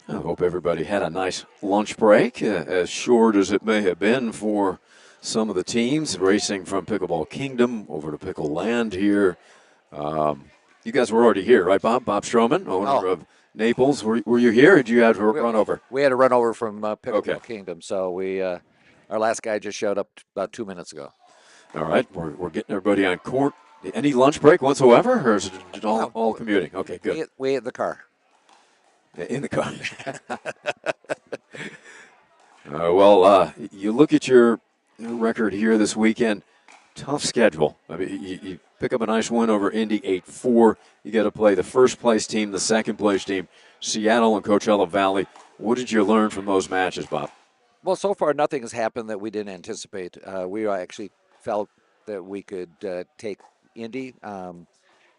I hope everybody had a nice lunch break, as short as it may have been for some of the teams racing from Pickleball Kingdom over to Pickleland here. Um, you guys were already here, right, Bob? Bob Stroman, owner Oh, of Naples. Were you here, or did you have to we run over? we had to run over from Okay. Pickleball Kingdom, so we our last guy just showed up about 2 minutes ago. All right. We're getting everybody on court. Any lunch break whatsoever, or is it all, No, all commuting? Okay, good. we ate the car. In the car. You look at your record here this weekend. Tough schedule. I mean, you pick up a nice win over Indy 8-4. You got to play the first place team, the second place team, Seattle and Coachella Valley. What did you learn from those matches, Bob? Well, so far nothing has happened that we didn't anticipate. We actually felt that we could take Indy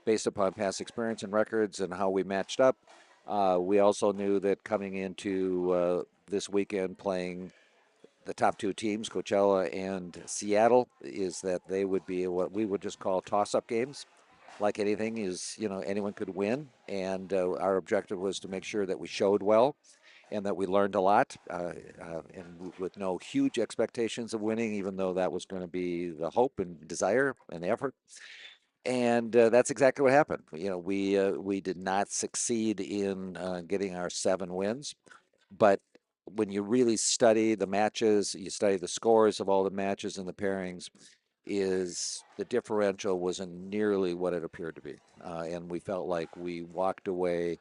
based upon past experience and records and how we matched up. We also knew that coming into this weekend playing the top two teams, Coachella and Seattle, is that they would be what we would just call toss-up games. Like anything, is anyone could win, and our objective was to make sure that we showed well and that we learned a lot, and with no huge expectations of winning, even though that was going to be the hope and desire and effort. And that's exactly what happened. We did not succeed in getting our 7 wins, but when you really study the matches, you study the scores of all the matches and the pairings, is the differential wasn't nearly what it appeared to be. And we felt like we walked away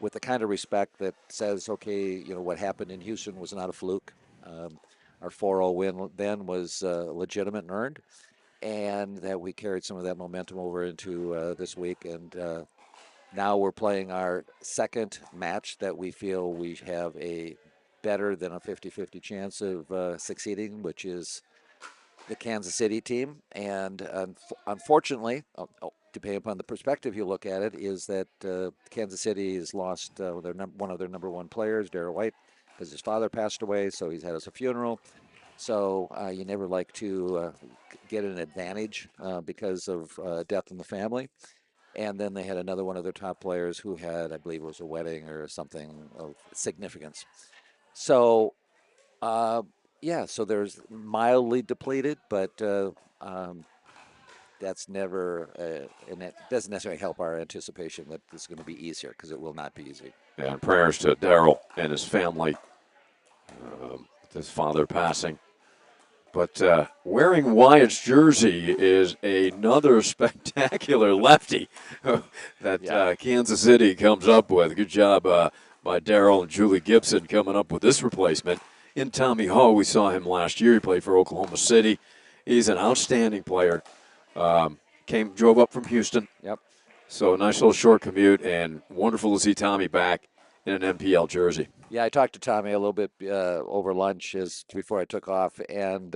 with the kind of respect that says, okay, what happened in Houston was not a fluke. Our 4-0 win then was legitimate and earned, and that we carried some of that momentum over into this week. And now we're playing our second match that we feel we have a better than a 50-50 chance of succeeding, which is the Kansas City team. And unfortunately, depending upon the perspective you look at it, is that Kansas City has lost one of their number one players, Darrell White, because his father passed away, so he's had us a funeral. So you never like to get an advantage because of death in the family. And then they had another one of their top players who had, I believe it was a wedding or something of significance. So, uh, yeah, so there's mildly depleted, but um, that's never, and it doesn't necessarily help our anticipation that this is going to be easier because it will not be easy. And prayers to Daryl and his family, with his father passing. But wearing Wyatt's jersey is another spectacular lefty that Yeah. Kansas City comes up with. Good job by Darrell and Julie Gibson coming up with this replacement. In Tommy Hall, we saw him last year. He played for Oklahoma City. He's an outstanding player. Drove up from Houston, Yep. so a nice little short commute, and wonderful to see Tommy back in an MPL jersey. Yeah, I talked to Tommy a little bit over lunch as before I took off, and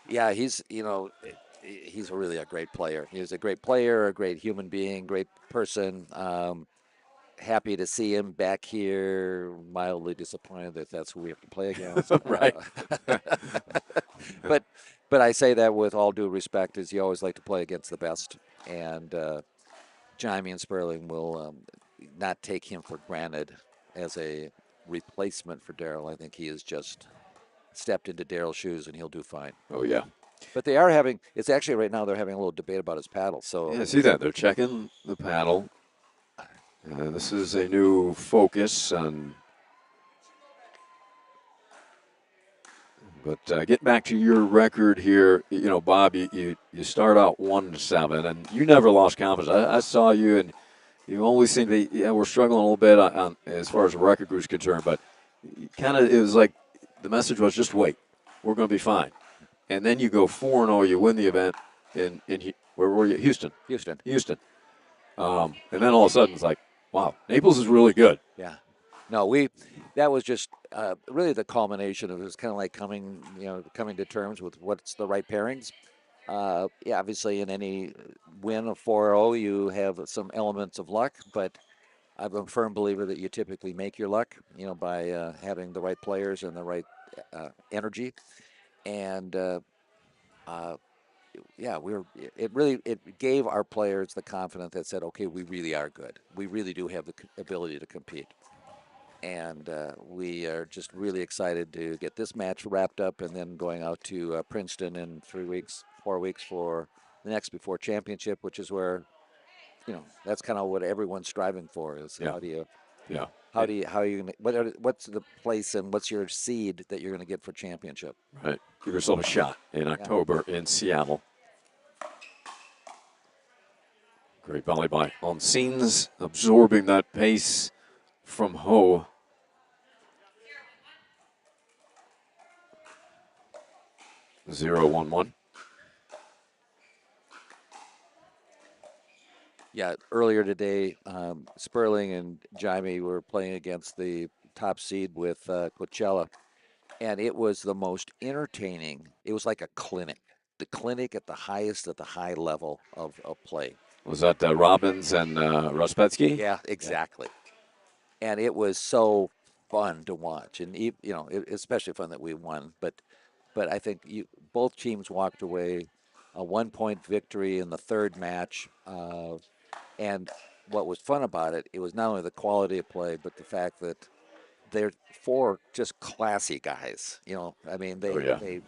yeah, he's really a great player. He's a great player, a great human being, great person. Happy to see him back here. Mildly disappointed that that's who we have to play against. Right. But but I say that with all due respect, is you always like to play against the best, and Jaime and Sperling will not take him for granted as a replacement for Daryl. I think he has just stepped into Daryl's shoes, and he'll do fine. Oh, yeah. But they are having, it's actually right now they're having a little debate about his paddle. So, Yeah, see that. They're checking the paddle. This is a new focus on. But getting back to your record here, Bob, you start out 1-7, and you never lost confidence. I saw you, and you always seem to be, yeah, we're struggling a little bit as far as the record was concerned, but it was like the message was just wait, we're going to be fine. And then you go 4-0, you win the event in where were you? Houston. Houston. Houston. And then all of a sudden it's like, wow, Naples is really good. Yeah. No, that was just really the culmination of it. Was kind of like coming to terms with what's the right pairings. Yeah, obviously in any win of 4-0, you have some elements of luck, but I'm a firm believer that you typically make your luck, by having the right players and the right energy. And uh, yeah, it gave our players the confidence that said, okay, we really are good. We really do have the ability to compete. And we are just really excited to get this match wrapped up and then going out to Princeton in 3 weeks, 4 weeks for the next before championship, which is where, that's kind of what everyone's striving for is Yeah, yeah. how are you gonna, what's the place and what's your seed that you're going to get for championship? Right. Give yourself a shot in Yeah. October in Seattle. Great volley by on scenes, absorbing that pace from Ho. 0-1-1. Yeah, earlier today, Sperling and Jaime were playing against the top seed with Coachella, and it was the most entertaining. It was like a clinic, the clinic at the high level of play. Was that Robbins and Ruspetsky? Yeah, Yeah. exactly. And it was so fun to watch, and especially fun that we won. But I think both teams walked away a 1 point victory in the third match. And what was fun about it, it was not only the quality of play, but the fact that they're four just classy guys. I mean, Oh, yeah.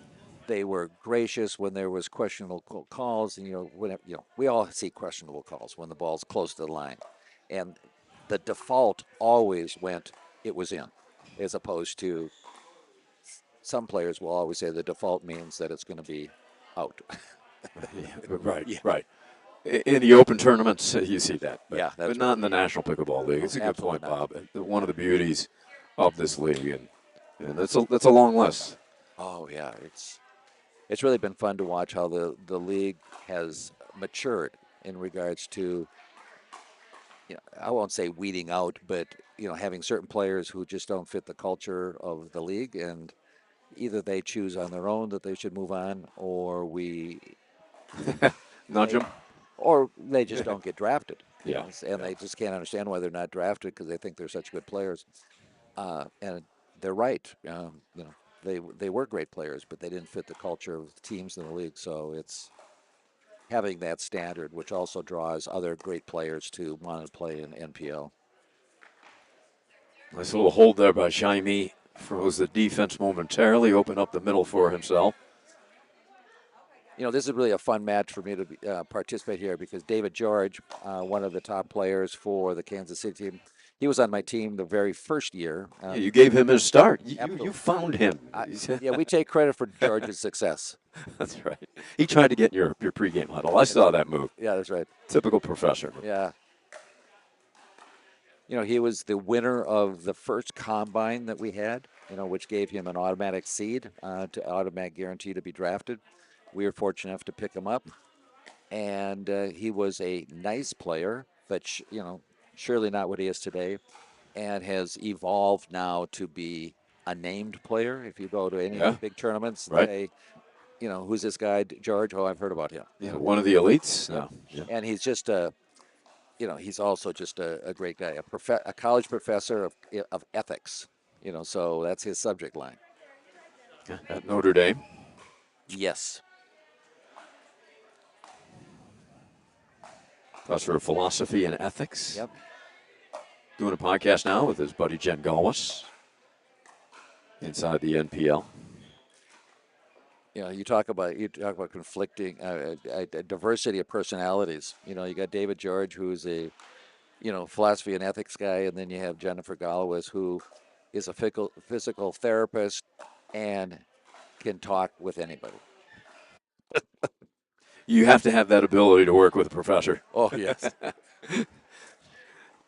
they were gracious when there was questionable calls, and whenever we all see questionable calls when the ball's close to the line, and the default always went it was in, as opposed to some players will always say the default means that it's going to be out. Right, Yeah, right. In the open tournaments, you see that, but yeah, that's not right. in the National Pickleball League. No, It's a good point, absolutely not. Bob. One of the beauties of this league, and that's a long list. Oh yeah, it's really been fun to watch how the league has matured in regards to, I won't say weeding out, but having certain players who just don't fit the culture of the league, and either they choose on their own that they should move on, or Nudge they them. or they just don't get drafted. Yeah, And yeah. they just can't understand why they're not drafted because they think they're such good players. And they're right. They were great players, but they didn't fit the culture of the teams in the league. So it's having that standard, which also draws other great players to want to play in NPL. Nice little hold there by Jaime. Froze the defense momentarily, opened up the middle for himself. This is really a fun match for me to participate here because David George, one of the top players for the Kansas City team, he was on my team the very first year. Yeah, you gave him his start. You Absolutely. found him. Yeah, we take credit for George's success. That's right. He tried to get in your pregame huddle. I saw that move. Yeah, that's right. Typical professor. Yeah. He was the winner of the first combine that we had, which gave him an automatic seed to automatic guarantee to be drafted. We were fortunate enough to pick him up, and he was a nice player, but surely not what he is today, and has evolved now to be a named player. If you go to any of the Yeah, big tournaments, right. who's this guy, George? Oh, I've heard about him. Yeah, one of the elites. Yep. No. Yeah. And he's just he's also just a great guy, a college professor of ethics. So that's his subject line. At Notre Dame. Yes. Professor of philosophy and ethics. Yep. Doing a podcast now with his buddy Jen Galwas inside the NPL. You talk about conflicting a diversity of personalities. You got David George, who's a philosophy and ethics guy, and then you have Jennifer Galawis, who is a physical therapist and can talk with anybody. You have to have that ability to work with a professor. Oh yes.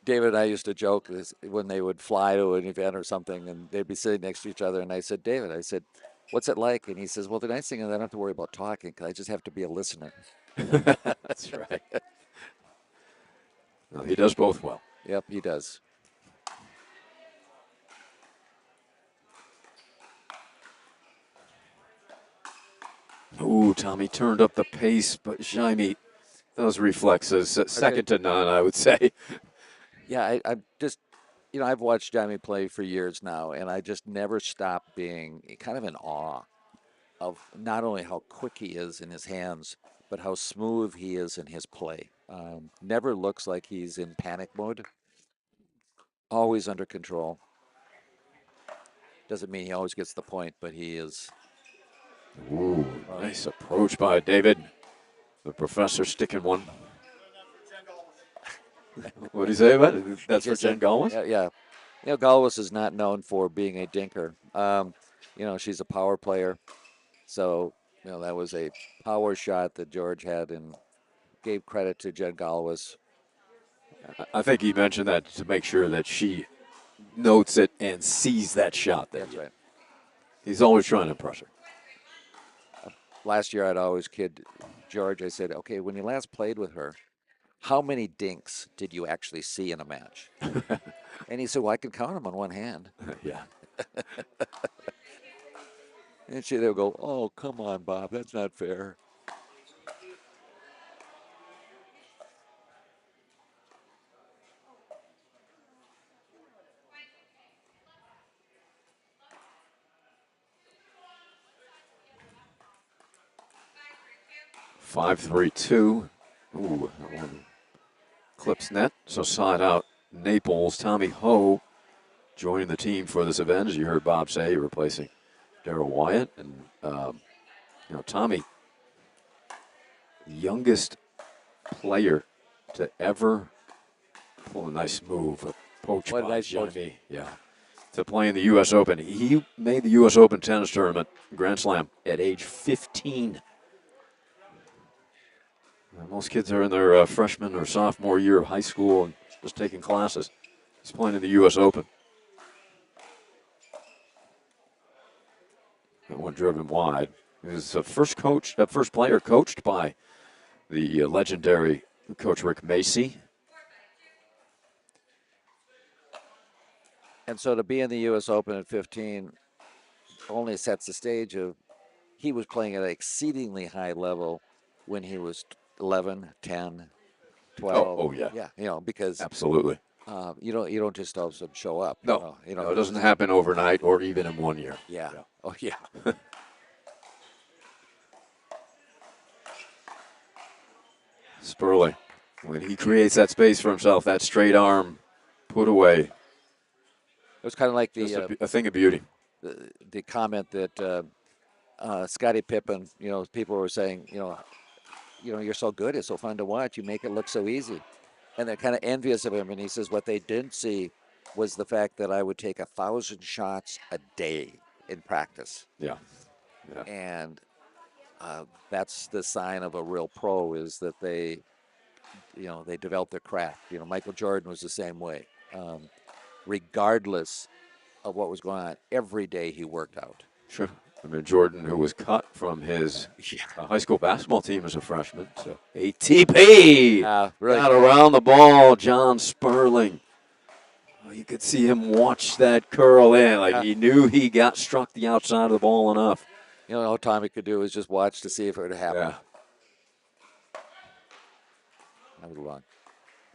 David and I used to joke when they would fly to an event or something, and they'd be sitting next to each other. And I said, David, I said, what's it like? And he says, well, the nice thing is I don't have to worry about talking because I just have to be a listener. That's right. No, he does both well. Yep, he does. Ooh, Tommy turned up the pace, but Jaime, those reflexes, second to none, I would say. Yeah, I'm just, I've watched Jamie play for years now, and I just never stop being kind of in awe of not only how quick he is in his hands, but how smooth he is in his play. Never looks like he's in panic mode, always under control. Doesn't mean he always gets the point, but he is. Ooh, nice approach by David. The professor sticking one. What do you say about it? That's for Just Jen said, Gallus? yeah, yeah. Galwas is not known for being a dinker. She's a power player, so that was a power shot that George had, and gave credit to Jen Galwas. I think he mentioned that to make sure that she notes it and sees that shot. That's right. He's always trying to impress her. Last year, I'd always kid George. I said, "Okay, when you last played with her, how many dinks did you actually see in a match?" And he said, "Well, I can count them on one hand." Yeah. And they'll go, "Oh, come on, Bob, that's not fair." 5-3-2. Ooh, that one clips net. So side out Naples. Tommy Ho joining the team for this event, as you heard Bob say, replacing Darrell Wyatt. And, Tommy, youngest player to ever pull a nice move, a poach What a by nice poach. Johnny. Yeah. To play in the U.S. Open. He made the U.S. Open tennis tournament, Grand Slam, at age 15. Most kids are in their freshman or sophomore year of high school and just taking classes. He's playing in the U.S. Open. That one driven wide. He was the first player coached by the legendary Coach Rick Macy. And so to be in the U.S. Open at 15 only sets the stage of he was playing at an exceedingly high level when he was 11, 10, 12. Oh yeah. Yeah, because Absolutely. you don't just all of a sudden show up. No, it doesn't happen overnight or even in 1 year. Yeah. Oh yeah. Spurley, when he creates that space for himself, that straight arm put away, It was kind of like just a thing of beauty. the comment that Scottie Pippen. People were saying, you're so good, it's so fun to watch. You make it look so easy, and they're kind of envious of him. And he says what they didn't see was the fact that I would take 1,000 shots a day in practice. Yeah. And that's the sign of a real pro, is that they develop their craft. Michael Jordan was the same way. Regardless of what was going on, every day he worked out. Sure. I mean, Jordan, who was cut from his high school basketball team as a freshman. So ATP Really. got around the ball. John Sperling. Oh, you could see him watch that curl in. He knew he got struck the outside of the ball enough. All Tommy could do was just watch to see if it would happen. Yeah. That was wrong.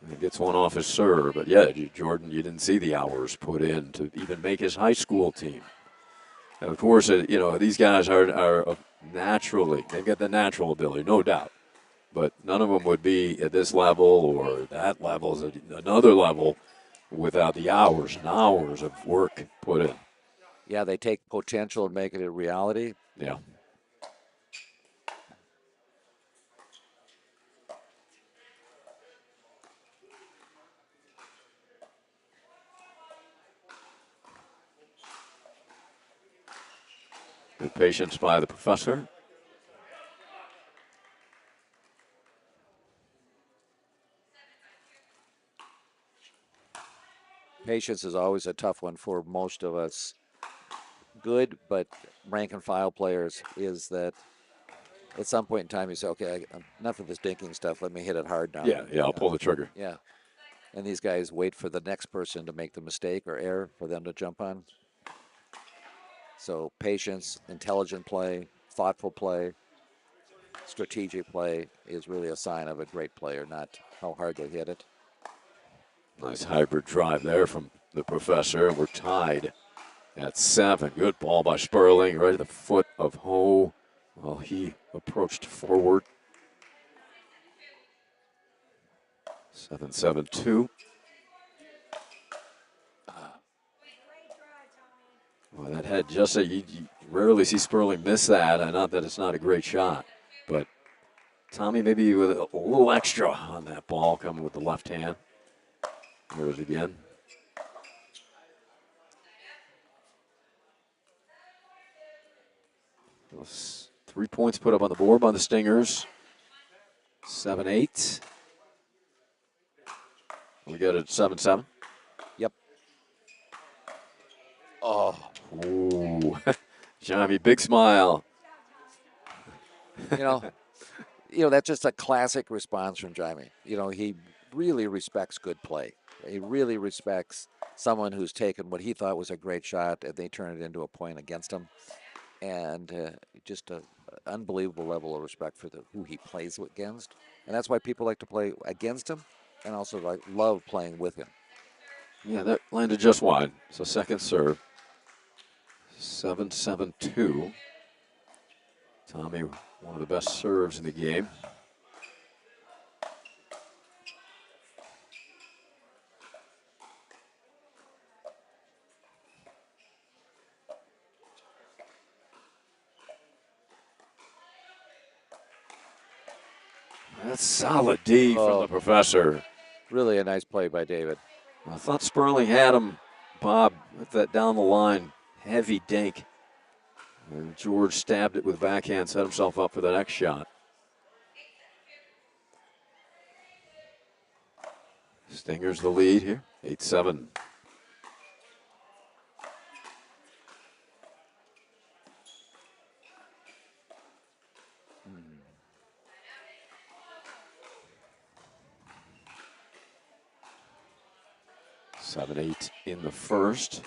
He gets one off his serve. But, yeah, Jordan, you didn't see the hours put in to even make his high school team. And of course, these guys are naturally, they've got the natural ability, no doubt. But none of them would be at this level or that level, another level, without the hours and hours of work put in. Yeah, they take potential and make it a reality. Yeah. Good patience by the professor. Patience is always a tough one for most of us. Good, but rank and file players, is that at some point in time you say, okay, enough of this dinking stuff. Let me hit it hard now. Yeah, I'll pull the trigger. Yeah. And these guys wait for the next person to make the mistake or error for them to jump on. So patience, intelligent play, thoughtful play, strategic play is really a sign of a great player, not how hard they hit it. Nice hybrid drive there from the professor. We're tied at 7. Good ball by Sperling right at the foot of Ho while he approached forward. 7-7-2. Well, that head just you rarely see Sperling miss that. Not that it's not a great shot, but Tommy maybe with a little extra on that ball coming with the left hand. There it is again. Those 3 points put up on the board by the Stingers. 7-8. We got it 7-7. Yep. Oh. Ooh. Jamie, big smile. You know, that's just a classic response from Jaime. He really respects good play. He really respects someone who's taken what he thought was a great shot and they turn it into a point against him. And just an unbelievable level of respect for who he plays against. And that's why people like to play against him and also love playing with him. Yeah, that landed just wide. So second serve. 7-7-2. Tommy, one of the best serves in the game. That's solid D from the professor. Really a nice play by David. I thought Sperling had him, Bob, with that down the line, heavy dink. And George stabbed it with backhand, set himself up for the next shot. Stingers the lead here, 8-7. Seven, 8 in the first.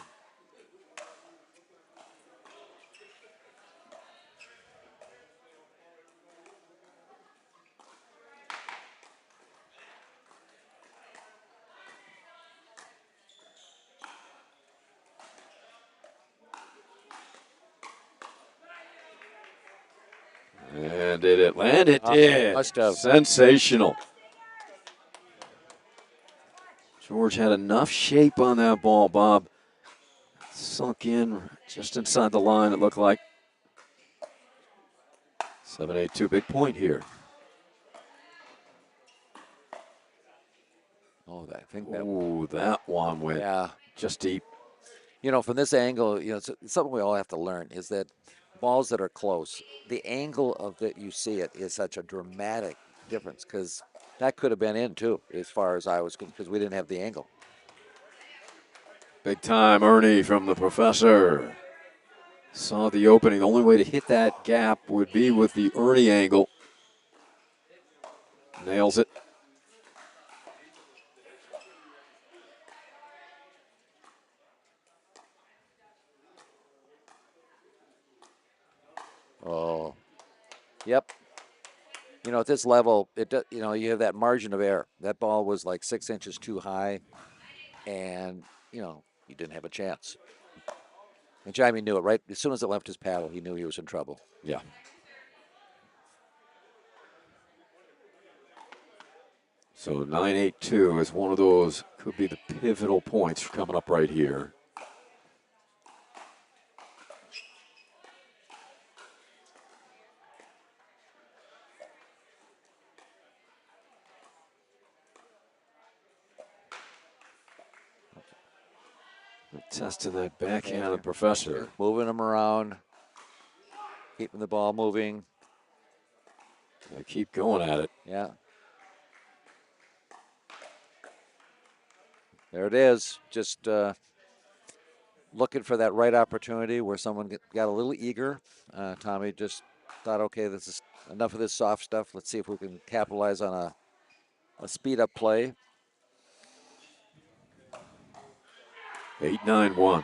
And did it land? It did. Must have. Sensational. George had enough shape on that ball, Bob. Sunk in just inside the line, it looked like. 7-8-2, big point here. Oh, I think that. Ooh, that one went just deep. From this angle, it's something we all have to learn is that balls that are close, the angle of that you see it is such a dramatic difference because that could have been in too, as far as I was concerned, because we didn't have the angle. Big time Ernie from the professor. Saw the opening. The only way to hit that gap would be with the Ernie angle. Nails it. Oh, yep. At this level, you have that margin of error. That ball was like 6 inches too high, and you didn't have a chance. And Jaime knew it right as soon as it left his paddle. He knew he was in trouble. Yeah. So 9-8-2 is one of those, could be the pivotal points coming up right here. Testing that backhand of the professor. Moving him around, keeping the ball moving. They keep going at it. Yeah. There it is. Just looking for that right opportunity where someone got a little eager. Tommy just thought, okay, this is enough of this soft stuff. Let's see if we can capitalize on a speed up play. 8-9-1.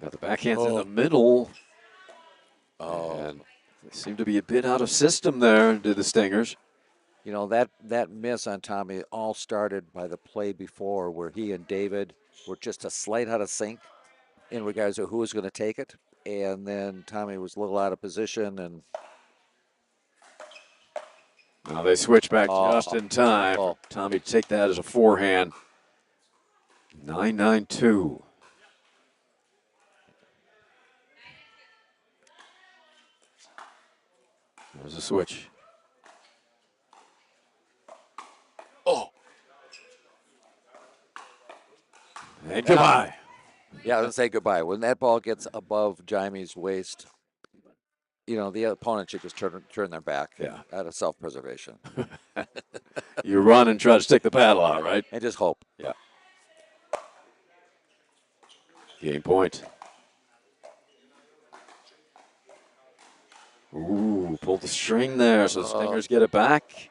Got the backhands in the middle. Oh. And they seem to be a bit out of system there, did the Stingers. That miss on Tommy all started by the play before where he and David were just a slight out of sync in regards to who was going to take it. And then Tommy was a little out of position and Now they switch back just in time for Tommy to take that as a forehand. 9-9-2. There's a switch. Oh. And goodbye. Yeah, let's say goodbye. When that ball gets above Jaime's waist, you know, the opponent should just turn their back out of self-preservation. You run and try to stick the paddle out, right? And just hope. Yeah. Game point. Ooh, pulled the string there, so the Stingers get it back.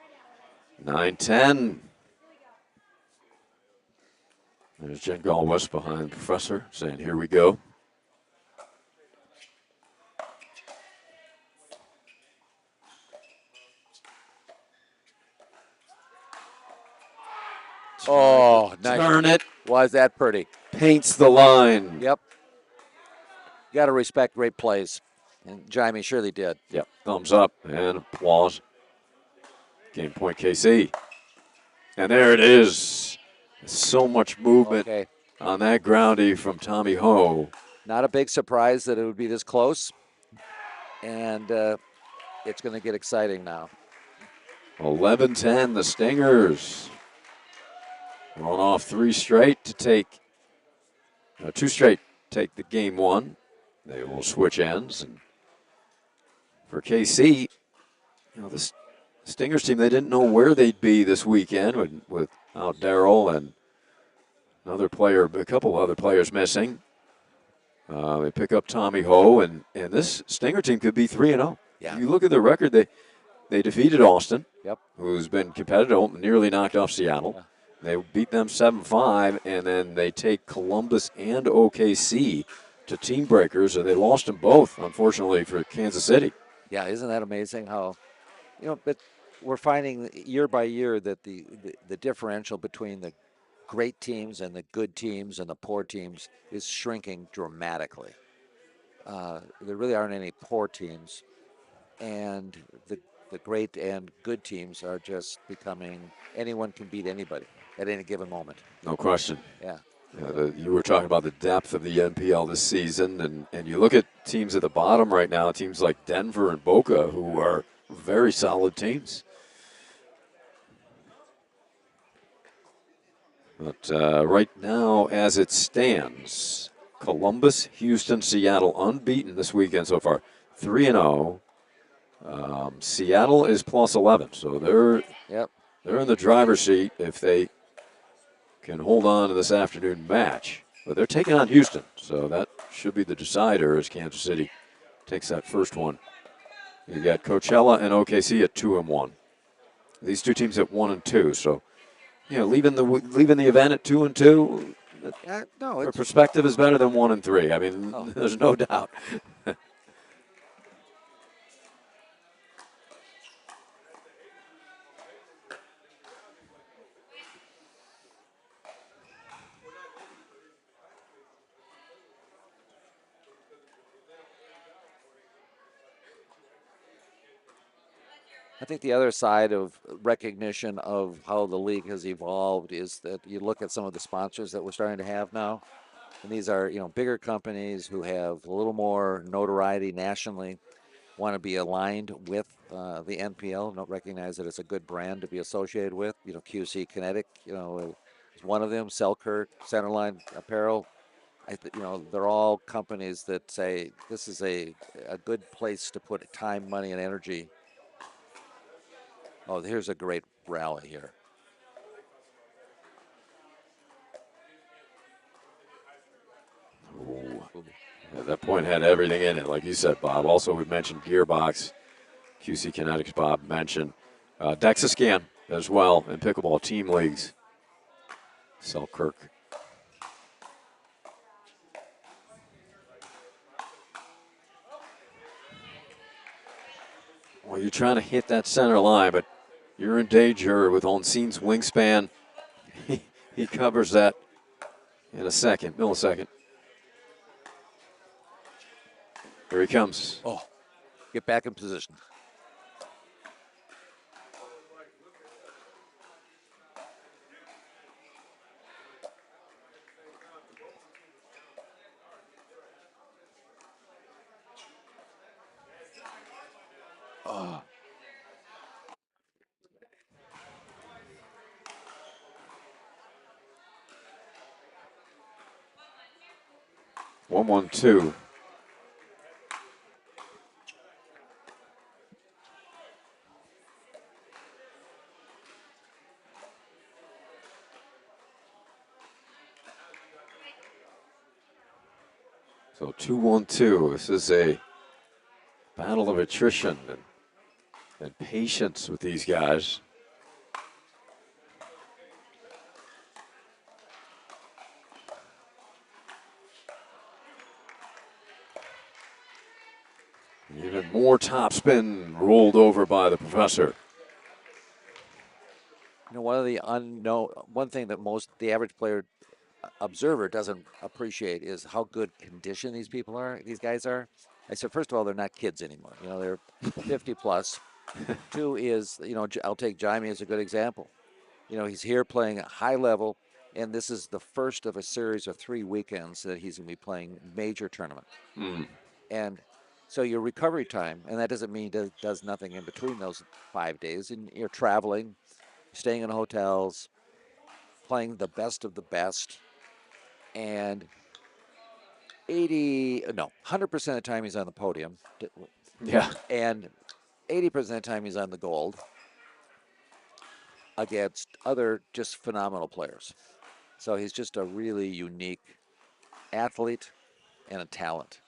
9-10. There's Jen Galwest behind the professor saying, here we go. Oh, nice. Turn it. Why is that pretty? Paints the line. Yep. You got to respect great plays. And Jaime surely did. Yep. Thumbs up and applause. Game point KC. And there it is. So much movement on that groundie from Tommy Ho. Not a big surprise that it would be this close. And it's going to get exciting now. 11-10, the Stingers. Run off 3 straight to take, 2 straight take the game 1. They will switch ends. And for KC, you know, the Stingers team, they didn't know where they'd be this weekend without Darryl and a couple other players missing. They pick up Tommy Ho, and this Stinger team could be 3-0. Yeah. You look at the record, they defeated Austin, yep, who's been competitive, nearly knocked off Seattle. Yeah. They beat them 7-5, and then they take Columbus and OKC to team breakers, and they lost them both, unfortunately, for Kansas City. Yeah, isn't that amazing how, you know, but we're finding year by year that the differential between the great teams and the good teams and the poor teams is shrinking dramatically. There really aren't any poor teams, and the great and good teams are just becoming, anyone can beat anybody at any given moment. No question. Yeah. You were talking about the depth of the NPL this season, and you look at teams at the bottom right now, teams like Denver and Boca, who are very solid teams. But right now, as it stands, Columbus, Houston, Seattle unbeaten this weekend so far, 3-0. Seattle is plus 11, so they're in the driver's seat if they can hold on to this afternoon match. But they're taking on Houston, so that should be the decider as Kansas City takes that first one. You got Coachella and OKC at 2-1. These two teams at 1-2, so. You know, leaving the event at 2-2. No, perspective is better than 1-3. I mean, there's no doubt. I think the other side of recognition of how the league has evolved is that you look at some of the sponsors that we're starting to have now, and these are, you know, bigger companies who have a little more notoriety nationally, want to be aligned with the NPL, don't recognize that it's a good brand to be associated with. You know, QC Kinetic, you know, is one of them. Selkirk, Centerline Apparel. You know, they're all companies that say this is a good place to put time, money, and energy. Oh, here's a great rally here. Yeah, that point had everything in it, like you said, Bob. Also, we mentioned Gearbox, QC Kinetics, Bob mentioned. Dexascan as well in pickleball team leagues. Selkirk. Well, you're trying to hit that center line, but you're in danger with Onsine's wingspan. He covers that in a millisecond. Here he comes. Oh, get back in position. 1-1-2. So 2-1-2. This is a battle of attrition and patience with these guys. Even more topspin rolled over by the professor. You know, one thing that the average player observer doesn't appreciate is how good condition these guys are. I said, first of all, they're not kids anymore. You know, they're 50 plus. Two is, you know, I'll take Jaime as a good example. You know, he's here playing at high level, and this is the first of a series of 3 weekends that he's going to be playing major tournament. Mm. And so your recovery time, and that doesn't mean he does nothing in between those 5 days, and you're traveling, staying in hotels, playing the best of the best, and 100% of the time he's on the podium, Yeah. and 80% of the time he's on the gold against other just phenomenal players. So he's just a really unique athlete and a talent.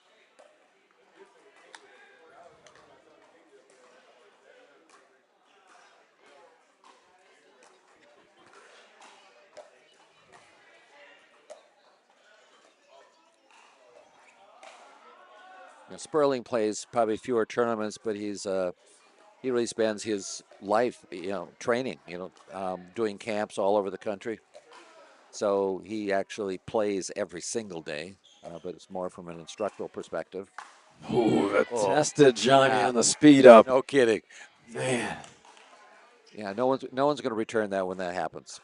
You know, Sperling plays probably fewer tournaments, but he really spends his life, you know, training, doing camps all over the country. So he actually plays every single day, but it's more from an instructional perspective. Ooh, that Oh, tested Jaime on the speed up. no kidding. Man. Yeah, no one's going to return that when that happens.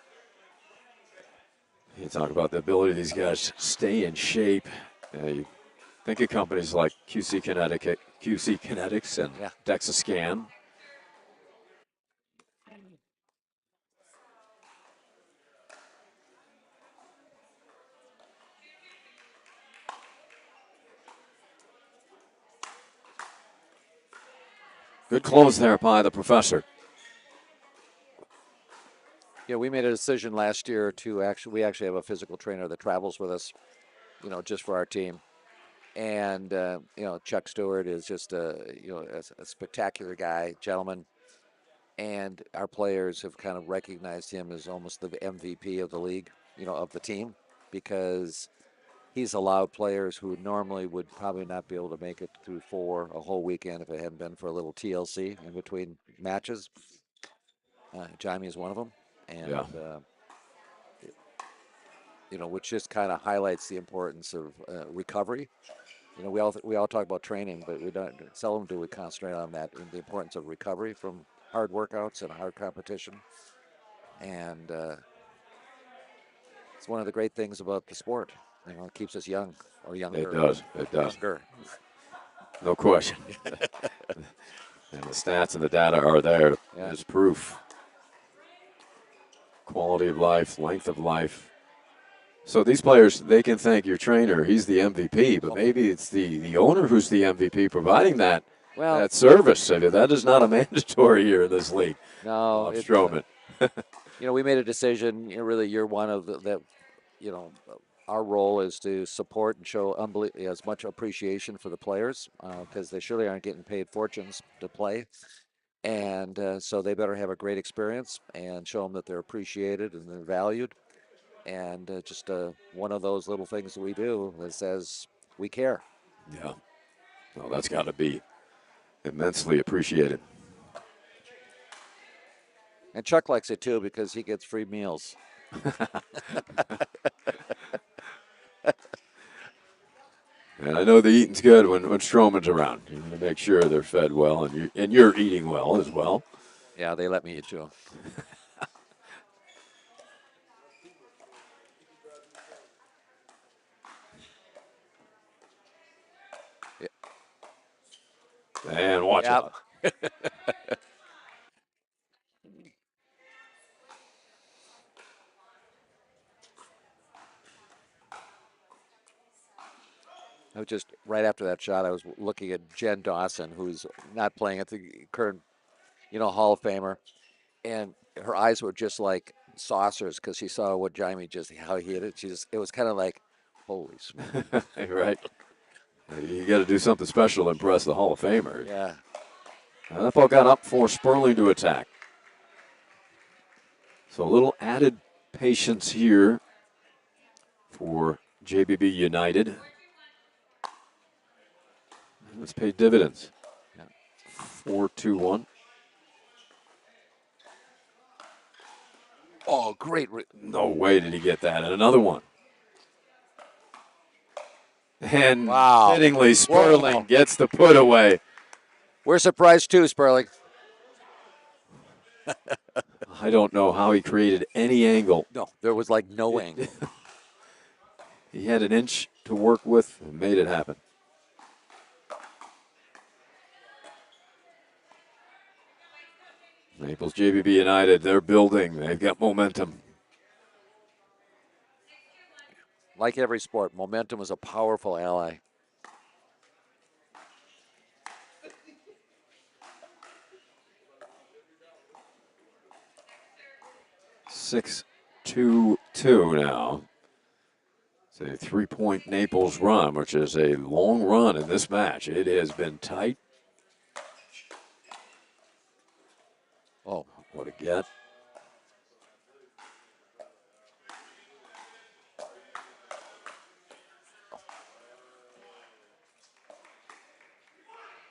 You talk about the ability of these guys to stay in shape. You think of companies like QC Kinetics and Yeah. DEXA-Scan. Good close there by the professor. Yeah, we made a decision last year we actually have a physical trainer that travels with us, you know, just for our team. And, Chuck Stewart is just a spectacular guy, gentleman. And our players have kind of recognized him as almost the MVP of the league, you know, of the team, because he's allowed players who normally would probably not be able to make it through a whole weekend if it hadn't been for a little TLC in between matches. Jaime is one of them. And, Yeah. which just kind of highlights the importance of recovery. You know, we all talk about training, but we don't seldom do we concentrate on that and the importance of recovery from hard workouts and hard competition. And it's one of the great things about the sport. You know, it keeps us young or It younger. does. It does. Younger. No question. And the stats and the data are there Yeah. as proof. Quality of life, length of life. So these players, they can thank your trainer. He's the MVP, but maybe it's the owner who's the MVP providing that service. I mean, that is not a mandatory here in this league. No, Stroman. We made a decision. Really, you're one of that. Our role is to support and show as much appreciation for the players because they surely aren't getting paid fortunes to play. And so they better have a great experience and show them that they're appreciated and they're valued. And just one of those little things that we do that says we care. Yeah. Well, that's got to be immensely appreciated. And Chuck likes it too because he gets free meals. And I know the eating's good when Stroman's around. You want to make sure they're fed well, and you're eating well as well. Yeah, they let me eat too. And watch out. right after that shot, I was looking at Jen Dawson, who's not playing at the current, Hall of Famer, and her eyes were just like saucers because she saw what Jaime how he hit it. It was kind of like, holy smoke. Right. You got to do something special to impress the Hall of Famers. Yeah. That ball got up for Sperling to attack. So a little added patience here for JBB United. Let's pay dividends. 4-2-1. Oh, great. No way did he get that. And another one. And Wow. fittingly, Sperling Whoa. gets the put away. We're surprised too, Sperling. I don't know how he created any angle. No, there was like no angle. He had an inch to work with and made it happen. Naples JBB United, they're building. They've got momentum. Like every sport, momentum is a powerful ally. Six, 2-2 now. It's a 3-point Naples run, which is a long run in this match. It has been tight. Oh, what a get.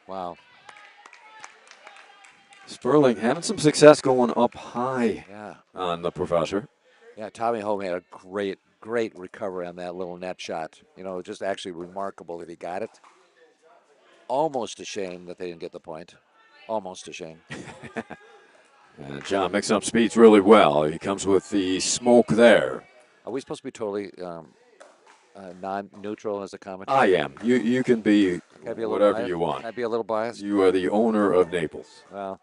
Wow. Sperling having some success going up high on the professor. Yeah, Tommy Ho had a great recovery on that little net shot. Just actually remarkable that he got it. Almost a shame that they didn't get the point. Almost a shame. And John mixing up speeds really well. He comes with the smoke there. Are we supposed to be totally non-neutral as a commentator? I am. You can be whatever you want. Can I be a little biased? You are the owner of Naples. Well,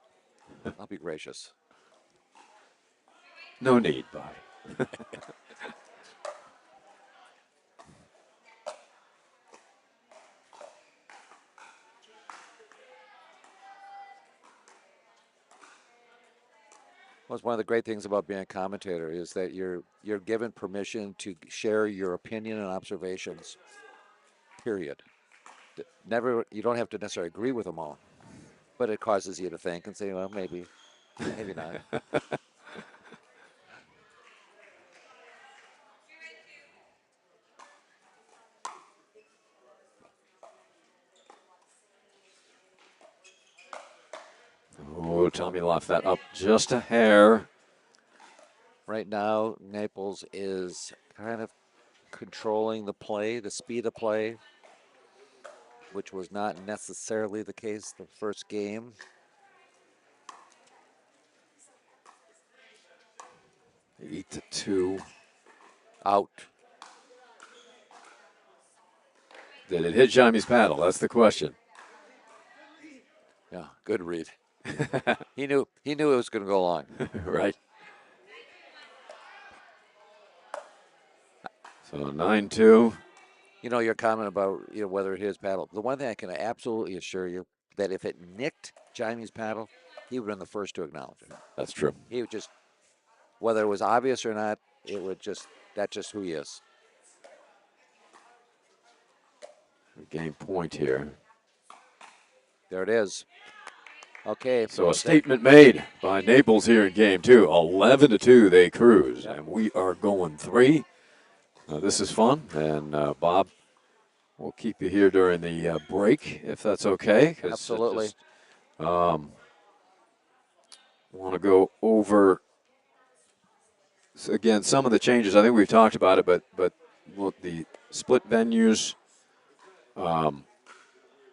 I'll be gracious. No need, Bobby. Well, it's one of the great things about being a commentator is that you're given permission to share your opinion and observations. Period. You don't have to necessarily agree with them all, but it causes you to think and say, well, maybe not. Oh, Tommy left that up just a hair. Right now, Naples is kind of controlling the play, the speed of play, which was not necessarily the case the first game. 8-2. Out. Did it hit Jaime's paddle? That's the question. Yeah, good read. He knew it was going to go long. Right. So 9-2. Your comment about whether it hit his paddle. The one thing I can absolutely assure you that if it nicked Jaime's paddle, he would have been the first to acknowledge it. That's true. He would just, whether it was obvious or not, that's just who he is. Game point here. There it is. Okay. So a statement made by Naples here in game two. 11-2, they cruise. Yep. And we are going 3. This is fun. And Bob, we'll keep you here during the break, if that's okay. Absolutely. Want to go over, again, some of the changes. I think we've talked about it, but look, the split venues,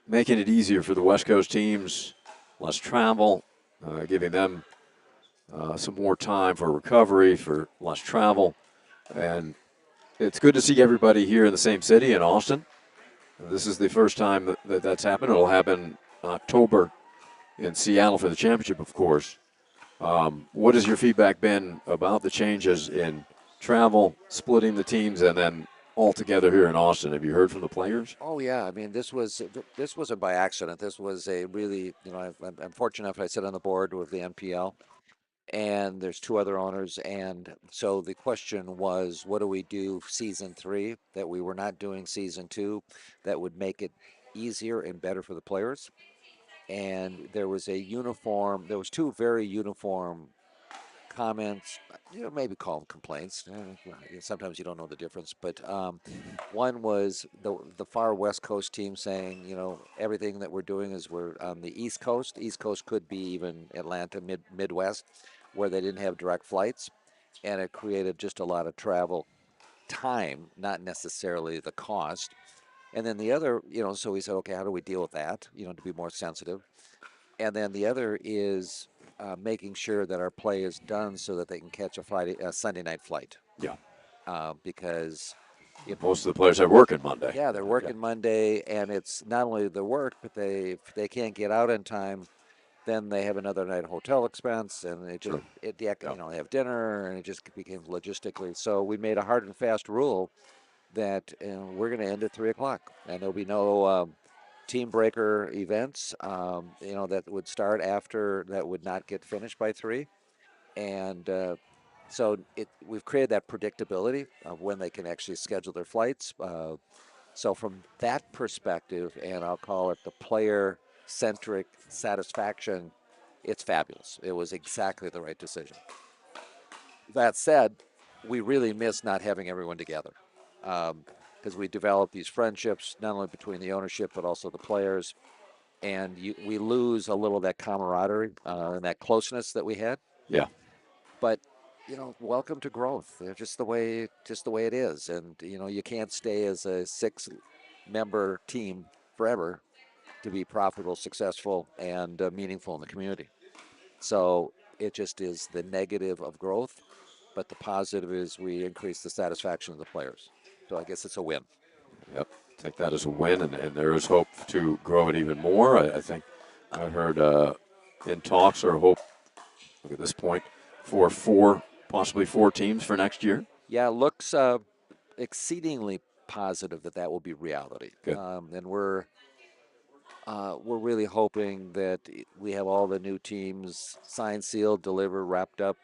making it easier for the West Coast teams, less travel, giving them some more time for recovery, for less travel. And it's good to see everybody here in the same city in Austin. This is the first time that's happened. It'll happen October in Seattle for the championship, of course. What has your feedback been about the changes in travel, splitting the teams, and then all together here in Austin. Have you heard from the players? Oh yeah, I mean this wasn't by accident. This was a really, I'm fortunate enough I sit on the board with the NPL, and there's two other owners, and so the question was, what do we do season three that we were not doing season two, that would make it easier and better for the players? And there was two very uniform comments, maybe call them complaints. Sometimes you don't know the difference, but one was the far West Coast team saying, everything that we're doing is we're on the East Coast. East Coast could be even Atlanta, Midwest, where they didn't have direct flights, and it created just a lot of travel time, not necessarily the cost. And then the other, so we said, okay, how do we deal with that? To be more sensitive. And then the other is making sure that our play is done so that they can catch a Sunday night flight. Yeah. Because if Most of the players are working Monday. yeah, they're working Monday, and it's not only the work, but if they can't get out in time, then they have another night hotel expense, and Sure. they have dinner, and it just became logistically. So we made a hard and fast rule that we're going to end at 3 o'clock, and there'll be no team breaker events, that would start after, that would not get finished by 3. And so we've created that predictability of when they can actually schedule their flights. So from that perspective, and I'll call it the player-centric satisfaction, it's fabulous. It was exactly the right decision. That said, we really miss not having everyone together, because we developed these friendships not only between the ownership but also the players, and we lose a little of that camaraderie and that closeness that we had. Yeah. But welcome to growth. They're just the way it is, and you can't stay as a 6-member team forever to be profitable, successful, and meaningful in the community. So it just is the negative of growth, but the positive is we increase the satisfaction of the players. So I guess it's a win. Yep. Take that as a win, and there is hope to grow it even more. I think I heard in talks or hope at this point for possibly four teams for next year. Yeah, it looks exceedingly positive that will be reality. Good. And we're really hoping that we have all the new teams signed, sealed, delivered, wrapped up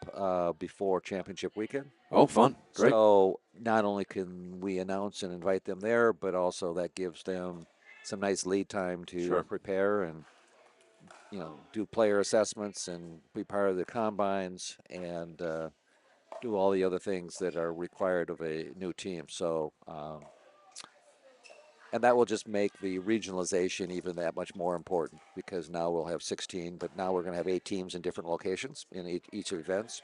before championship weekend. Oh, fun. Great. So not only can we announce and invite them there, but also that gives them some nice lead time to prepare and do player assessments and be part of the combines and do all the other things that are required of a new team. So and that will just make the regionalization even that much more important, because now we'll have 16, but now we're going to have 8 teams in different locations in each events.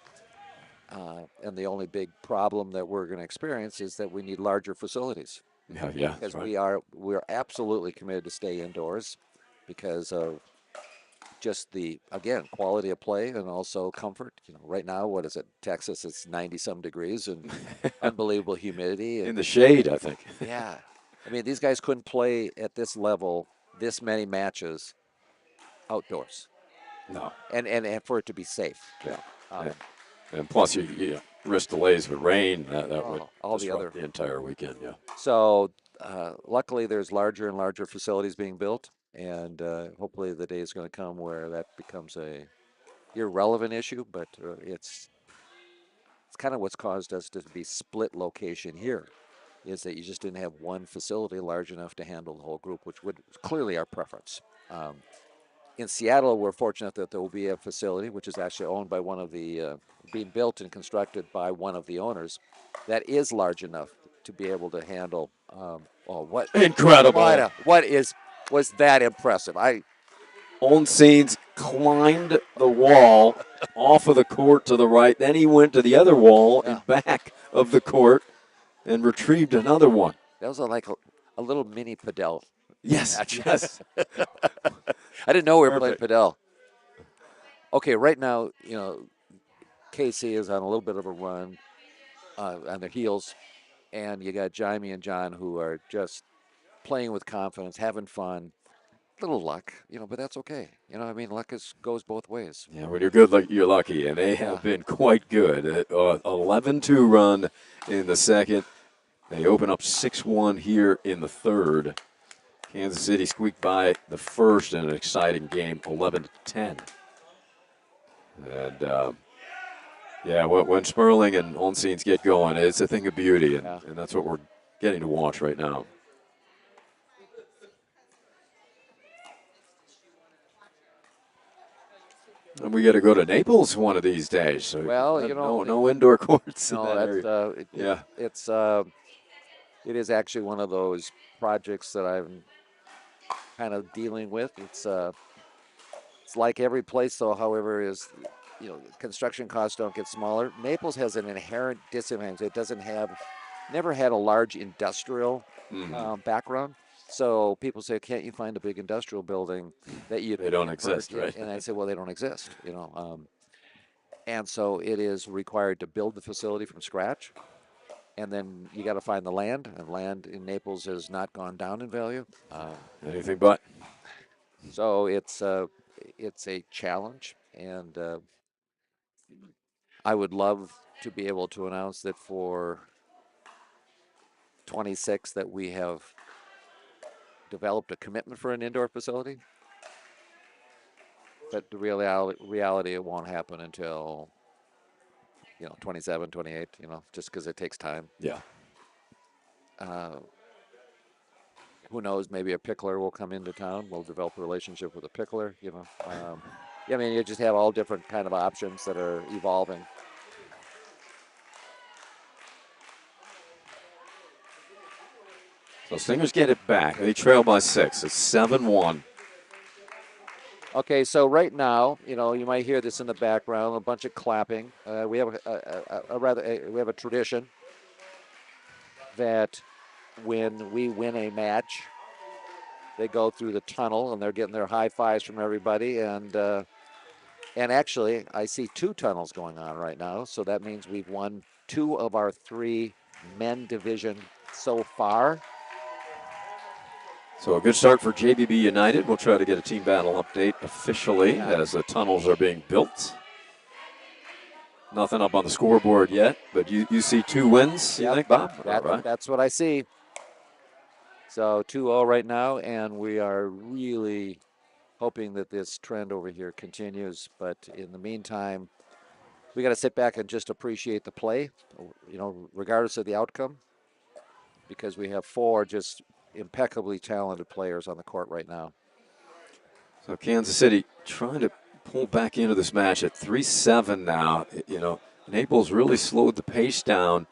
And the only big problem that we're going to experience is that we need larger facilities. Yeah. Because right. we're absolutely committed to stay indoors because of just the, again, quality of play and also comfort. Right now, what is it? Texas, it's 90-some degrees and unbelievable humidity. In the shade, I think. Yeah. I mean, these guys couldn't play at this level, this many matches outdoors. No. And for it to be safe. Yeah. And plus, you risk delays with rain. That would all disrupt the entire weekend. Yeah. So luckily, there's larger and larger facilities being built, and hopefully the day is going to come where that becomes a irrelevant issue. But it's kind of what's caused us to be split location here, is that you just didn't have one facility large enough to handle the whole group, which would clearly our preference. In Seattle, we're fortunate that there will be a facility which is actually owned by one of the, being built and constructed by one of the owners, that is large enough to be able to handle. What incredible! Was that impressive? Onseens climbed the wall off of the court to the right. Then he went to the other wall and back of the court and retrieved another one. That was like a little mini padel. Yes, yes. I didn't know we were playing padel. Okay, right now, KC is on a little bit of a run on their heels, and you got Jaime and John who are just playing with confidence, having fun. Little luck, but that's okay. Luck goes both ways. Yeah, when you're good, you're lucky, and they have been quite good. 11-2 run in the second. They open up 6-1 here in the third. Kansas City squeaked by the first in an exciting game, 11-10. And yeah, when Sperling and Olsines get going, it's a thing of beauty, and that's what we're getting to watch right now. And we got to go to Naples one of these days. So well, no indoor courts in that that's area. it is actually one of those projects that I'm kind of dealing with. It's like every place, though. However, is construction costs don't get smaller. Naples has an inherent disadvantage. It doesn't have, never had a large industrial background. So people say, can't you find a big industrial building that you? They don't exist, right? And I say, well, they don't exist. And so it is required to build the facility from scratch, and then you got to find the land. And land in Naples has not gone down in value. Anything but. So it's a challenge, and I would love to be able to announce that for 26 that we have developed a commitment for an indoor facility. But the reality, it won't happen until 27, 28. Just because it takes time. Yeah. Who knows? Maybe a pickler will come into town. We'll develop a relationship with a pickler. I mean, you just have all different kind of options that are evolving. So Stingers get it back. They trail by 6. It's 7-1. Okay, so right now, you might hear this in the background, a bunch of clapping. We have we have a tradition that when we win a match, they go through the tunnel and they're getting their high fives from everybody. And actually, I see 2 tunnels going on right now, so that means we've won 2 of our 3 men division so far. So a good start for JBB United. We'll try to get a team battle update officially as the tunnels are being built. Nothing up on the scoreboard yet, but you see 2 wins, you think, Bob? All right. That's what I see. So 2-0 right now, and we are really hoping that this trend over here continues. But in the meantime, we got to sit back and just appreciate the play, regardless of the outcome, because we have 4 just impeccably talented players on the court right now. So Kansas City trying to pull back into this match at 3-7 now. Naples really slowed the pace down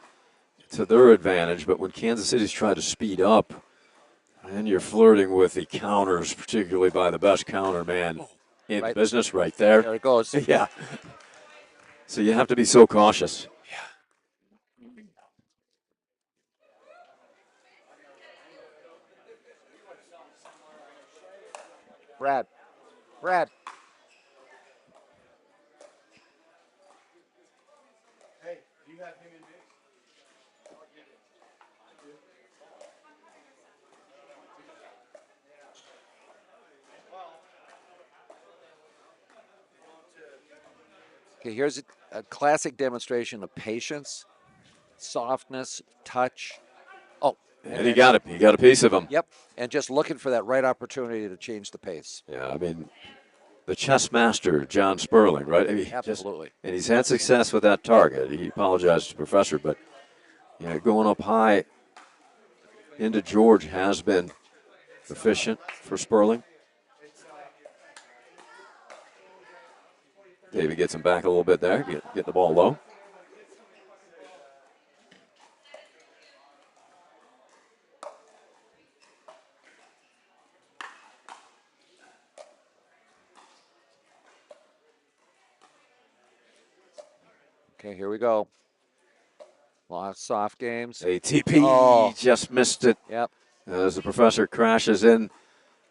to their advantage, but when Kansas City's tried to speed up, then you're flirting with the counters, particularly by the best counter man in the business right there. There it goes. Yeah. So you have to be so cautious. Brad. Hey, do you have him in mix? Okay, here's a classic demonstration of patience, softness, touch. Oh, And he got it. He got a piece of him. Yep, and just looking for that right opportunity to change the pace. Yeah, I mean, the chess master, John Sperling, right? I mean, Absolutely. And he's had success with that target. He apologized to the professor, but going up high into George has been efficient for Sperling. Davey gets him back a little bit there, get the ball low. Okay, here we go. A lot of soft games. ATP just missed it. Yep. As the professor crashes in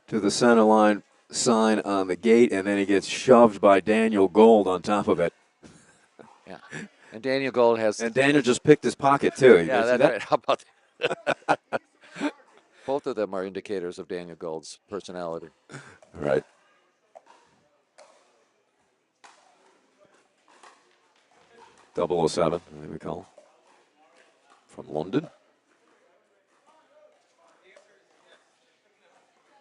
to the center line sign on the gate, and then he gets shoved by Daniel Gold on top of it. Yeah. And Daniel Gold has. And Daniel just picked his pocket, too. Yeah, that's right. How about that? Both of them are indicators of Daniel Gold's personality. Right. .007, I think we call him. From London.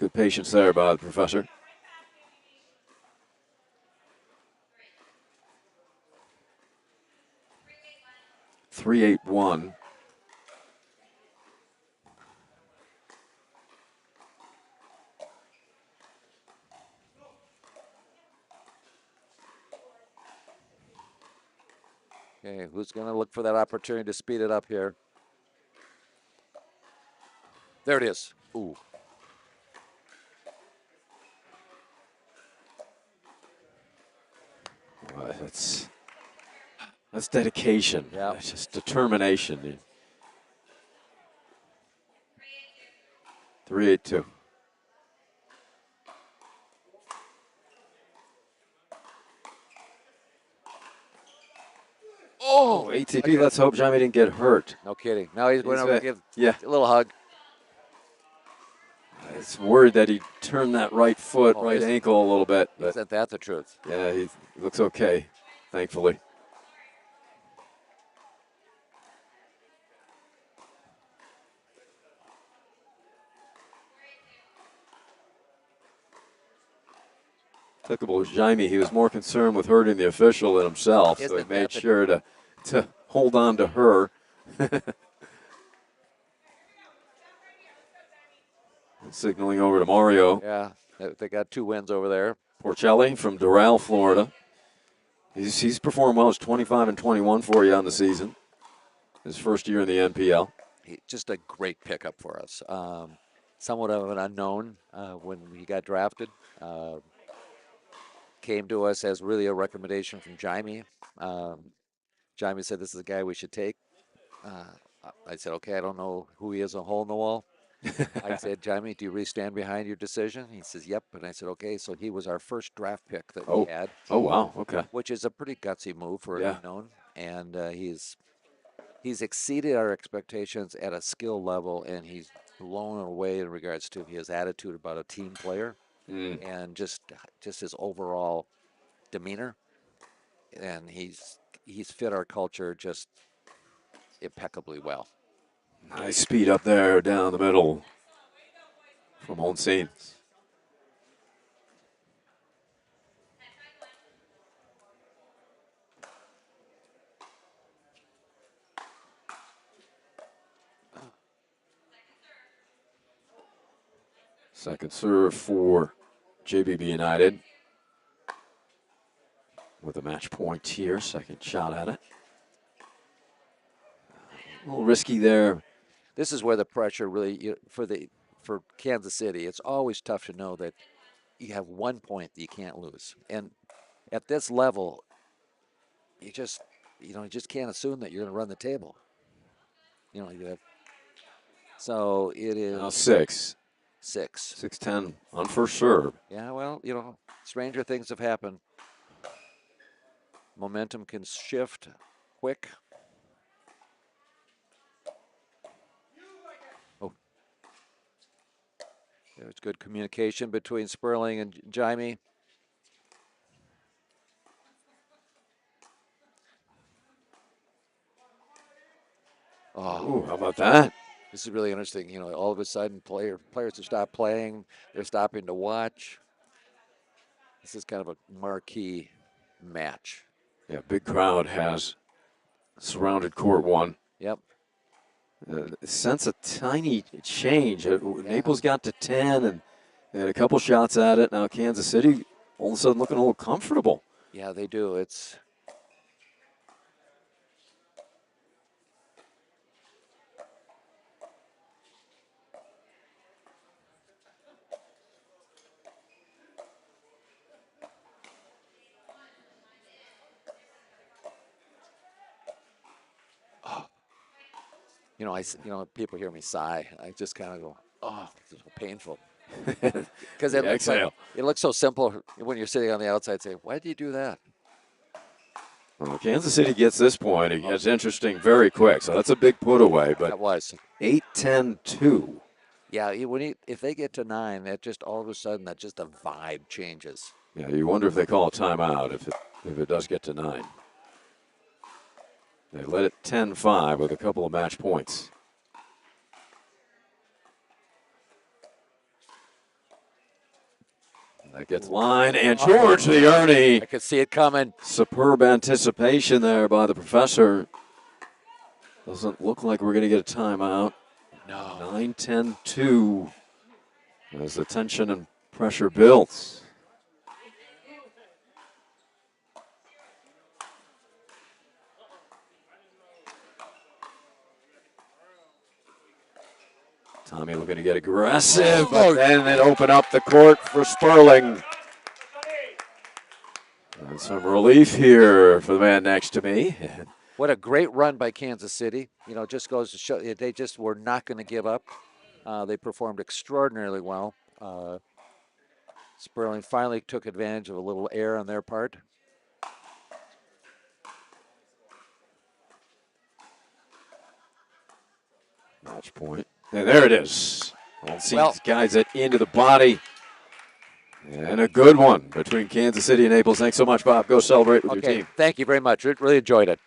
Good patience there by the professor. 3-8-1. Okay, who's going to look for that opportunity to speed it up here? There it is. Ooh. That's dedication. Yeah. That's just determination. 3-8-2. Oh, ATP, let's hope Jaime didn't get hurt. no kidding. Now he's going over to give yeah. a little hug. It's worried that he turned that right foot, right ankle a little bit. But isn't that the truth? Yeah, he looks okay, thankfully. Pickleball Jaime, he was more concerned with hurting the official than himself, so he made sure to hold on to her. Signaling over to Mario. Yeah, they got 2 wins over there. Porcelli from Doral, Florida. He's performed well. He's 25-21 for you on the season. His first year in the NPL. Just a great pickup for us. Somewhat of an unknown when he got drafted. Came to us as really a recommendation from Jaime. Jaime said, this is a guy we should take. I said, okay, I don't know who he is, a hole in the wall. I said, Jaime, do you really stand behind your decision? He says, yep. And I said, okay, so he was our first draft pick that we had. Oh, wow, okay. Which is a pretty gutsy move for an unknown. And he's exceeded our expectations at a skill level, and he's blown away in regards to his attitude about a team player and just his overall demeanor. And he's fit our culture just impeccably well. Nice speed up there down the middle from Holstein. Second serve for JBB United. With a match point here, second shot at it. A little risky there. This is where the pressure really, for Kansas City, it's always tough to know that you have 1 point that you can't lose. And at this level, you just can't assume that you're going to run the table. So it is now 6. 6-10 on first serve. Yeah, well, stranger things have happened. Momentum can shift quick. Oh. There's good communication between Sperling and Jaime. Oh, how about that? This is really interesting. All of a sudden, players have stopped playing. They're stopping to watch. This is kind of a marquee match. Yeah, big crowd has surrounded court 1. Yep. Sense a tiny change. Naples got to 10 and they had a couple shots at it. Now Kansas City all of a sudden looking a little comfortable. Yeah, they do. It's people hear me sigh. I just kind of go, oh, it's so painful. Because it looks so simple when you're sitting on the outside saying, why did you do that? Well, Kansas City gets this point. It gets interesting very quick, so that's a big put away. But that was 8-10-2. Yeah, if they get to 9, that just all of a sudden the vibe changes. Yeah, you wonder if they call a timeout if it does get to 9. They let it 10-5 with a couple of match points. That gets line, and George the Ernie. I could see it coming. Superb anticipation there by the professor. Doesn't look like we're going to get a timeout. No. 9-10-2 as the tension and pressure builds. Tommy looking to get aggressive, but then it open up the court for Sperling. And some relief here for the man next to me. What a great run by Kansas City. You know, it just goes to show they just were not going to give up. They performed extraordinarily well. Sperling finally took advantage of a little air on their part. Match point. And there it is. Guys it into the body. And a good one between Kansas City and Naples. Thanks so much, Bob. Go celebrate with your team. Thank you very much. Really enjoyed it.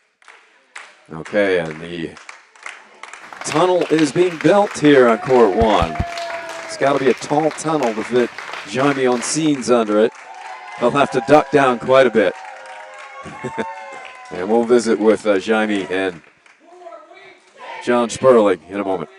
Okay, and the tunnel is being built here on court one. It's got to be a tall tunnel to fit Jaime Oncines under it. He'll have to duck down quite a bit. And we'll visit with Jaime and John Sperling in a moment.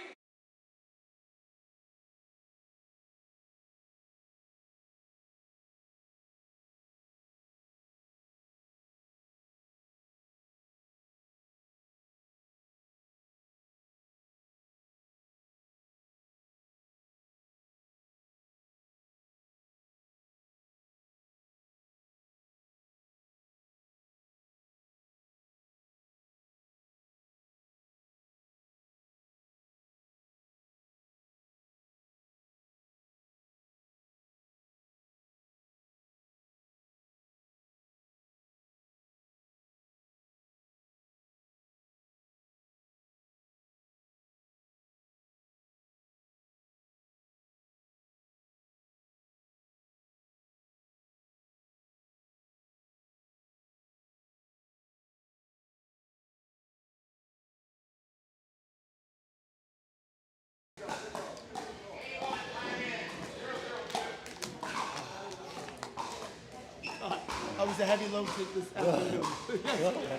I was a heavy load this afternoon.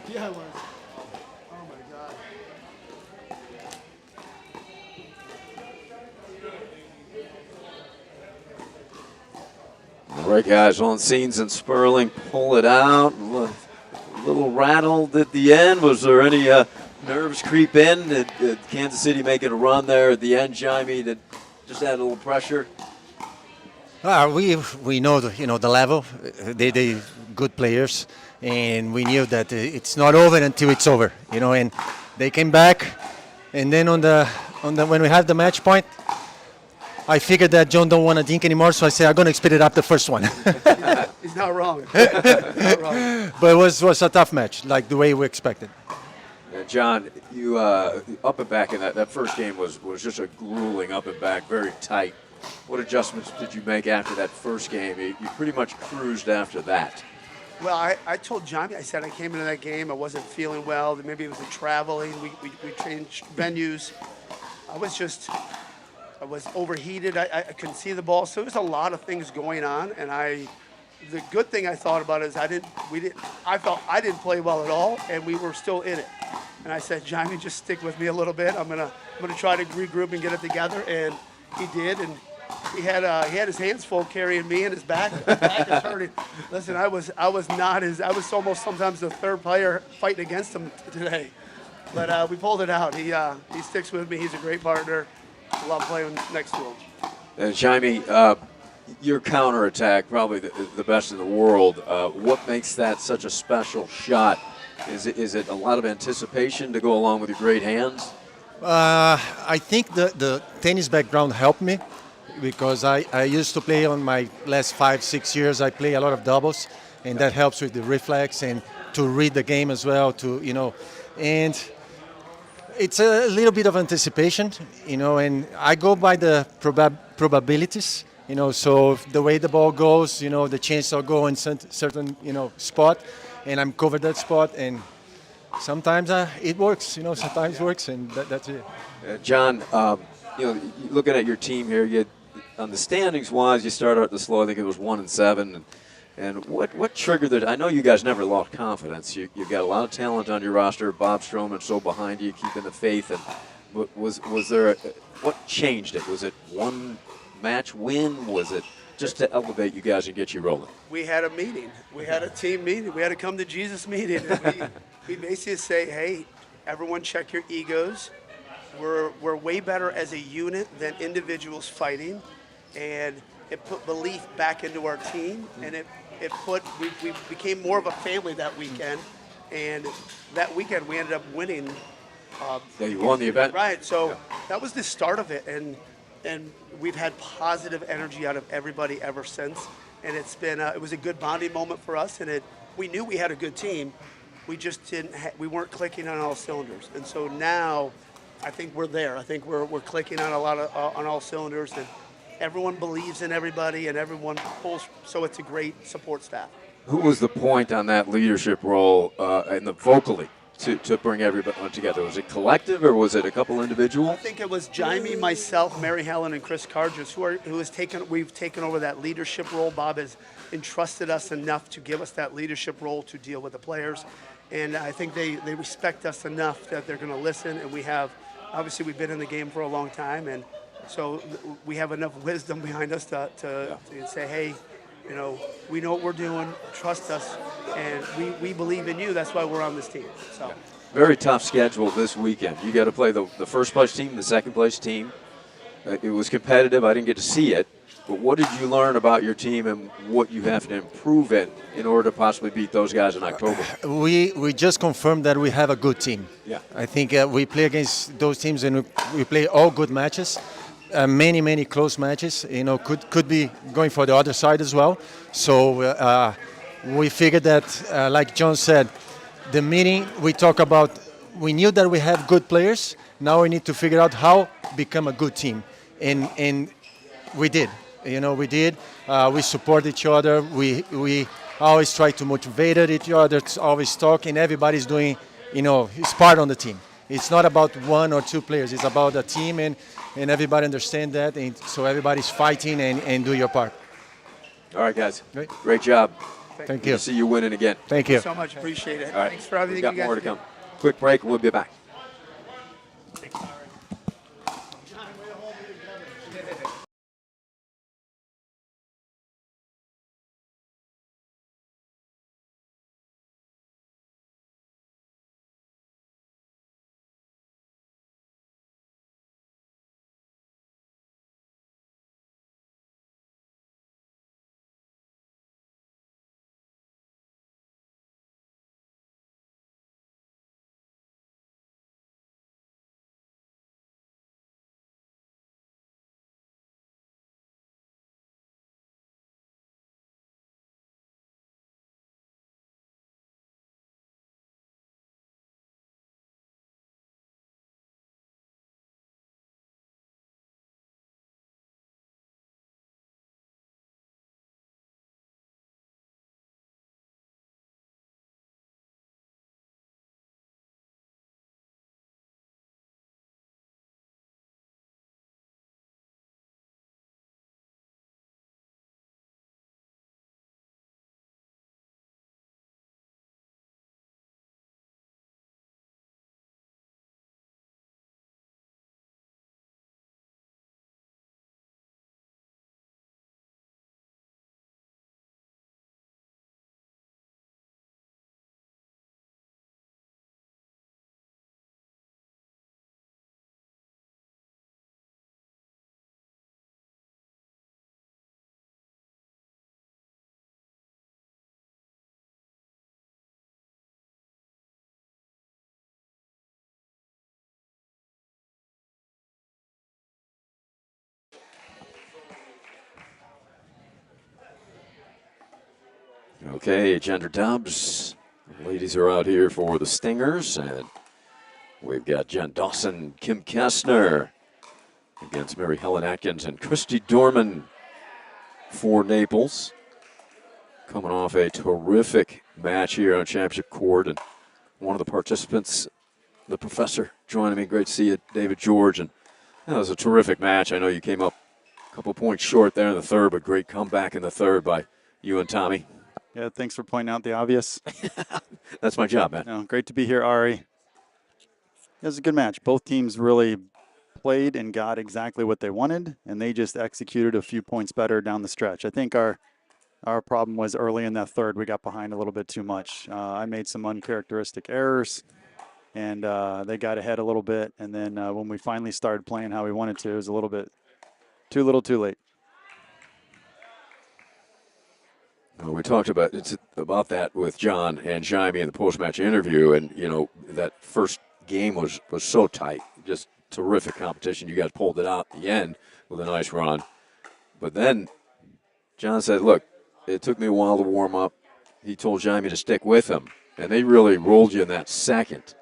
Yeah, I was. Oh my God. All right, guys, Oncines and Sperling pull it out. A little rattled at the end. Was there any nerves creep in? Did Kansas City making a run there at the end, Jaime, that just add a little pressure? We know the level. They good players, and we knew that it's not over until it's over. And they came back, and then on the when we had the match point, I figured that John don't want to dink anymore, so I said I'm gonna speed it up the first one. He's not wrong. Not wrong. But it was a tough match, like the way we expected. John, you up and back in that first game was just a grueling up and back, very tight. What adjustments did you make after that first game? You pretty much cruised after that. Well, I told Jaime, I said I came into that game, I wasn't feeling well. Maybe it was the traveling. We changed venues. I was overheated. I couldn't see the ball. So there was a lot of things going on. And the good thing I thought about is I felt I didn't play well at all, and we were still in it. And I said, Jaime, just stick with me a little bit. I'm gonna try to regroup and get it together. And he did. And he had his hands full carrying me, and his back is hurting. Listen, I was almost sometimes the third player fighting against him today, but we pulled it out. He sticks with me. He's a great partner. I love playing next to him. And Jaime, your counterattack, probably the best in the world. What makes that such a special shot? Is it a lot of anticipation to go along with your great hands? I think the tennis background helped me, because I used to play on my last 5-6 years. I play a lot of doubles, and that helps with the reflex and to read the game as well. And it's a little bit of anticipation, and I go by the probabilities. So the way the ball goes, the chance I'll go in certain spot, and I'm covered that spot, and sometimes it works. Sometimes it works, and that's it. John, looking at your team here, you had on the standings wise, you start out the slow. I think it was 1-7. And what triggered that? I know you guys never lost confidence. You got a lot of talent on your roster. Bob Stroman so behind you, keeping the faith. And was there what changed it? Was it one match win? Was it just to elevate you guys and get you rolling? We had a meeting. We had a team meeting. We had a come to Jesus meeting. And we basically say, hey, everyone check your egos. We're way better as a unit than individuals fighting. And it put belief back into our team. And we became more of a family that weekend. And that weekend we ended up winning. Yeah, you won the event. Right. So that was the start of it. And we've had positive energy out of everybody ever since. And it's been it was a good bonding moment for us. And we knew we had a good team. We just we weren't clicking on all cylinders. And so now I think we're there. I think we're clicking on on all cylinders, and everyone believes in everybody, and everyone pulls. So it's a great support staff. Who was the point on that leadership role and the vocally to bring everybody together? Was it collective or was it a couple individual? I think it was Jaime, myself, Mary Helen, and Chris Carges we've taken over that leadership role. Bob has entrusted us enough to give us that leadership role to deal with the players. And I think they respect us enough that they're going to listen. And obviously we've been in the game for a long time. And so we have enough wisdom behind us to say, hey, we know what we're doing, trust us, and we believe in you. That's why we're on this team. So. Very tough schedule this weekend. You got to play the first place team, the second place team. It was competitive. I didn't get to see it. But what did you learn about your team and what you have to improve in order to possibly beat those guys in October? We just confirmed that we have a good team. Yeah. I think we play against those teams and we play all good matches. Many close matches. Could be going for the other side as well. So we figured that, like John said, the meeting we talk about. We knew that we have good players. Now we need to figure out how become a good team, and we did. We did. We support each other. We always try to motivate each other. To always talk, and everybody's doing, his part on the team. It's not about one or two players. It's about a team, and everybody understand that, and so everybody's fighting and do your part. All right, guys. Great job. Thank Good you. to see you winning again. Thank you. So much. Appreciate it. All right. Thanks for everything We've got you guys more to do. come. Quick break. We'll be back. Okay, gender dubs. The ladies are out here for the Stingers, and we've got Jen Dawson, Kim Kestner against Mary Helen Atkins and Christy Dorman for Naples. Coming off a terrific match here on Championship Court, and one of the participants, the professor, joining me. Great to see you, David George. And that was a terrific match. I know you came up couple points short there in the third, but great comeback in the third by you and Tommy. Yeah, thanks for pointing out the obvious. That's my job, man. No, great to be here, Ari. It was a good match. Both teams really played and got exactly what they wanted, and they just executed a few points better down the stretch. I think our problem was early in that third. We got behind a little bit too much. I made some uncharacteristic errors, and they got ahead a little bit. And then when we finally started playing how we wanted to, it was a little bit too little too late. Well, we talked about that with John and Jaime in the post-match interview, and that first game was so tight, just terrific competition. You guys pulled it out at the end with a nice run, but then John said, "Look, it took me a while to warm up." He told Jaime to stick with him, and they really rolled you in that second.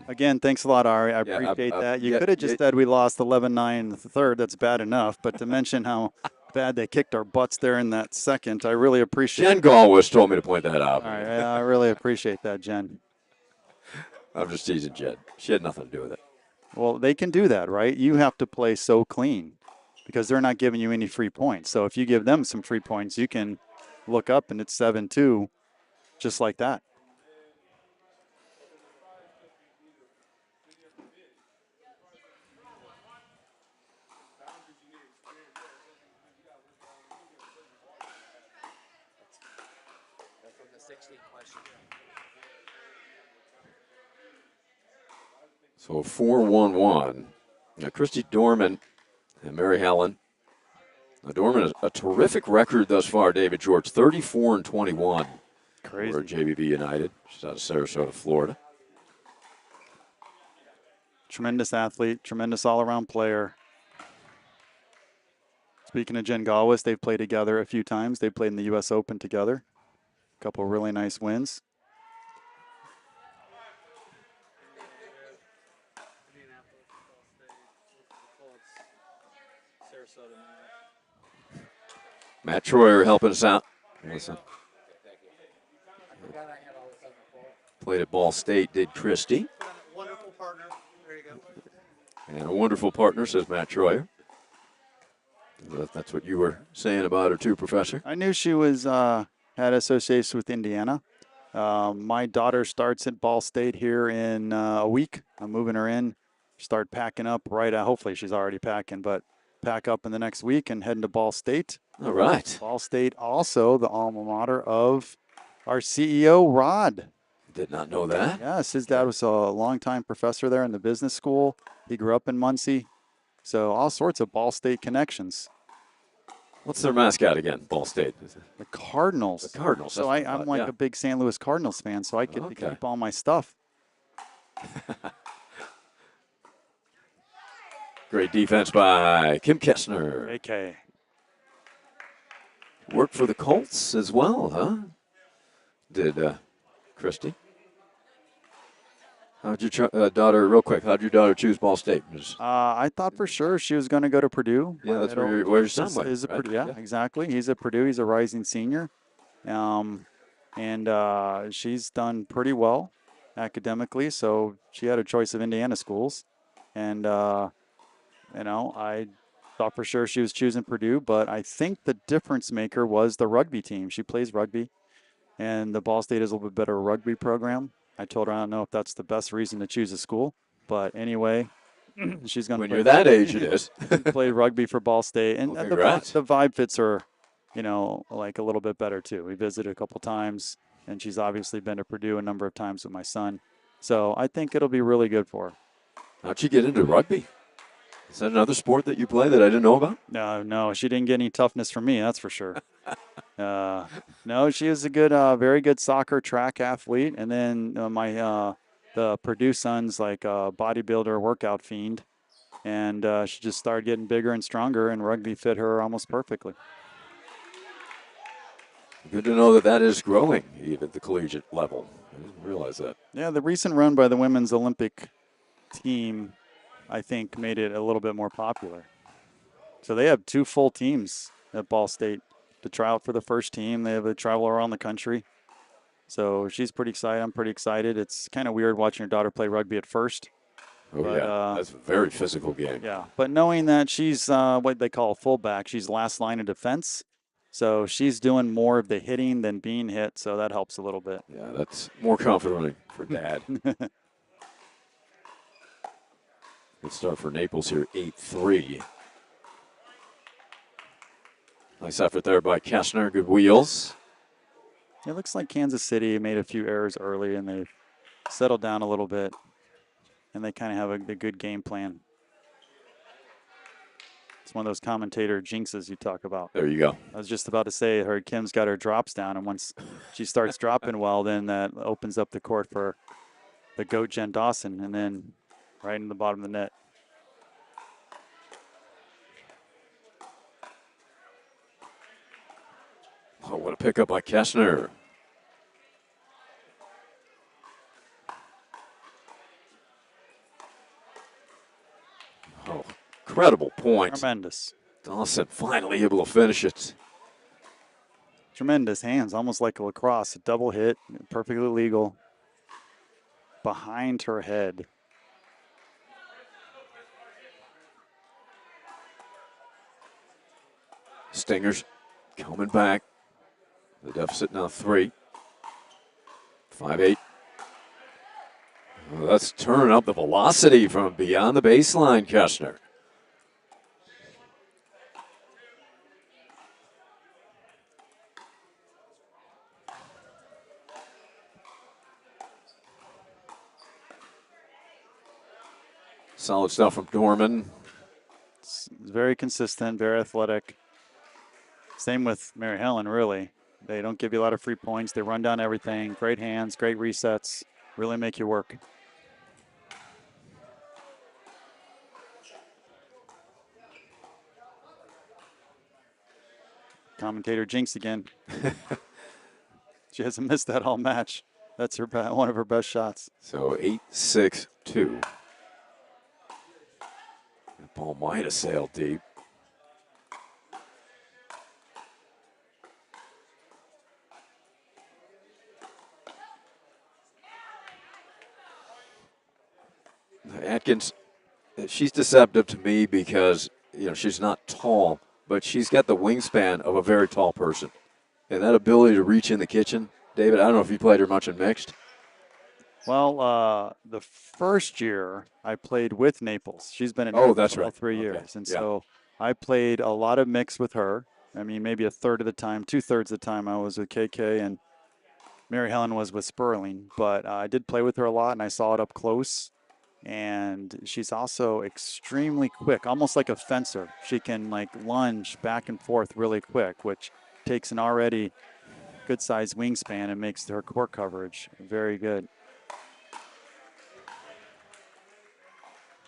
Again, thanks a lot, Ari. I appreciate that. You could have just said we lost 11-9 in the third. That's bad enough. But to mention how bad they kicked our butts there in that second, I really appreciate it. Jen Galwis told me to point that out. All right, I really appreciate that, Jen. I'm just teasing Jen. She had nothing to do with it. Well, they can do that, right? You have to play so clean because they're not giving you any free points. So if you give them some free points, you can look up and it's 7-2 just like that. So 4-1-1. Now, Christy Dorman and Mary Helen. Now, Dorman has a terrific record thus far, David George, 34-21 Crazy. for JBB United. She's out of Sarasota, Florida. Tremendous athlete, tremendous all-around player. Speaking of Jen Galwis, they've played together a few times. They played in the U.S. Open together. A couple of really nice wins. Matt Troyer helping us out. Listen. Played at Ball State, did Christy. Wonderful partner. There you go. And a wonderful partner, says Matt Troyer. That's what you were saying about her too, Professor. I knew she was had association with Indiana. My daughter starts at Ball State here in a week. I'm moving her in. Start packing up right. Hopefully she's already packing, but pack up in the next week and heading to Ball State. All right. Ball State also the alma mater of our CEO, Rod. Did not know that. Yes, his dad was a longtime professor there in the business school. He grew up in Muncie. So all sorts of Ball State connections. What's their mascot again? Ball State. The Cardinals. The Cardinals. So I'm like a big St. Louis Cardinals fan, so I get to keep all my stuff. Great defense by Kim Kessner. AK. Worked for the Colts as well, huh? Did Christy? How'd your daughter, real quick, how'd your daughter choose Ball State? I thought for sure she was going to go to Purdue. Yeah, that's where your son went. Is right? Purdue, yeah, exactly. He's at Purdue. He's a rising senior. And she's done pretty well academically, so she had a choice of Indiana schools. And, I thought for sure she was choosing Purdue, but I think the difference maker was the rugby team. She plays rugby, and the Ball State is a little bit better rugby program. I told her I don't know if that's the best reason to choose a school, but anyway, she's going to. When you're that age, it is. Play rugby for Ball State, and Well, the vibe fits her, like a little bit better too. We visited a couple times, and she's obviously been to Purdue a number of times with my son, so I think it'll be really good for her. How'd she get into rugby? Is that another sport that you play that I didn't know about? No, she didn't get any toughness from me, that's for sure. No, she is a good, very good soccer track athlete. And then the Purdue son's like a bodybuilder workout fiend. And she just started getting bigger and stronger, and rugby fit her almost perfectly. Good to know that is growing even at the collegiate level. I didn't realize that. Yeah, the recent run by the women's Olympic team, I think, made it a little bit more popular. So they have 2 full teams at Ball State to try out for the first team. They have a travel around the country. So she's pretty excited. I'm pretty excited. It's kind of weird watching your daughter play rugby at first. Oh, But, yeah. That's a very physical game. Yeah, but knowing that she's what they call a fullback, she's last line of defense. So she's doing more of the hitting than being hit, so that helps a little bit. Yeah, that's more comforting for Dad. Good start for Naples here, 8-3. Nice effort there by Kessner. Good wheels. It looks like Kansas City made a few errors early, and they've settled down a little bit, and they kind of have a good game plan. It's one of those commentator jinxes you talk about. There you go. I was just about to say, I heard Kim's got her drops down, and once she starts dropping well, then that opens up the court for the GOAT Jen Dawson, and then right in the bottom of the net. Oh, what a pickup by Kessner. Oh, incredible point. Tremendous. Dawson finally able to finish it. Tremendous hands, almost like a lacrosse. A double hit, perfectly legal. Behind her head. Stingers coming back. The deficit now 3. 5-8. Well, that's turning up the velocity from beyond the baseline, Kessner. Solid stuff from Dorman. It's very consistent, very athletic. Same with Mary Helen, really. They don't give you a lot of free points. They run down everything. Great hands, great resets. Really make you work. Commentator jinx again. She hasn't missed that all match. That's her one of her best shots. So 8-6-2. Ball might have sailed deep. Atkins, she's deceptive to me because, she's not tall, but she's got the wingspan of a very tall person. And that ability to reach in the kitchen. David, I don't know if you played her much in mixed. Well, the first year I played with Naples. She's been in that's all right. 3 Okay. years. And Yeah. so I played a lot of mix with her. I mean, maybe a third of the time, 2/3 of the time I was with KK and Mary Helen was with Sperling. But I did play with her a lot, and I saw it up close. And she's also extremely quick, almost like a fencer. She can lunge back and forth really quick, which takes an already good-sized wingspan and makes her court coverage very good.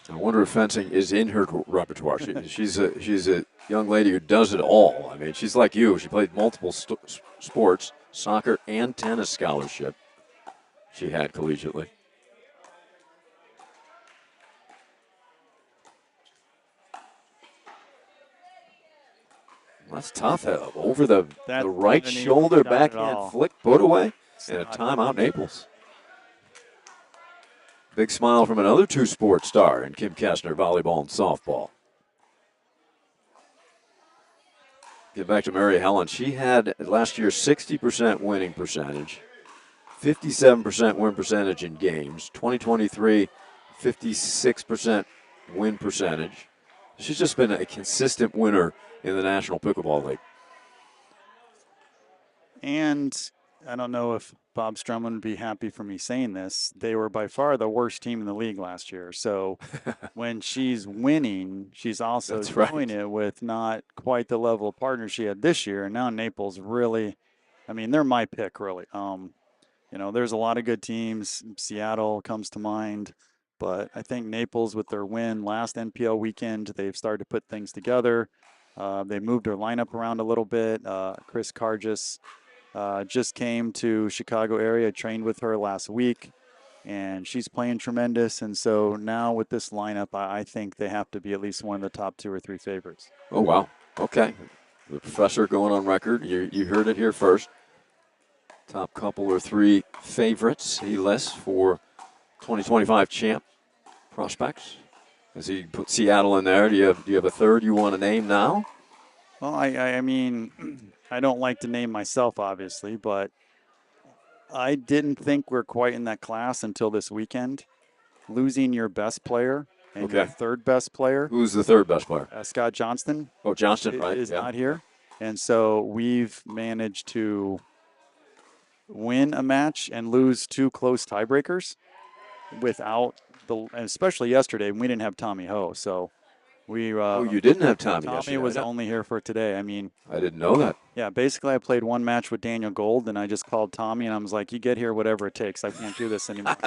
I wonder if fencing is in her repertoire. She's a young lady who does it all. I mean, she's like you. She played multiple sports, soccer and tennis scholarship. She had collegiately. That's tough. Over the right shoulder, backhand flick, put away, and a timeout Naples. Big smile from another two-sport star in Kim Kessner, volleyball and softball. Get back to Mary Helen. She had last year 60% winning percentage, 57% win percentage in games. 2023, 56% win percentage. She's just been a consistent winner in the National Pickleball League. And I don't know if Bob Strumman would be happy for me saying this. They were by far the worst team in the league last year. So when she's winning, she's also doing it with not quite the level of partner she had this year. And now Naples really, I mean, they're my pick, really. There's a lot of good teams. Seattle comes to mind. But I think Naples, with their win last NPL weekend, they've started to put things together. They moved their lineup around a little bit. Chris Cargis just came to Chicago area, trained with her last week, and she's playing tremendous. And so now with this lineup, I think they have to be at least one of the top 2 or 3 favorites. Oh, wow. Okay. The professor going on record. You heard it here first. Top couple or 3 favorites he lists for 2025 champ. prospects? As he put Seattle in there, do you have a third you want to name now? Well, I mean, I don't like to name myself, obviously, but I didn't think we're quite in that class until this weekend. Losing your best player and your Okay. third best player, Who's the third best player? Scott Johnston, Oh, Johnston, right? is Yeah. not here. And so we've managed to win a match and lose 2 close tiebreakers without especially yesterday when we didn't have Tommy Ho. So we Oh, you didn't have Tommy Tommy yesterday. was only here for today. I mean, I didn't know that. yeah, basically I played one match with Daniel Gold and I just called Tommy and I was like, you get here whatever it takes. I can't do this anymore.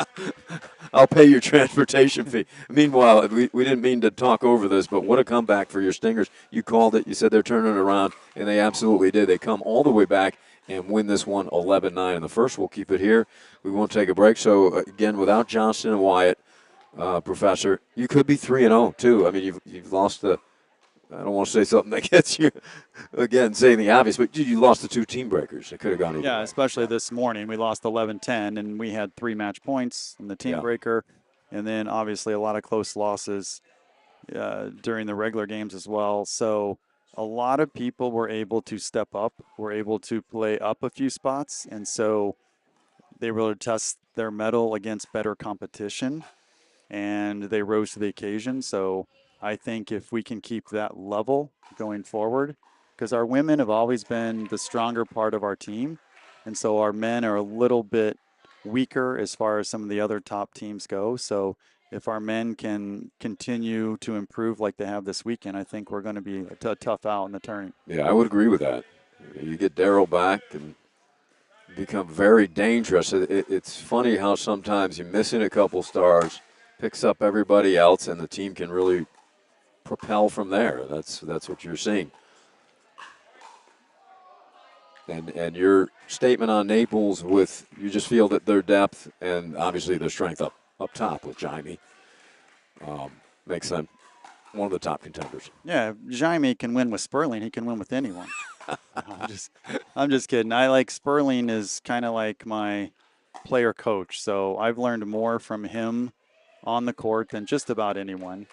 I'll pay your transportation fee. Meanwhile, we didn't mean to talk over this, but what a comeback for your Stingers. You called it. You said they're turning it around, and they absolutely did. They come all the way back and win this one 11-9 in the first. We'll keep it here. We won't take a break. So, again, without Johnston and Wyatt, Professor, you could be 3-0, too. I mean, you've lost the – I don't want to say something that gets you, again, saying the obvious, but you lost the 2 team breakers. It could have gone either way. Especially this morning. We lost 11-10, and we had 3 match points in the team breaker, and then obviously a lot of close losses during the regular games as well. So a lot of people were able to step up, were able to play up a few spots, and so they were able to test their mettle against better competition, and they rose to the occasion. So I think if we can keep that level going forward, because our women have always been the stronger part of our team, and so our men are a little bit weaker as far as some of the other top teams go. So if our men can continue to improve like they have this weekend, I think we're going to be a tough out in the tournament. Yeah, I would agree with that. You get Daryl back and become very dangerous. It's funny how sometimes you're missing a couple stars, picks up everybody else, and the team can really propel from there. That's what you're seeing. And your statement on Naples with you just feel that their depth and obviously their strength up top with Jaime makes them one of the top contenders. Yeah, if Jaime can win with Sperling, he can win with anyone. I'm just kidding. I like Sperling is kind of like my player coach, so I've learned more from him on the court than just about anyone.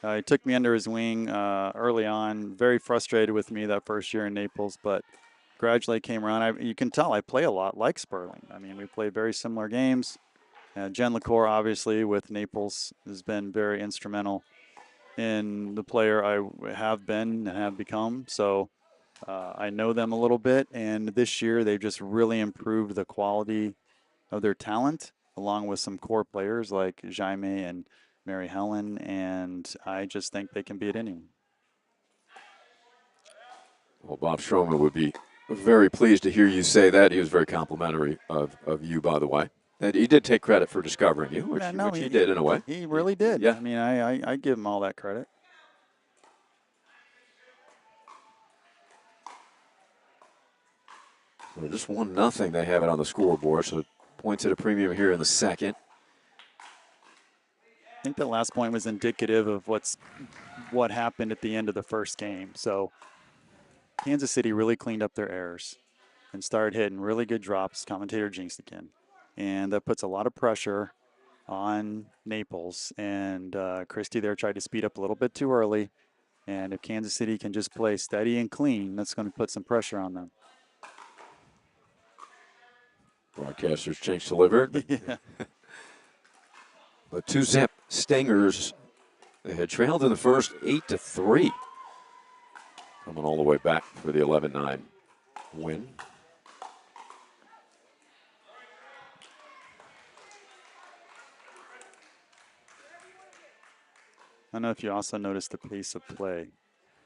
He took me under his wing early on, very frustrated with me that first year in Naples, but gradually came around. You can tell I play a lot like Sperling. I mean, we play very similar games. Jen LaCour, obviously, with Naples, has been very instrumental in the player I have been and have become. So I know them a little bit, and this year they've just really improved the quality of their talent, along with some core players like Jaime and Mary Helen, and I just think they can beat anyone. Well, Bob Stroman would be very pleased to hear you say that. He was very complimentary of you, by the way. And he did take credit for discovering you, which he did in a way. He really did. Yeah. I mean, I give him all that credit. So just 1-0. They have it on the scoreboard, so points at a premium here in the second. I think that last point was indicative of what happened at the end of the first game. So Kansas City really cleaned up their errors and started hitting really good drops. Commentator jinxed again. And that puts a lot of pressure on Naples. And Christie there tried to speed up a little bit too early. And if Kansas City can just play steady and clean, that's going to put some pressure on them. Broadcasters change delivered. Yeah. But 2-zip Stingers. They had trailed in the first 8-3. Coming all the way back for the 11-9 win. I don't know if you also noticed the pace of play.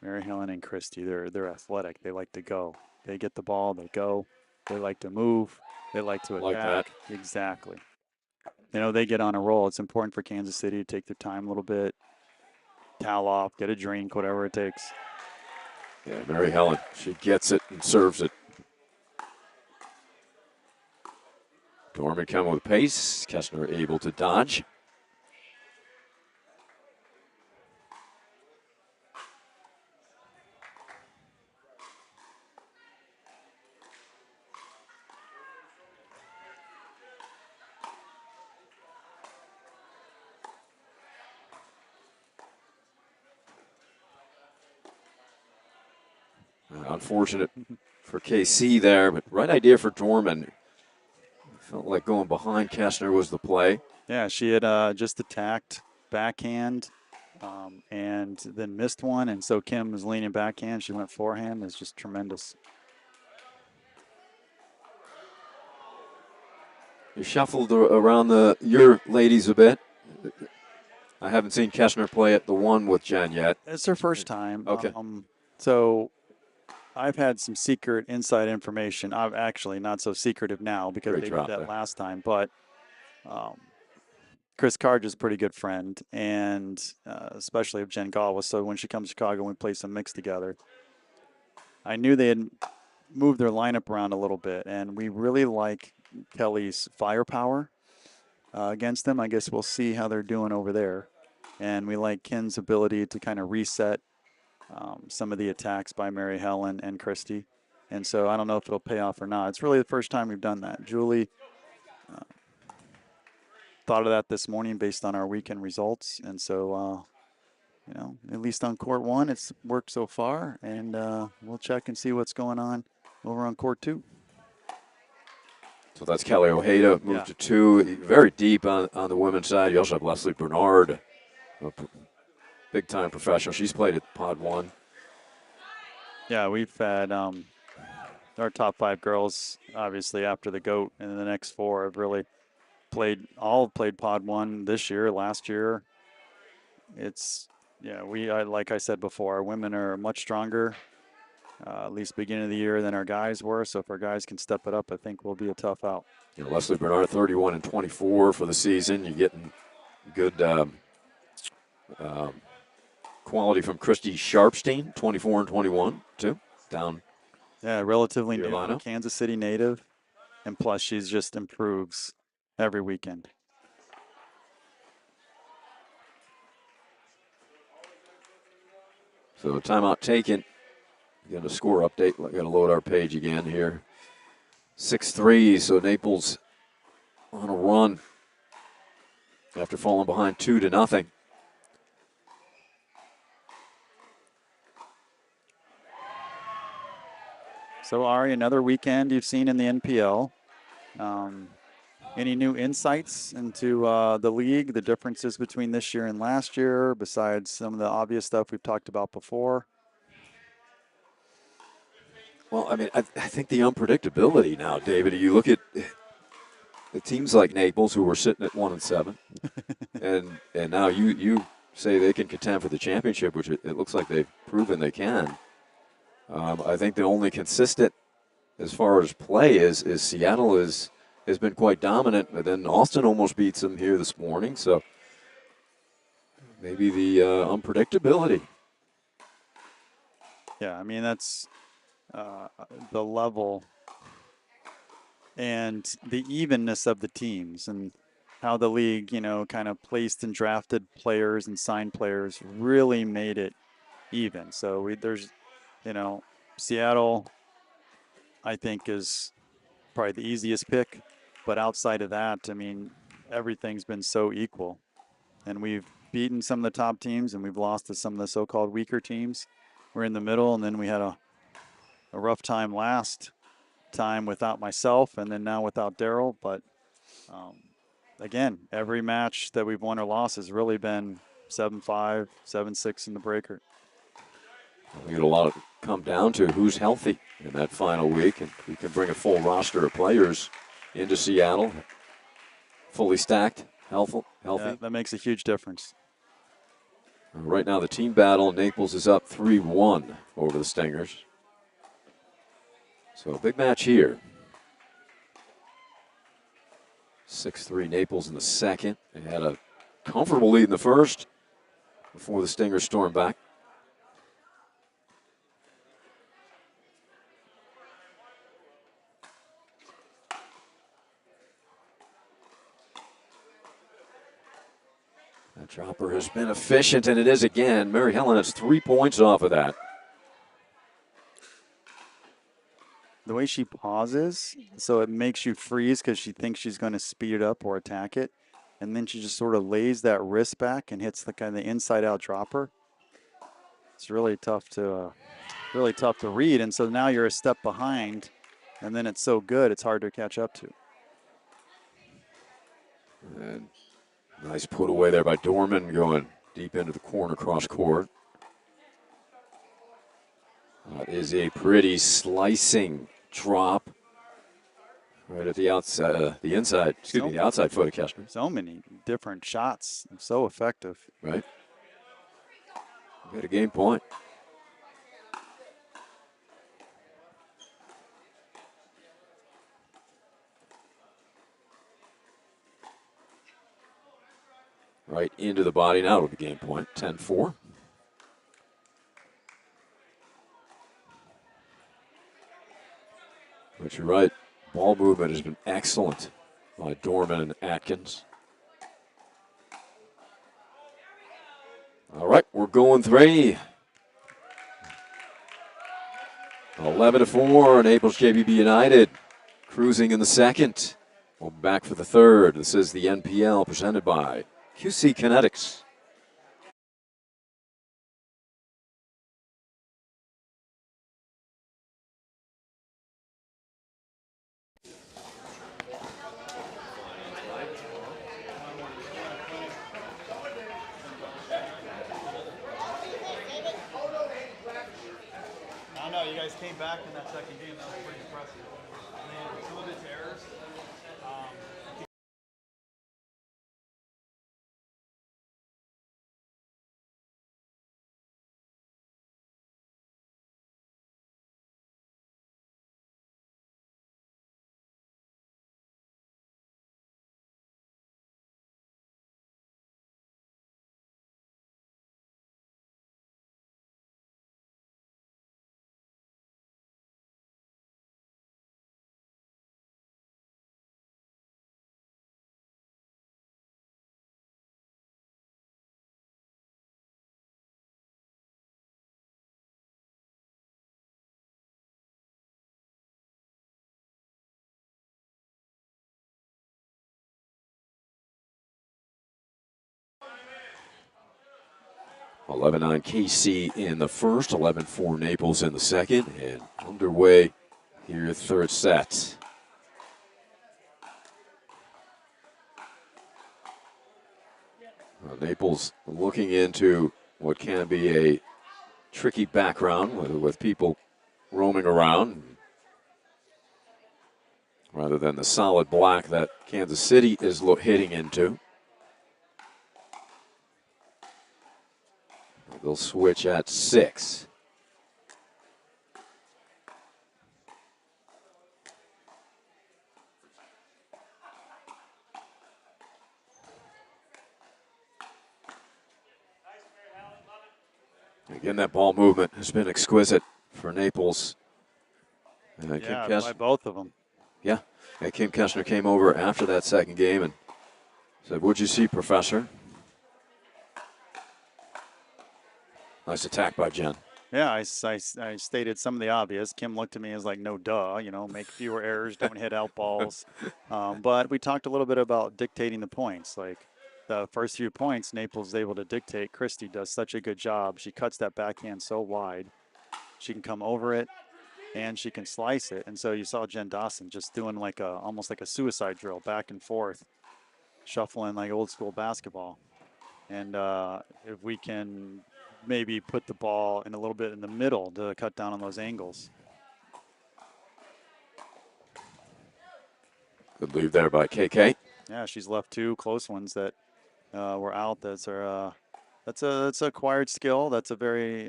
Mary Helen and Christie, they're athletic. They like to go. They get the ball, they go. They like to move. They like to attack. Like that. Exactly. They get on a roll. It's important for Kansas City to take their time a little bit, towel off, get a drink, whatever it takes. Yeah, Mary Helen, she gets it and serves it. Gorman coming with pace. Kessner able to dodge. unfortunate for KC there, but right idea for Dorman. Felt like going behind Kessner was the play. Yeah, she had just attacked backhand and then missed one, and so Kim was leaning backhand. She went forehand. It's just tremendous. You shuffled around your ladies a bit. I haven't seen Kessner play at the one with Jen yet. It's her first time. Okay. So I've had some secret inside information. I'm actually not so secretive now because Great they did drop that there. last time. But Chris Carge is a pretty good friend, and especially of Jen Galwa. So when she comes to Chicago, we play some mix together. I knew they had moved their lineup around a little bit, and we really like Kelly's firepower against them. I guess we'll see how they're doing over there. And we like Ken's ability to kind of reset some of the attacks by Mary Helen and Christy. And so I don't know if it'll pay off or not. It's really the first time we've done that. Julie thought of that this morning based on our weekend results. And so, at least on court one, it's worked so far. And we'll check and see what's going on over on court two. So that's Kelly Ojeda, moved to 2. Very deep on the women's side. You also have Leslie Bernard, a big-time professional. She's played at Pod 1. Yeah, we've had our top 5 girls, obviously, after the GOAT, and the next 4 have really played Pod 1 this year, last year. Like I said before, our women are much stronger, at least beginning of the year, than our guys were. So if our guys can step it up, I think we'll be a tough out. Leslie Bernard, 31 and 24 for the season. You're getting good quality from Christy Sharpstein, 24 and 21, too. Down. Yeah, relatively new, Carolina. Kansas City native, and plus she's just improves every weekend. So timeout taken. Got a score update. Got to load our page again here. 6-3, so Naples on a run after falling behind 2-0. So, Ari, another weekend you've seen in the NPL. Any new insights into the league, the differences between this year and last year, besides some of the obvious stuff we've talked about before? Well, I mean, I think the unpredictability now, David. You look at the teams like Naples, who were sitting at 1-7, and now you say they can contend for the championship, which it looks like they've proven they can. I think the only consistent as far as play is Seattle has been quite dominant, but then Austin almost beats them here this morning. So maybe the unpredictability. Yeah, I mean, that's the level and the evenness of the teams and how the league, kind of placed and drafted players and signed players really made it even. So there's, Seattle, I think, is probably the easiest pick. But outside of that, I mean, everything's been so equal. And we've beaten some of the top teams and we've lost to some of the so-called weaker teams. We're in the middle, and then we had a rough time last time without myself and then now without Daryl. But, again, every match that we've won or lost has really been 7-5, 7-6 in the breaker. We get a lot of come down to who's healthy in that final week, and we can bring a full roster of players into Seattle, fully stacked, healthy. Yeah, that makes a huge difference. Right now, the team battle, Naples is up 3-1 over the Stingers. So a big match here. 6-3 Naples in the second. They had a comfortable lead in the first before the Stingers stormed back. That dropper has been efficient, and it is again. Mary Helen has 3 points off of that. The way she pauses, so it makes you freeze because she thinks she's going to speed it up or attack it. And then she just sort of lays that wrist back and hits the kind of inside-out dropper. It's really tough to really tough to read. And so now you're a step behind, and then it's so good it's hard to catch up to. And nice put away there by Dorman, going deep into the corner cross court. That is a pretty slicing drop right at the outside, the inside, excuse me, the outside foot of Kestner. So many different shots, so effective. Right. We got a game point. Right into the body. Now it'll be game point. 10-4. But you're right. Ball movement has been excellent by Dorman and Atkins. All right, we're going 3. 11-4, Naples JBB United cruising in the second. We'll be back for the third. This is the NPL presented by QC Kinetics. I know you guys came back in that second game. That was pretty impressive. Some of its errors. 11-9 KC in the first, 11-4 Naples in the second, and underway here, third set. Naples looking into what can be a tricky background with people roaming around rather than the solid black that Kansas City is hitting into. They'll switch at 6. Again, that ball movement has been exquisite for Naples. Yeah, by both of them. Yeah, and Kim Kessner came over after that second game and said, "What'd you see, Professor?" Nice attack by Jen. Yeah, I stated some of the obvious. Kim looked at me as like, no duh, make fewer errors, don't hit out balls. But we talked a little bit about dictating the points. Like the first few points, Naples is able to dictate. Christie does such a good job. She cuts that backhand so wide. She can come over it, and she can slice it. And so you saw Jen Dawson just doing like almost like a suicide drill, back and forth, shuffling like old school basketball. And if we can maybe put the ball in a little bit in the middle to cut down on those angles. Good lead there by KK. Yeah, she's left 2 close ones that were out. That's a acquired skill. That's a very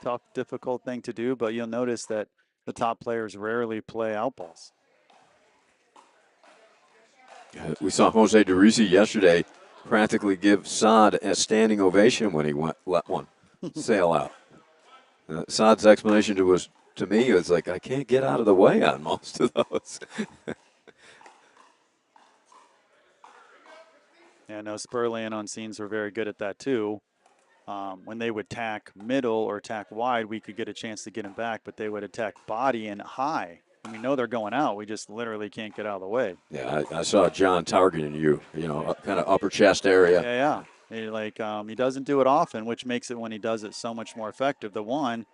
tough, difficult thing to do. But you'll notice that the top players rarely play out balls. We saw Jose DeRisi yesterday practically give Saad a standing ovation when he let one sail out. Saad's explanation to me was like, I can't get out of the way on most of those. Yeah, no, Spurley and Unseen's were very good at that too. When they would tack middle or tack wide, we could get a chance to get him back, but they would attack body and high. And we know they're going out. We just literally can't get out of the way. Yeah, I saw John targeting you, kind of upper chest area. Yeah. He doesn't do it often, which makes it when he does it so much more effective. The one,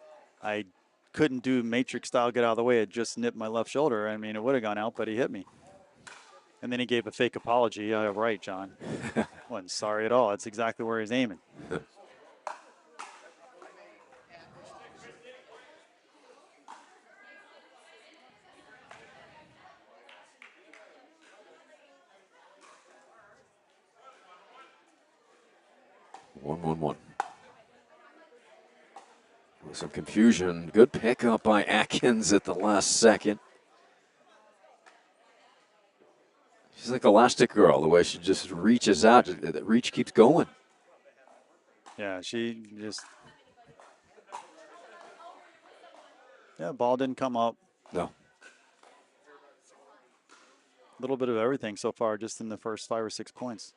I couldn't do matrix style get out of the way. It just nipped my left shoulder. I mean, it would have gone out, but he hit me. And then he gave a fake apology. Right, John. Wasn't sorry at all. That's exactly where he's aiming. One. With some confusion. Good pickup by Atkins at the last second. She's like Elastic Girl, the way she just reaches out. The reach keeps going. Yeah, she just. Yeah, ball didn't come up. No. A little bit of everything so far, just in the first 5 or 6 points.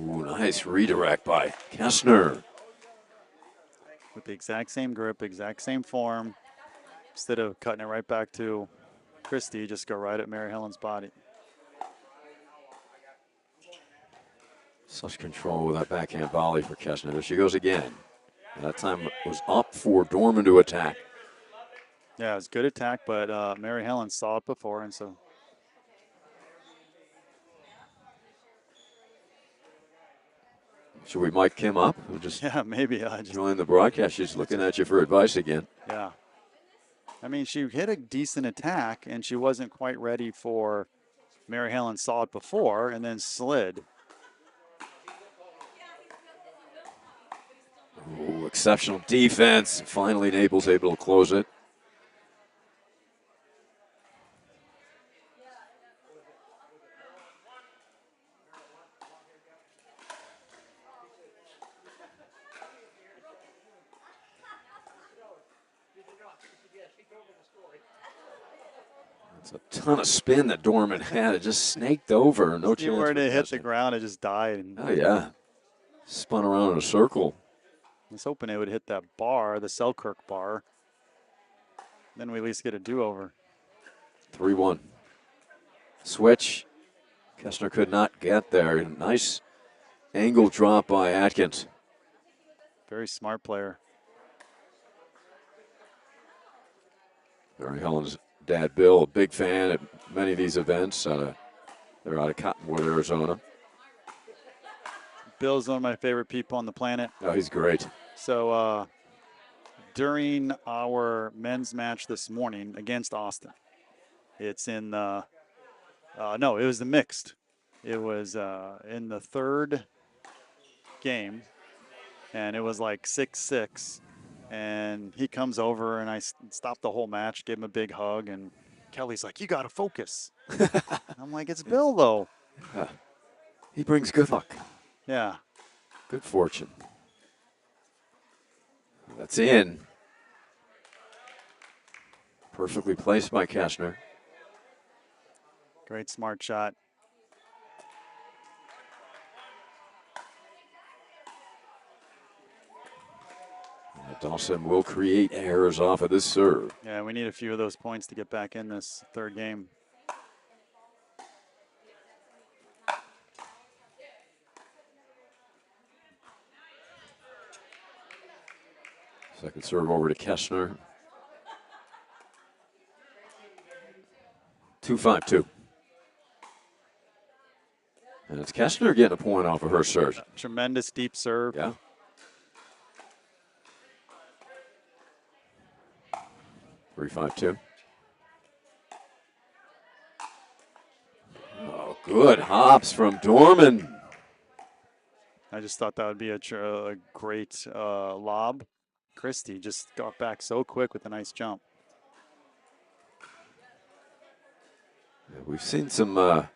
Ooh, nice redirect by Kessner. With the exact same grip, exact same form. Instead of cutting it right back to Christie, just go right at Mary Helen's body. Such control with that backhand volley for Kessner. There she goes again. And that time it was up for Dorman to attack. Yeah, it was good attack, but Mary Helen saw it before, and so. Should we mic Kim up? We'll just Yeah, maybe. join the broadcast. She's looking at you for advice again. Yeah. I mean, she hit a decent attack, and she wasn't quite ready for Mary Helen saw it before and then slid. Ooh, exceptional defense. Finally, Naples able to close it. It's a ton of spin that Dorman had. It just snaked over. No chance. Where it hit Kessner. the ground, it just died. Oh, yeah. Spun around in a circle. I was hoping it would hit that bar, the Selkirk bar. Then we at least get a do-over. 3-1. Switch. Kessner could not get there. Nice angle drop by Atkins. Very smart player. Mary Helen's dad, Bill, a big fan at many of these events. They're out of Cottonwood, Arizona. Bill's one of my favorite people on the planet. Oh, he's great. So during our men's match this morning against Austin, it's in the no, it was the mixed. It was in the third game, and it was like 6-6. And he comes over, and I stopped the whole match, gave him a big hug, and Kelly's like, "You got to focus." I'm like, "It's Bill, though." He brings good luck. Yeah. Good fortune. That's in. Perfectly placed by Kessner. Great smart shot. Dawson will create errors off of this serve. Yeah, we need a few of those points to get back in this third game. Second serve over to Kessner. 2-5-2. And it's Kessner getting a point off of her serve. Tremendous deep serve. Yeah. 3-5-2. Oh, good hops from Dorman. I just thought that would be a great lob. Christie just got back so quick with a nice jump. We've seen some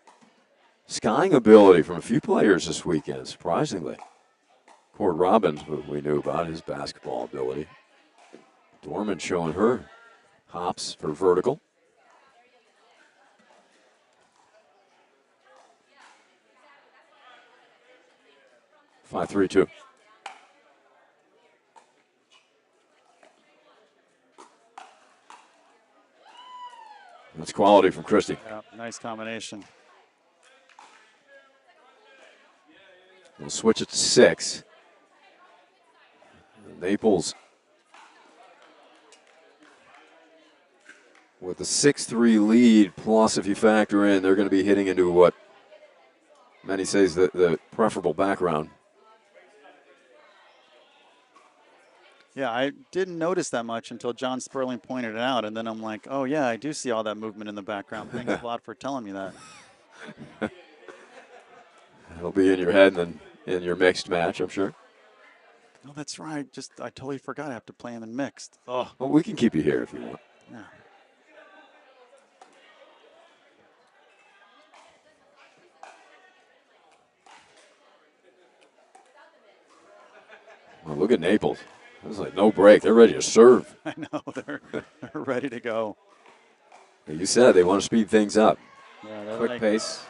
skying ability from a few players this weekend, surprisingly. Cord Robbins, who we knew about his basketball ability. Dorman showing her hops for vertical. Five, 3-2. That's quality from Christie. Yeah, nice combination. We'll switch it to 6. Naples with a 6-3 lead, plus if you factor in, they're going to be hitting into what many say is the preferable background. Yeah, I didn't notice that much until John Sperling pointed it out, and then I'm like, oh yeah, I do see all that movement in the background. Thanks a lot for telling me that. It'll be in your head and then in your mixed match, I'm sure. Oh, that's right. I totally forgot I have to play him in mixed. Oh, Well, we can keep you here if you want. yeah. Well, look at Naples. It's like no break. They're ready to serve. I know they're ready to go. You said they want to speed things up. Yeah, they're Quick like, pace.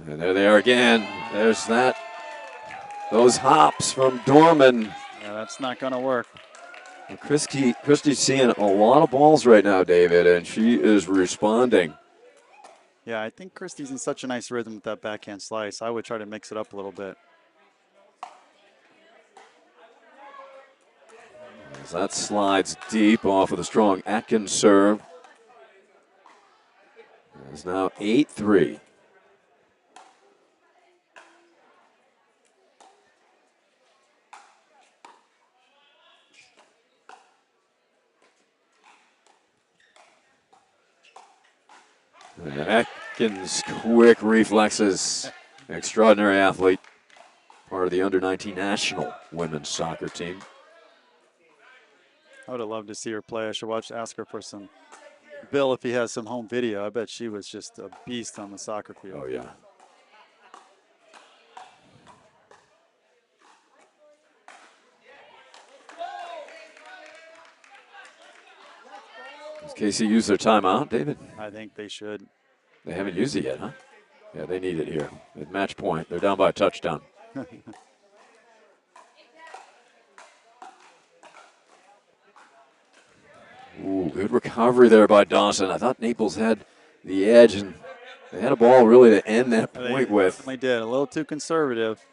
And there they are again. There's that. Those hops from Dorman. yeah, that's not going to work. Christie's seeing a lot of balls right now, David, and she is responding. Yeah, I think Christie's in such a nice rhythm with that backhand slice. I would try to mix it up a little bit. As that slides deep off of the strong Atkins serve. It's now 8-3. And Atkins' quick reflexes. Extraordinary athlete. Part of the under-19 national women's soccer team. I would have loved to see her play. I should ask her for some. Bill, if he has some home video, I bet she was just a beast on the soccer field. Oh, yeah. Does KC use their timeout, David? I think they should. They haven't used it yet, huh? Yeah, they need it here. At match point, they're down by a touchdown. Ooh, good recovery there by Dawson. I thought Naples had the edge, and they had a ball really to end that point with. They did. A little too conservative.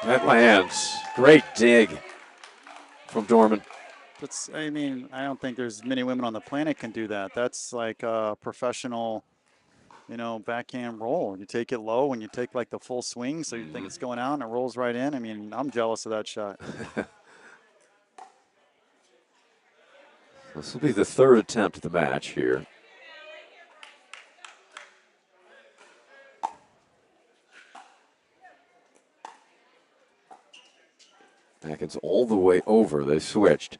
That lands. Great dig from Dorman. I mean, I don't think there's many women on the planet can do that. That's like a professional, backhand roll. You take it low and you take like the full swing, so you think it's going out and it rolls right in. I mean, I'm jealous of that shot. This will be the third attempt at the match here. Atkins all the way over. They switched.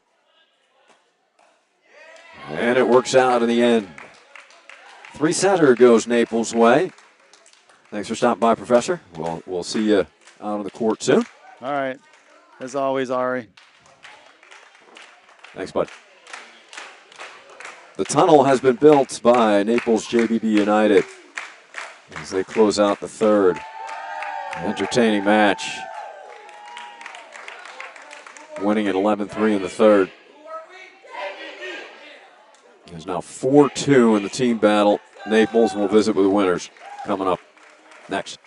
And it works out in the end. 3-setter goes Naples' way. Thanks for stopping by, Professor. We'll see you out on the court soon. All right. As always, Ari. Thanks, bud. The tunnel has been built by Naples JBB United as they close out the third. Entertaining match. Winning at 11-3 in the third. There's now 4-2 in the team battle. Naples will visit with the winners coming up next.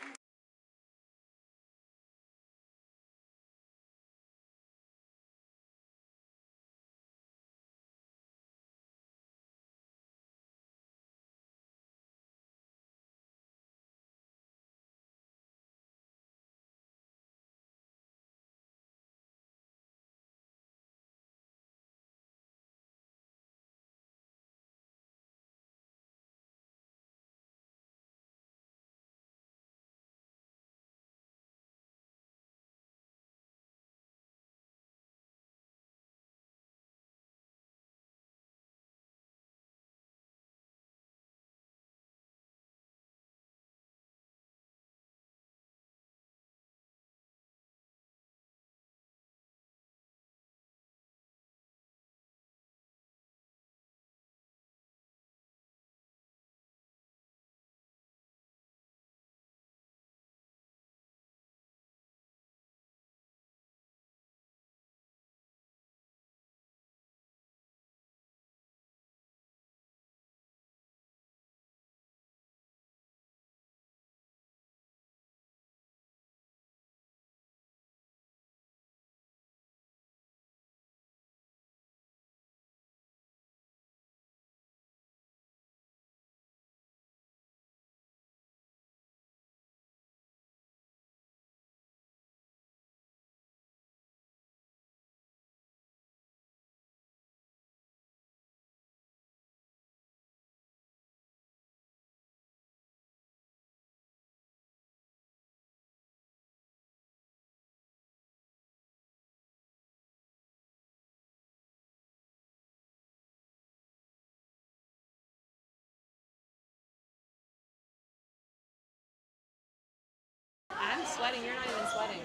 sweating. You're not even sweating.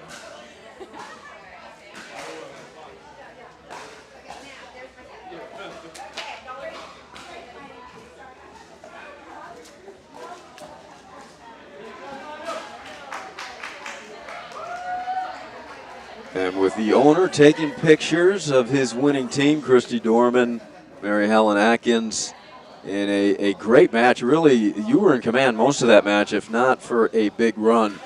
And with the owner taking pictures of his winning team, Christy Dorman, Mary Helen Atkins, in a great match. Really, you were in command most of that match, if not for a big run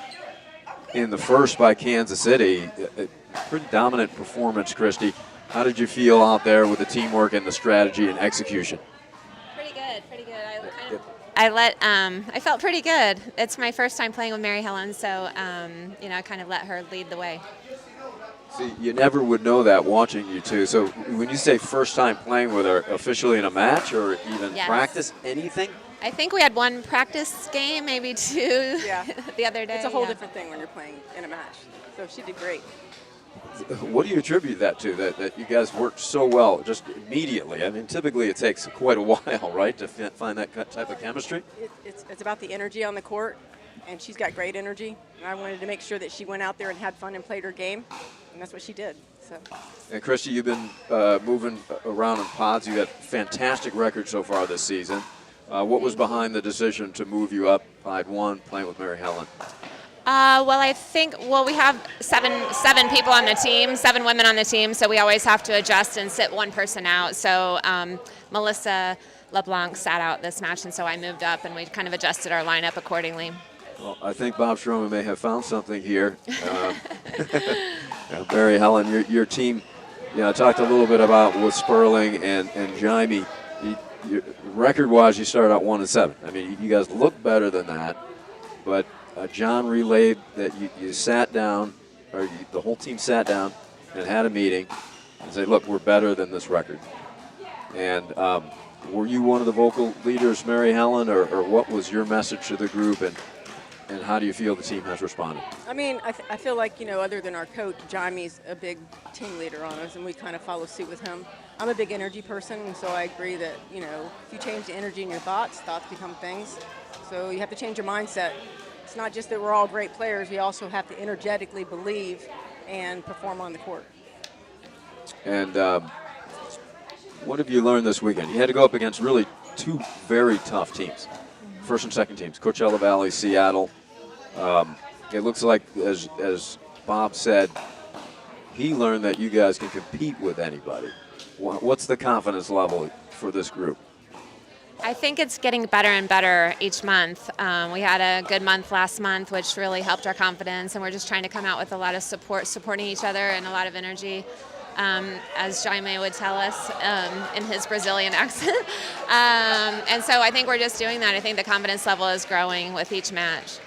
in the first by Kansas City. A pretty dominant performance, Christy. How did you feel out there with the teamwork and the strategy and execution? Pretty good, pretty good. I felt pretty good. It's my first time playing with Mary Helen, so I kind of let her lead the way. See, you never would know that watching you two. So when you say first time playing with her, officially in a match or even Yes. practice, anything? I think we had one practice game, maybe two, Yeah. the other day. It's a whole yeah. different thing when you're playing in a match. So she did great. What do you attribute that to, that you guys worked so well just immediately? I mean, typically it takes quite a while, right, to find that type of chemistry? It's about the energy on the court, and she's got great energy. And I wanted to make sure that she went out there and had fun and played her game, and that's what she did. So. And Christy, you've been moving around in pods. You got fantastic record so far this season. What was behind the decision to move you up Pod 1, playing with Mary Helen? I think we have seven people on the team, 7 women on the team, so we always have to adjust and sit one person out. So Melissa LeBlanc sat out this match, and so I moved up, and we kind of adjusted our lineup accordingly. Well, I think Bob Stroman may have found something here. Mary Helen, your team, talked a little bit about with Sperling and Jaime. Record-wise, you started out 1-7. I mean, you guys look better than that, but John relayed that you sat down, or the whole team sat down and had a meeting and said, look, we're better than this record. And were you one of the vocal leaders, Mary Helen, or what was your message to the group, and how do you feel the team has responded? I mean, I feel like, other than our coach, Jaime's a big team leader on us, and we kind of follow suit with him. I'm a big energy person, and so I agree that, if you change the energy in your thoughts become things. So you have to change your mindset. It's not just that we're all great players, we also have to energetically believe and perform on the court. And what have you learned this weekend? You had to go up against really 2 very tough teams, first and second teams, Coachella Valley, Seattle. It looks like, as Bob said, he learned that you guys can compete with anybody. What's the confidence level for this group? I think it's getting better and better each month. We had a good month last month, which really helped our confidence, and we're just trying to come out with a lot of supporting each other, and a lot of energy, as Jaime would tell us in his Brazilian accent. And so I think we're just doing that. I think the confidence level is growing with each match.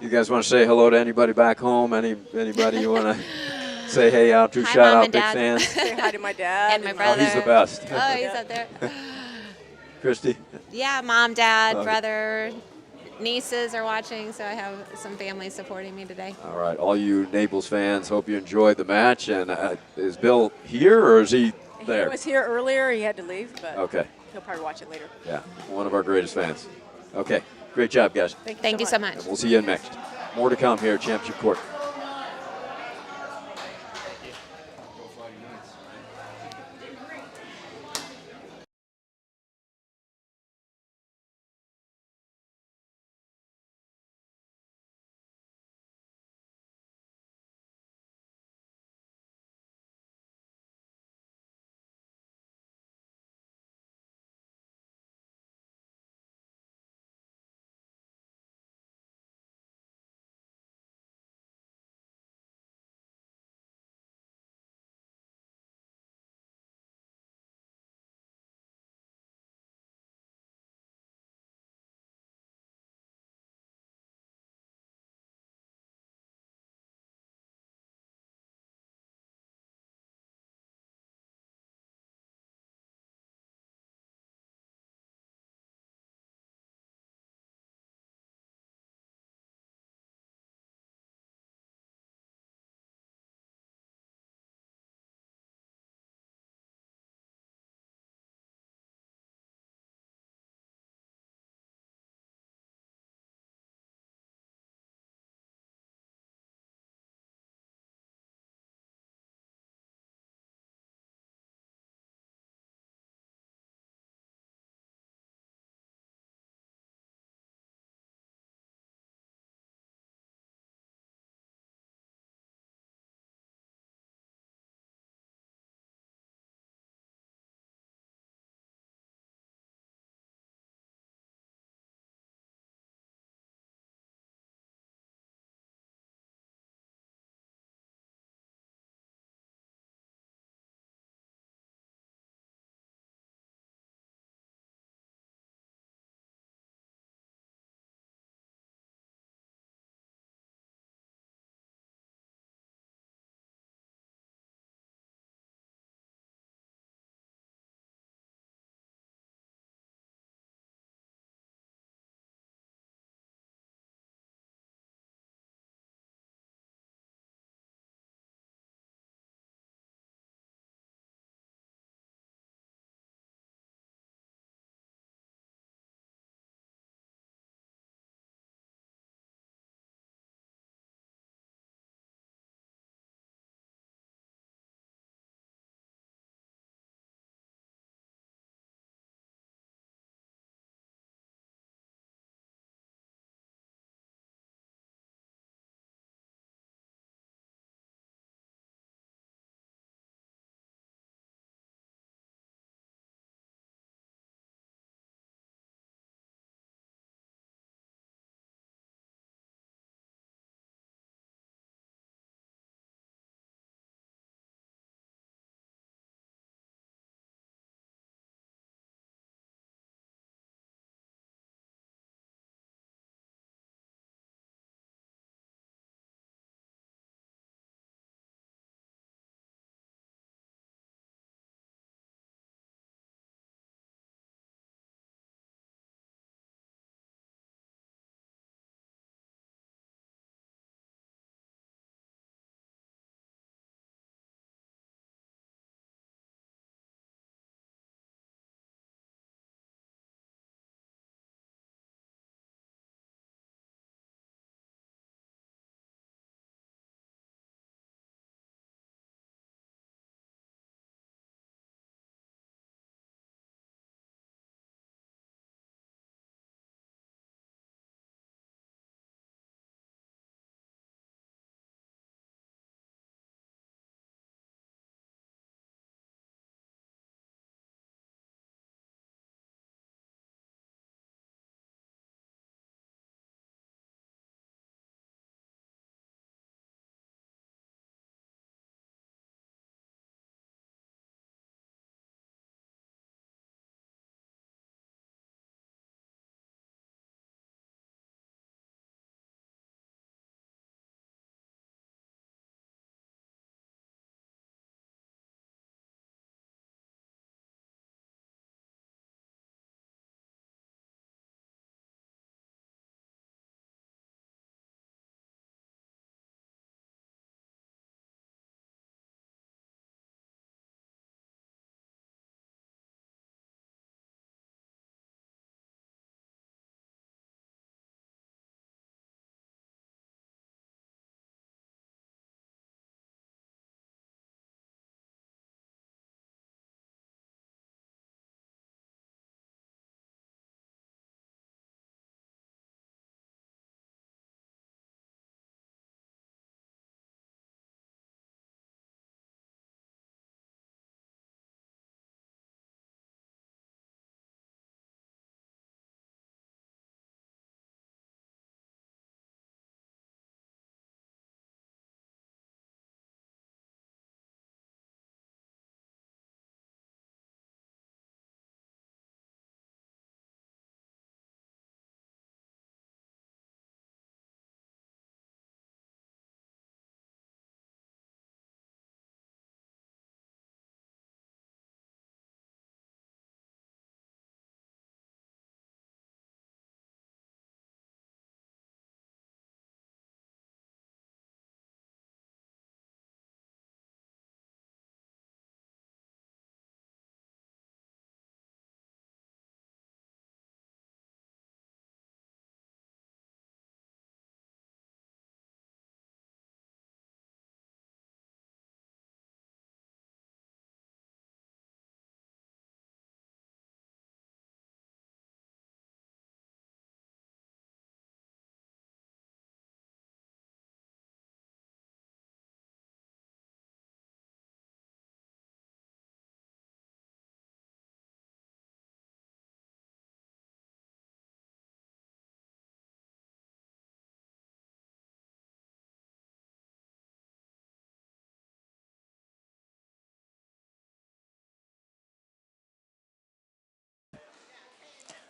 You guys want to say hello to anybody back home? Anybody you want to say hey out to? Hi, Shout Mom out, and big Dad. fans. Say hi to my dad. And my brother. Oh, he's the best. Oh, he's up there. Christy? Yeah, Mom, Dad, Okay. brother, nieces are watching, so I have some family supporting me today. All right, all you Naples fans, hope you enjoyed the match. And is Bill here, or is he there? He was here earlier. He had to leave, but Okay, he'll probably watch it later. yeah, one of our greatest fans. Okay, great job, guys. Thank you so much. And we'll see you next. More to come here at Championship Court.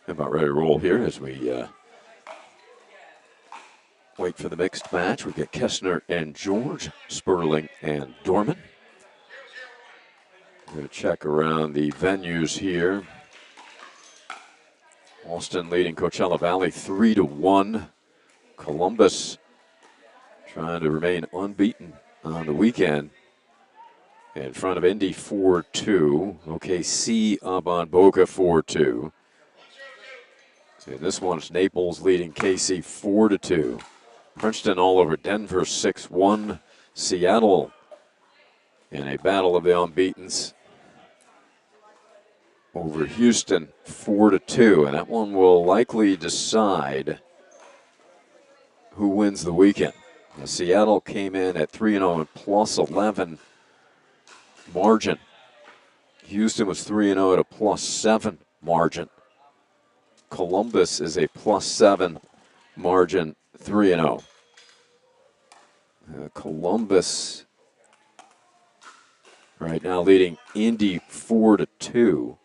About ready to roll here as we wait for the mixed match. We get Kessner and George, Sperling and Dorman. We're going to check around the venues here. Austin leading Coachella Valley 3-1. Columbus trying to remain unbeaten on the weekend. In front of Indy 4-2. OKC up on Boca 4-2. And this one's Naples leading KC 4-2. Princeton all over Denver 6-1. Seattle in a battle of the unbeatens over Houston 4-2. And that one will likely decide who wins the weekend. Now, Seattle came in at 3-0 and plus 11 margin. Houston was 3-0 at a plus 7 margin. Columbus is a plus 7 margin, 3-0. Columbus right now leading Indy 4-2.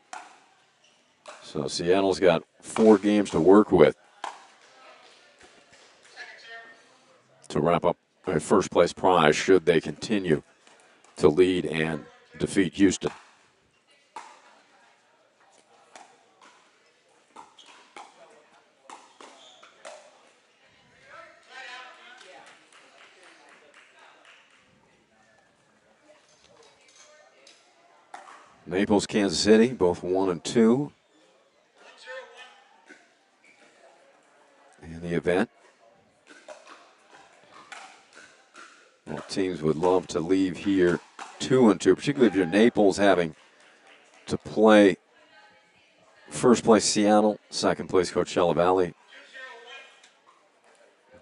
So Seattle's got 4 games to work with to wrap up their first place prize should they continue to lead and defeat Houston. Naples, Kansas City, both 1-2 in the event. Well, teams would love to leave here 2-2, particularly if you're Naples having to play first place Seattle, second place Coachella Valley.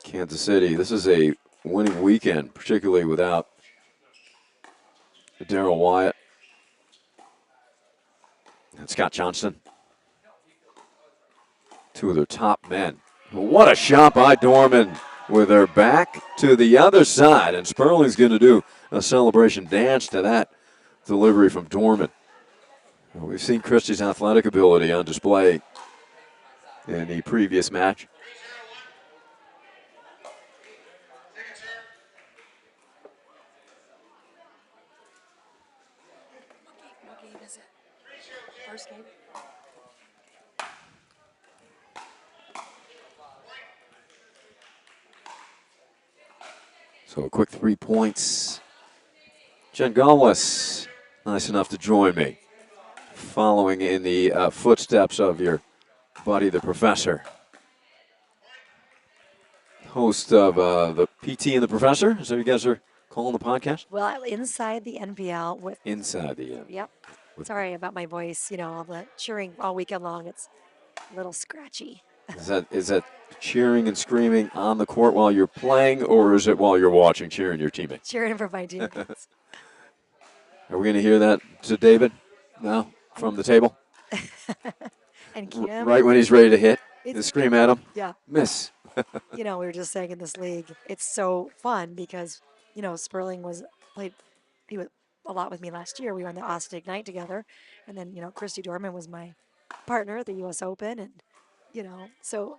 Kansas City, this is a winning weekend, particularly without Darrell Wyatt and Scott Johnston, 2 of their top men. What a shot by Dorman with her back to the other side. And Sperling's going to do a celebration dance to that delivery from Dorman. We've seen Christie's athletic ability on display in the previous match. What game is it? First game? So a quick 3 points. Jen Gomlis, nice enough to join me, following in the footsteps of your buddy, the professor. Host of the PT and the Professor, is that what you guys are calling the podcast? Well, inside the NPL with. Inside the end. Yep. Sorry about my voice. You know, all the cheering all weekend long. It's a little scratchy. Is that cheering and screaming on the court while you're playing, or is it while you're watching, cheering your teammates? Cheering for my teammates. Are we going to hear that to David now from the table? And Kim. Right when he's ready to hit, to scream at him. Yeah. Miss. You know, we were just saying in this league, it's so fun because, you know, Sperling he was a lot with me last year. We were on the Austin Ignite together. And then, you know, Christy Dorman was my partner at the U.S. Open. And, you know, so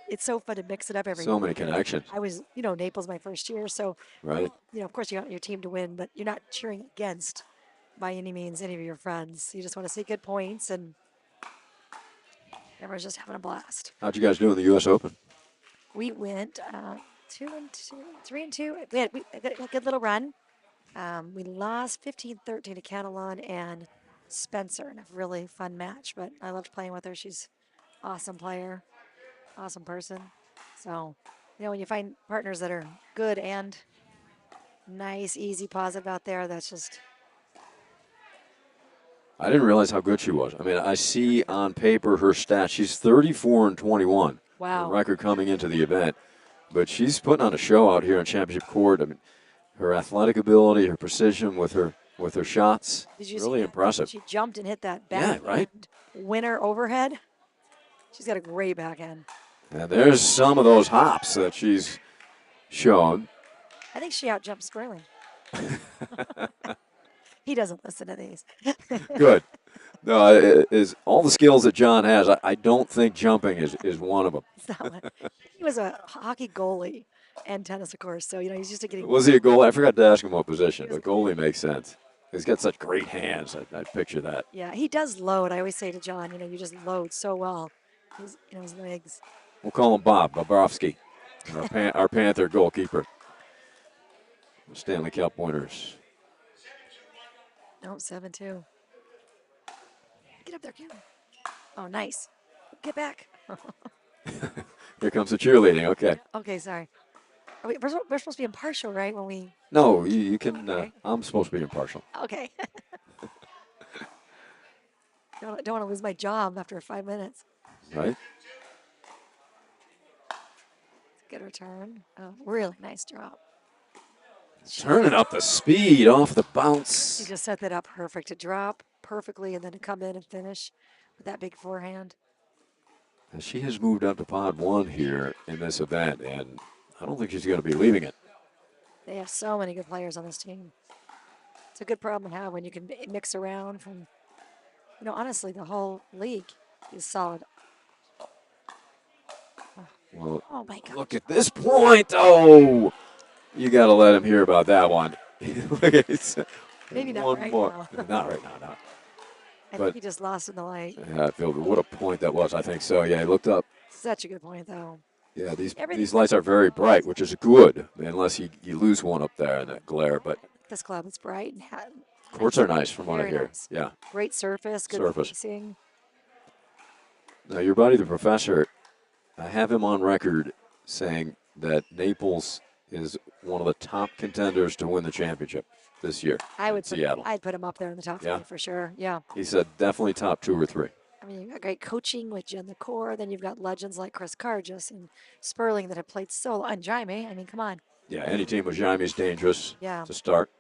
it's so fun to mix it up every year. So many connections. I was, you know, Naples my first year. So, right. You know, of course you want your team to win, but you're not cheering against by any means any of your friends. You just want to see good points and everyone's just having a blast. How'd you guys do in the U.S. Open? We went 2-2, 3-2. We had a good little run. We lost 15-13 to Catalan and Spencer in a really fun match, but I loved playing with her. She's an awesome player, awesome person. So, you know, when you find partners that are good and nice, easy, positive out there, that's just. I didn't realize how good she was. I mean, I see on paper her stats. She's 34-21. Wow. The record coming into the event. But she's putting on a show out here on championship court. I mean, her athletic ability, her precision with her shots, Did you really see impressive. She jumped and hit that Yeah, backhand right. winner overhead. She's got a great backhand. And there's some of those hops that she's shown. I think she outjumped Sperling. He doesn't listen to these. Good. No, is all the skills that John has. I don't think jumping is one of them. It's not one. He was a hockey goalie and tennis, of course. So he's used to getting. Was he a goalie? I forgot to ask him what position, He was but goalie makes sense. He's got such great hands. I picture that. Yeah, he does load. I always say to John, you just load so well. His legs. We'll call him Bob Bobrovsky, our Panther goalkeeper. Stanley Cup winners. No, 7-2. Get up there, Kim. Oh, nice. Get back. Here comes the cheerleading. Okay. Okay, sorry. We're supposed to be impartial, right? When we. No, you can. Okay. I'm supposed to be impartial. Okay. Don't want to lose my job after 5 minutes. Right? Good return. Oh, really nice drop. Turning up the speed off the He bounce. just set that up perfect to drop perfectly and then to come in and finish with that big forehand. And she has moved up to pod 1 here in this event, and I don't think she's going to be leaving it. They have so many good players on this team. It's a good problem to have when you can mix around from, honestly, the whole league is solid. Well, Oh my God. look at this point. Oh, you got to let him hear about that one. Maybe not one right more. now. Not right now, no. I But- think he just lost in the light. Yeah, Phil, what a point that was. I think so. Yeah, he looked up. Such a good point, though. Yeah, Everything- these lights are very bright, which is good, unless you lose one up there in that glare. But This club is bright and courts are nice from what I Very hear. nice. Yeah. great surface, good Surface. facing. Now, your buddy, the professor, I have him on record saying that Naples is one of the top contenders to win the championship this year. I would in Seattle. I'd put him up there in the top Yeah. 3 for sure. Yeah. He said definitely top 2 or 3. I mean, you've got great coaching with Jen the core. Then you've got legends like Chris Cargis and Sperling that have played so long. And Jaime, I mean, come on. Yeah, any team with Jaime is dangerous Yeah. to start.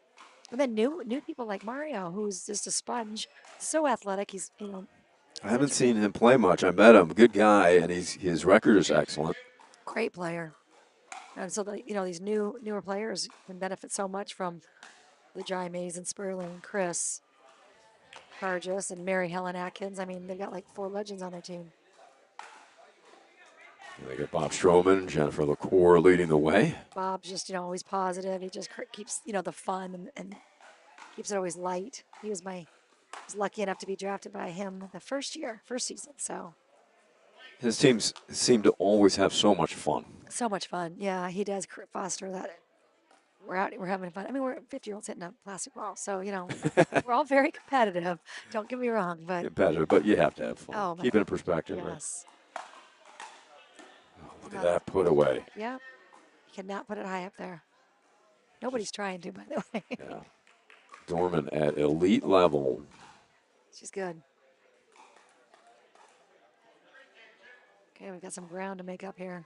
And then new people like Mario, who's just a sponge, so athletic. He's I haven't seen him play much. I met him, good guy, and his record is excellent. great player. And so these newer players can benefit so much from the Jaimes and Sperling and Chris Cargis and Mary Helen Atkins. I mean, they've got like 4 legends on their team. And they got Bob Stroman and Jennifer LaCour leading the way. Bob's just always positive. He just keeps the fun and keeps it always light. He was lucky enough to be drafted by him the first season. So His teams seem to always have so much fun. so much fun. Yeah, he does foster that. We're having fun. I mean, we're 50-year-olds hitting a plastic ball, so we're all very competitive. Don't get me wrong, but Competitive, but you have to have fun. Oh, my Keep it in perspective, right? yes, Oh, look at that put away. yeah, you cannot put it high up there. Nobody's trying to, by the way. Yeah. Dorman at elite level. She's good. Okay, we've got some ground to make up here.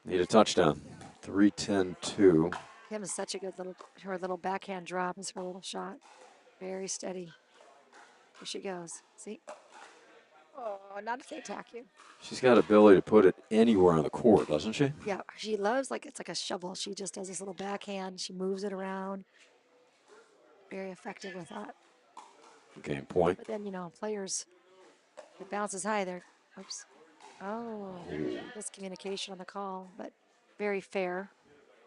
Need a touchdown. 3-10-2. Kim is such a good her little backhand drop is her little shot. Very steady. Here she goes. See? Oh, not if they attack you. She's got ability to put it anywhere on the court, doesn't she? Yeah, she loves it's like a shovel. She just does this little backhand. She moves it around. Very effective with that. Game point. But then, players, it bounces high there. Oops. Oh, miscommunication on the call, but very fair.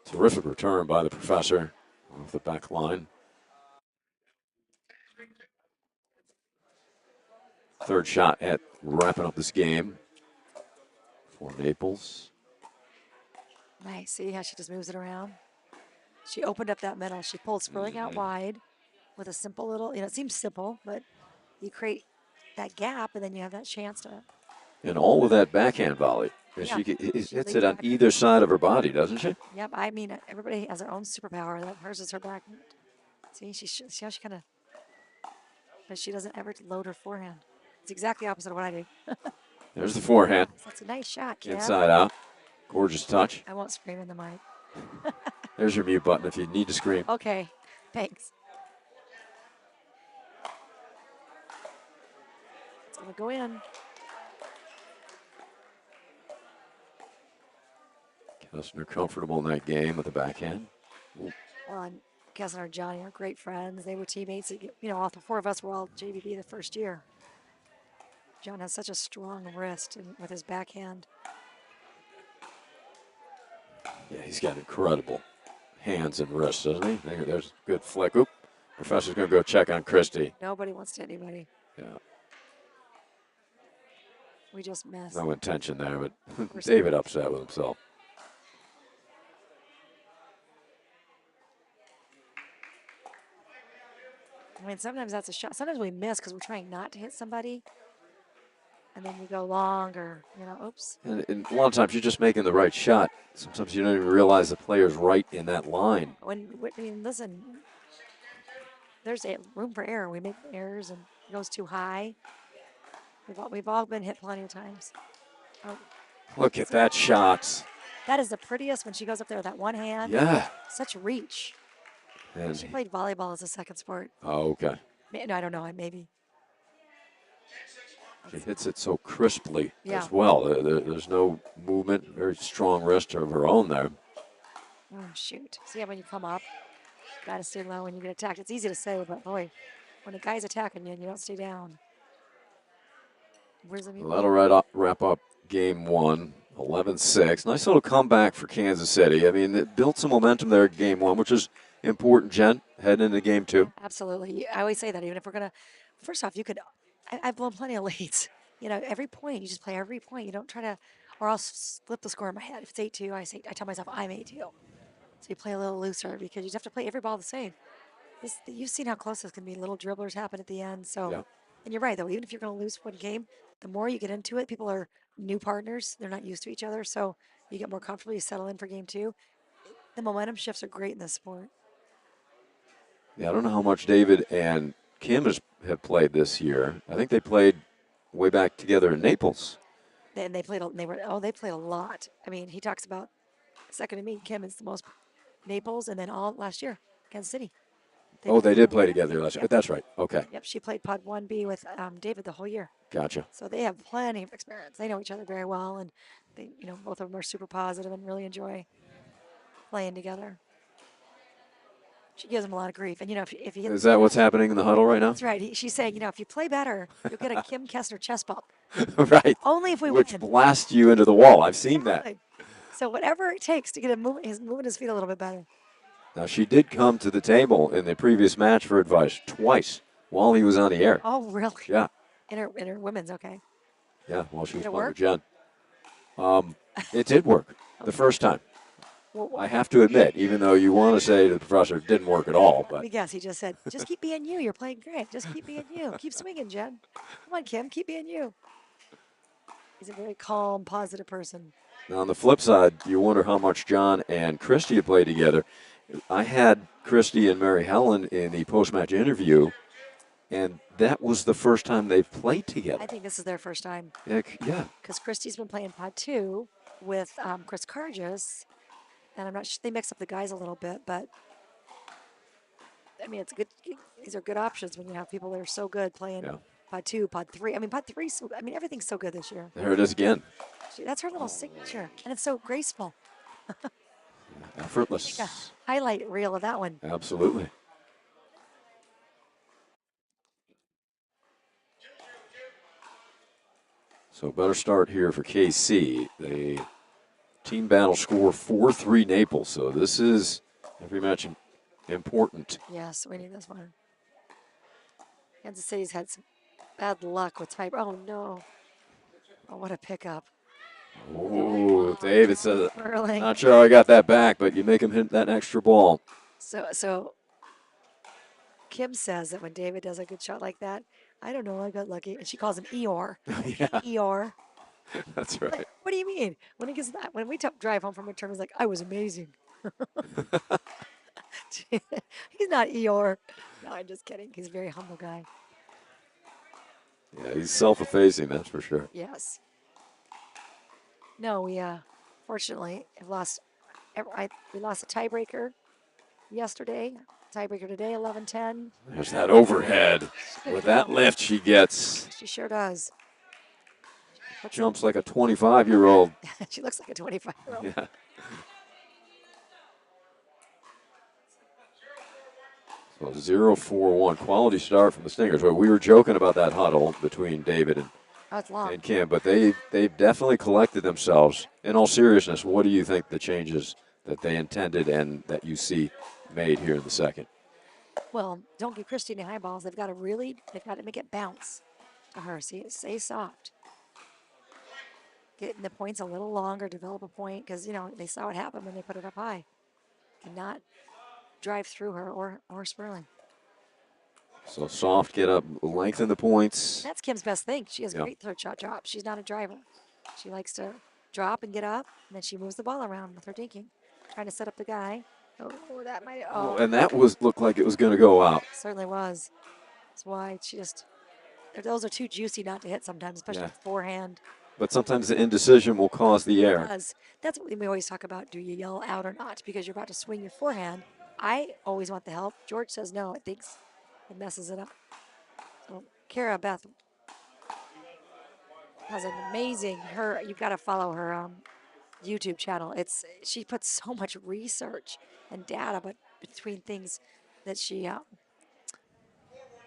Terrific return by the professor off the back line. Third shot at wrapping up this game for Naples. Nice. See how she just moves it around? She opened up that middle. She pulled Sperling out wide with a simple little, it seems simple, but you create that gap and then you have that chance to. And all with that backhand volley. And Yeah. She She's hits leading it on back. either side of her body, doesn't she? Yep. I mean, everybody has their own superpower. That hers is her backhand. See, see how she kind of, but she doesn't ever load her forehand. It's exactly opposite of what I do. There's the forehand. That's a nice shot, Kim. Inside out. Gorgeous touch. I won't scream in the mic. There's your mute button if you need to scream. Okay, thanks. It's gonna go in. Kessner comfortable in that game with the backhand. Well, and Kessler and Johnny are great friends. They were teammates. All the 4 of us were all JVB the first year. John has such a strong wrist with his backhand. Yeah, he's got incredible hands and wrists, doesn't he? There's a good flick. Oop. Professor's going to go check on Christie. Nobody wants to hit anybody. Yeah, We just missed. no intention there, but David upset with himself. I mean, sometimes that's a shot. Sometimes we miss because we're trying not to hit somebody. And then we go long or, oops. And a lot of times you're just making the right shot. Sometimes you don't even realize the player's right in that line. Listen, there's room for error. We make errors and it goes too high. We've all been hit plenty of times. Oh, Look at that shot. that is the prettiest when she goes up there with that one hand. Yeah. Such reach. And She played volleyball as a second sport. oh, okay. No, I don't know. Maybe. She hits it so crisply Yeah. as well. There's no movement, very strong wrist of her own there. Oh, shoot. See how when you come up, got to stay low when you get attacked. It's easy to say, but boy, when a guy's attacking you and you don't stay down. Where's the Well, that'll wrap up game one, 11-6. Nice little comeback for Kansas City. I mean, it built some momentum there at game one, which is important, Jen, heading into game two. Absolutely. I always say that even if we're going to, first off, I've blown plenty of leads. Every point, you just play every point. You don't try to, or I'll flip the score in my head. If it's 8-2, I tell myself I'm 8-2. So you play a little looser because you just have to play every ball the same. You've seen how close this can be. Little dribblers happen at the end. So, Yeah. And you're right, though. Even if you're going to lose one game, the more you get into it, people are new partners. They're not used to each other. So you get more comfortable. You settle in for game two. The momentum shifts are great in this sport. Yeah, I don't know how much David and Kim have played this year. I think they played way back together in Naples. And they played a lot. I mean, he talks about second to me, Kim is the most Naples, and then all last year, Kansas City. They did play together last year. Yep. That's right. Okay. Yep, she played Pod 1B with David the whole year. Gotcha. So they have plenty of experience. They know each other very well, and they, both of them are super positive and really enjoy playing together. She gives him a lot of grief, and if he Is that what's happening in the huddle right now? That's right. She's saying, if you play better, you'll get a Kim Kessler chest bump. Right. Only if we Which win. blasts you into the wall. I've seen that. Exactly. So whatever it takes to get him moving his feet a little bit better. Now, she did come to the table in the previous match for advice twice while he was on the air. Oh, really? Yeah. In her women's, okay. Yeah, while she was Did it playing with work? Jen. It did work the first time. Well, I have to admit, even though you want to say to the professor it didn't work at all, let but me guess. He just said, just keep being you. You're playing great. Just keep being you. Keep swinging, Jen. Come on, Kim. Keep being you. He's a very calm, positive person. now on the flip side, you wonder how much John and Christy have played together. I had Christy and Mary Helen in the post-match interview, and that was the first time they've played together. I think this is their first time. Yeah. Because Christy's been playing Pod 2 with Chris Cargis. And I'm not sure, they mix up the guys a little bit, but I mean, it's good. These are good options when you have people that are so good playing Pod 2, Pod 3. I mean, Pod 3, everything's so good this year. There it is again. That's her little signature, and it's so graceful. Effortless. Like a highlight reel of that one. Absolutely. So better start here for KC. They team battle score 4-3 Naples. So this is every match important. Yes, we need this one. Kansas City's had some bad luck with type. Oh, no. Oh, what a pickup. Oh, David says, Whirling. not sure how I got that back, but you make him hit that extra ball. So Kim says that when David does a good shot like that, I don't know, I got lucky. And she calls him Eeyore. Yeah. Eeyore. That's right. Like, what do you mean? When he gets that, when we drive home from a term, he's like, I was amazing. He's not Eeyore. No, I'm just kidding. He's a very humble guy. Yeah, he's self-effacing, that's for sure. Yes. No, we fortunately have lost. We lost a tiebreaker yesterday. Tiebreaker today, 11-10. There's that overhead. With that lift she gets. She sure does. Jumps like a 25-year-old. She looks like a 25-year-old. Yeah. So 0-4-1. Quality start from the Stingers. Well, we were joking about that huddle between David and Oh, it's long. and Kim, but they've definitely collected themselves. In all seriousness, what do you think the changes that they intended and that you see made here in the second? Well, don't give Christy any high balls. They've got to make it bounce to her. See, stay soft. Getting the points a little longer, develop a point, because, they saw what happened when they put it up high. Cannot drive through her or Sperling. So soft, get up, lengthen the points. That's Kim's best thing. She has Yeah. great third shot drop. She's not a driver. She likes to drop and get up, and then she moves the ball around with her dinking, trying to set up the guy. Oh, that might. Oh, And that looked like it was going to go out. certainly was. That's why those are too juicy not to hit sometimes, especially with forehand. But sometimes the indecision will cause the error. That's what we always talk about. Do you yell out or not? Because you're about to swing your forehand. I always want the help. George says no. It thinks it messes it up. So Kara Beth has an amazing. You've got to follow her YouTube channel. She puts so much research and data, but between things that she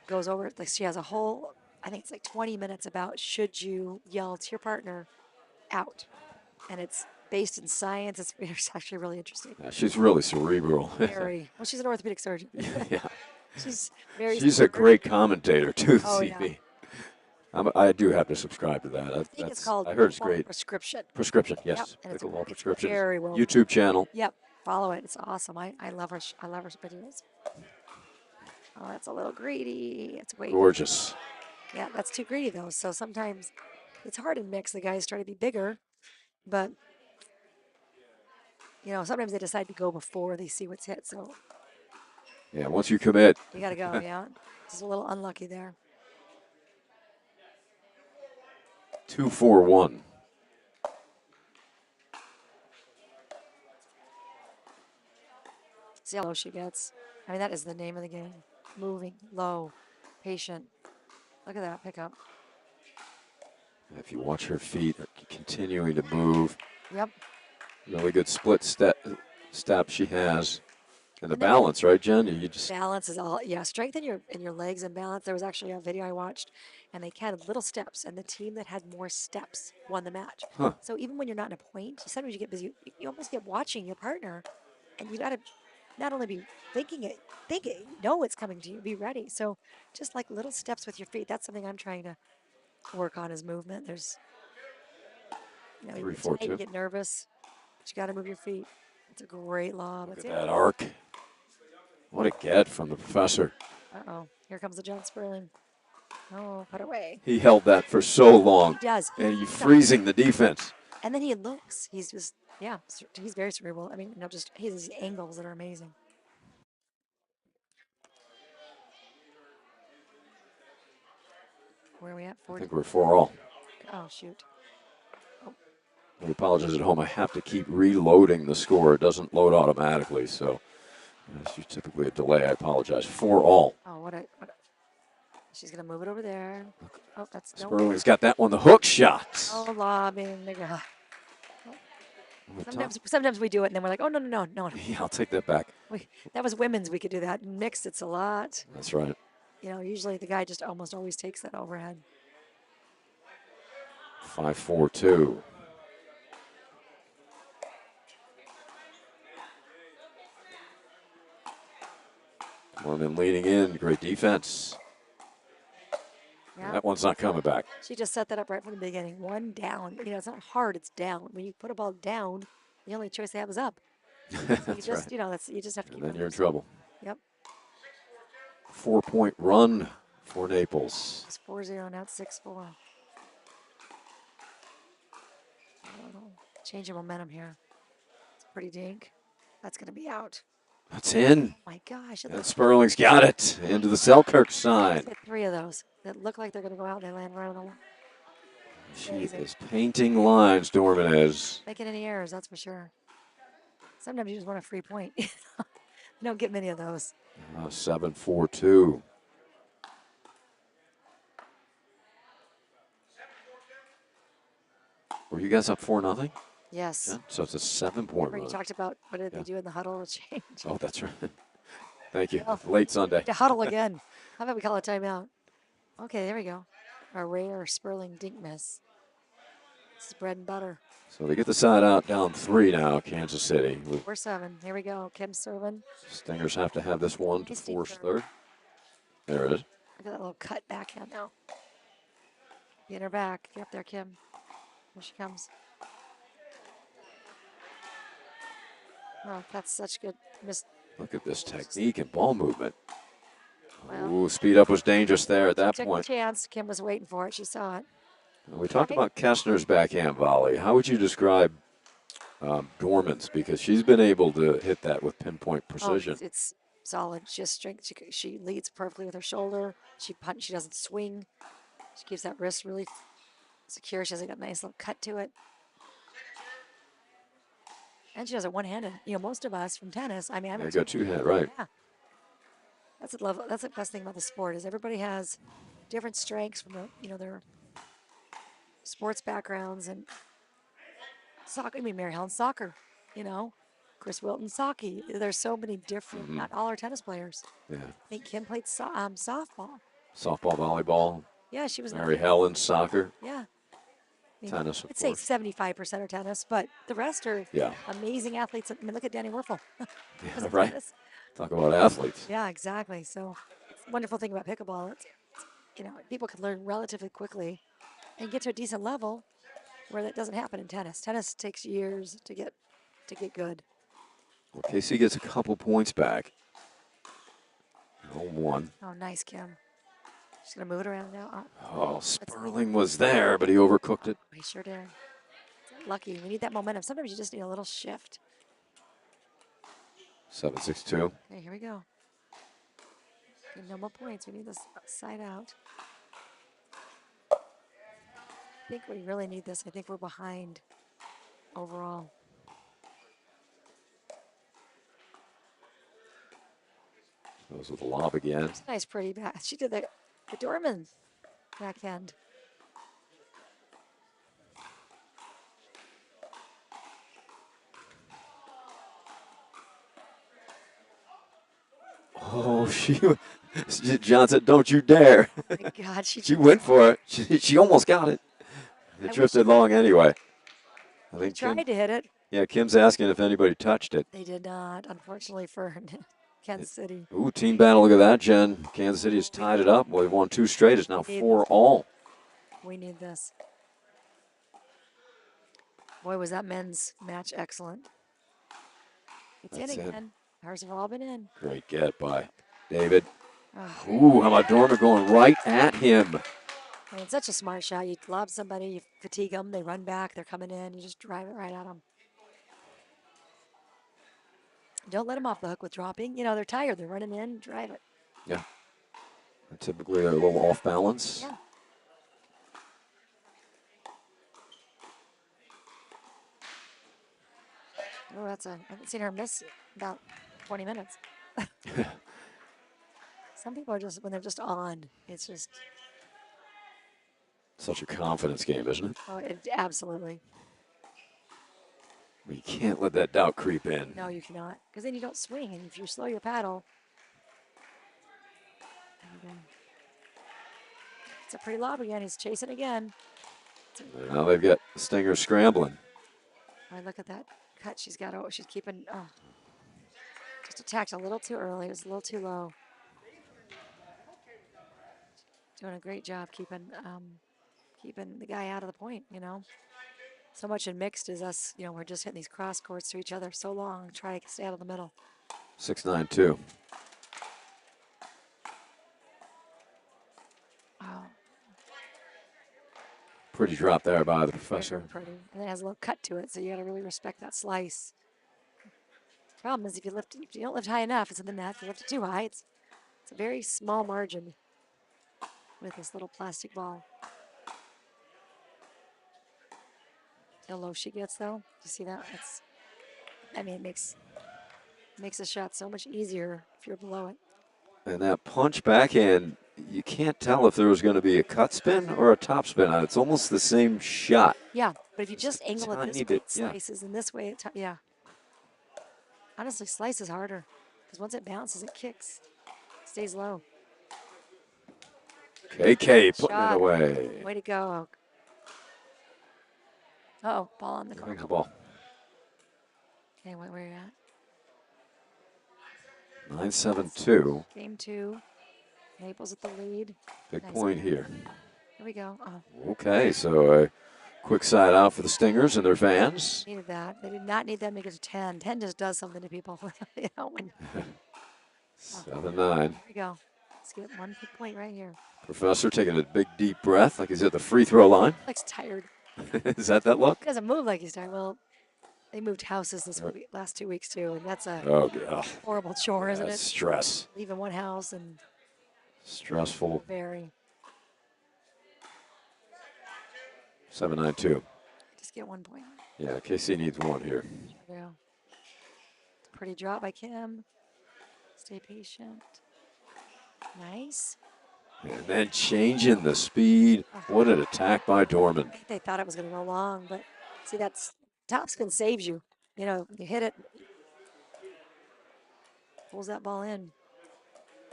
goes over. Like she has a whole, I think it's like 20 minutes about should you yell to your partner out, and it's based in science. It's actually really interesting. Yeah, she's really cerebral. Very. Well, she's an orthopedic surgeon. Yeah. She's very. She's a great commentator too, Oh, CB. yeah. I do have to subscribe to that. I think it's called I heard it's Pickleball great. Prescription. Prescription, yes. Yep, and Pickleball it's Prescription. very well. YouTube channel. Yep. Follow it. It's awesome. I love her. I love her videos. Oh, that's a little greedy. It's way. Gorgeous. Yeah, that's too greedy though. So sometimes it's hard in mix. The guys try to be bigger, but sometimes they decide to go before they see what's hit. So Yeah, once you commit. you got to go. Yeah, just a little unlucky there. 2-4-1. See how low she gets. I mean, that is the name of the game. Moving, low, patient. Look at that pickup. If you watch her feet continuing to move. Yep. Really good split step she has. And the balance, right, Jen? You just balance is all. Yeah, strength in your legs and balance. There was actually a video I watched, and they had little steps, and the team that had more steps won the match. Huh. So even when you're not in a point, sometimes you get busy. You almost get watching your partner, and you got to not only be thinking it, know it's coming to you, be ready. So just like little steps with your feet. That's something I'm trying to work on is movement. There's, Three, four, you two. get nervous, but you got to move your feet. It's a great lob. Look at that arc. What a get from the professor. Uh-oh. Here comes the John Sperling. Oh, put away. He held that for so long. He does. And he's freezing the defense. And then he looks. He's just, he's very cerebral. I mean, he has these angles that are amazing. Where are we at? 40? I think we're 4-all. Oh, shoot. I apologize at home. I have to keep reloading the score. It doesn't load automatically, so there's typically a delay. I apologize. 4-all. Oh, what a she's going to move it over there. Oh, that's no. Sperling's got that one, the hook shot. Oh, lobbing. Sometimes we do it, and then we're like, oh, no. Yeah, I'll take that back. That was women's. We could do that. Mixed, it's a lot. That's right. Usually the guy just almost always takes that overhead. 5-4-2. Mormon leaning in. Great defense. Yeah. That one's not coming back. She just set that up right from the beginning. One down. It's not hard. It's down. When you put a ball down, the only choice they have is up. That's right. You just have to keep. And then you're in trouble. Yep. 4-point run for Naples. It's 4-0. Now it's 6-4. Change of momentum here. It's a pretty dink. That's going to be out. That's in. Oh my gosh. And Sperling's got it into the Selkirk side. Hit 3 of those that look like they're going to go out and they land right on the line. She is painting lines, Dorman is. Making any errors, that's for sure. Sometimes you just want a free point. You don't get many of those. 7-4-2. Were you guys up 4-0? Yes. Yeah, so it's a 7-point Remember run. you talked about what did they do in the huddle to change? Oh, that's right. Thank you. Well, Late Sunday. To huddle again. How about we call a timeout? Okay, there we go. a rare Sperling dink miss. This is bread and butter. So they get the side out down 3 now, Kansas City. 4-7. Here we go. Kim serving. Stingers have to have this one to Nice deep force serve. third. There it is. Look at that little cut backhand now. Get her back. Get up there, Kim. Here she comes. Oh, that's such good miss. Look at this technique and ball movement. Well, Ooh, speed up was dangerous there at that took point. the chance. Kim was waiting for it. She saw it. We talked about Kestner's backhand volley. How would you describe Dorman's? Because she's been able to hit that with pinpoint precision. Oh, it's solid. She has strength. She leads perfectly with her shoulder. She punch. She doesn't swing. She keeps that wrist really secure. She has a nice little cut to it. And she does it one-handed. You know, most of us from tennis, I mean, I'm There you go, two-hand, right. Yeah. That's the best thing about the sport is everybody has different strengths from their sports backgrounds and soccer. I mean, Mary Helen soccer, Chris Wilton hockey. There's so many different. Not all are tennis players. Yeah. I think Kim played softball. Softball, volleyball. Yeah, she was. Mary Helen soccer. Yeah. Tennis, of I'd say course. 75% are tennis, but the rest are amazing athletes. I mean, look at Danny Werfel. Yeah, right. Tennis. Talk about athletes. Yeah, exactly. So, wonderful thing about pickleball, it's people can learn relatively quickly and get to a decent level where that doesn't happen in tennis. Tennis takes years to get good. Well, Casey gets a couple points back. 0-1. Oh, nice, Kim. She's gonna move it around now. Oh, Sperling was there, but he overcooked it. He sure did. Lucky. We need that momentum. Sometimes you just need a little shift. 7-6-2. Okay, here we go. Okay, no more points. We need this side out. I think we really need this. I think we're behind overall. Goes with the lob again. Nice, pretty back. She did the Dorman backhand. Oh, John said, "Don't you dare!" Oh my God, she went for it. She almost got it. It drifted long anyway. I think tried to hit it. Yeah, Kim's asking if anybody touched it. They did not, unfortunately, for Kansas City. Ooh, team battle. Look at that, Jen. Kansas City has tied it up. Well, they've won 2 straight. It's now 4-all. We need this. Boy, was that men's match excellent. It's in again. Ours have all been in. Great get by David. Oh. Ooh, how about Dorman going right at him? I mean, it's such a smart shot. You lob somebody, you fatigue them, they run back, they're coming in, you just drive it right at them. Don't let them off the hook with dropping. They're tired, they're running in, drive it. Yeah. And typically they're a little off balance. Yeah. Oh, I haven't seen her miss about 20 minutes. Some people are just, when they're just on, it's just. Such a confidence game, isn't it? Oh, absolutely. You can't let that doubt creep in. No, you cannot. Because then you don't swing. And if you slow your paddle. It's a pretty lob again. He's chasing again. Now they've got the Stinger scrambling. Oh, look at that cut she's got. Oh, she's keeping. Oh, just attacked a little too early. It was a little too low. Doing a great job keeping the guy out of the point. So much in mixed is us. We're just hitting these cross courts to each other so long. Try to stay out of the middle. 6-9-2. Oh. Pretty drop there by the professor. Very pretty. And it has a little cut to it, so you got to really respect that slice. Problem is, if you don't lift high enough, it's in the net. If you lift it too high, it's a very small margin with this little plastic ball. How low she gets, though. You see that? It makes the shot so much easier if you're below it. And that punch backhand, you can't tell if there was going to be a cut spin or a top spin on it. It's almost the same shot. Yeah, but if you just angle it this way, it yeah. slices, and this way, yeah. Honestly, slice is harder because once it bounces, it kicks, stays low. KK putting it Shot. away. Way to go. Oh, ball on the Brings the corner. ball. Okay, where are you at? 9-7-2. Game 2. Naples at the lead. Big Nice. point here. Here we go. Oh, Okay, so a quick side out for the Stingers and their fans. needed that. They did not need them to get to 10. 10 just does something to people. You know, when, 7-9. here we go. Let's get one quick point right here. Professor taking a big deep breath like he's at the free throw line. Looks tired. Is that look? He doesn't move like he's tired. Well, they moved houses this week, last 2 weeks too, and that's a Oh, yeah. horrible chore, isn't That's it? stress. Leaving one house and Stressful. very. 7-9-2. Just get 1 point. Yeah, KC needs one here. Yeah. Pretty drop by Kim. Stay patient. Nice. And then changing the speed. What an attack by Dorman. I think they thought it was going to go long, but see, that's topspin saves you. You know, you hit it, pulls that ball in.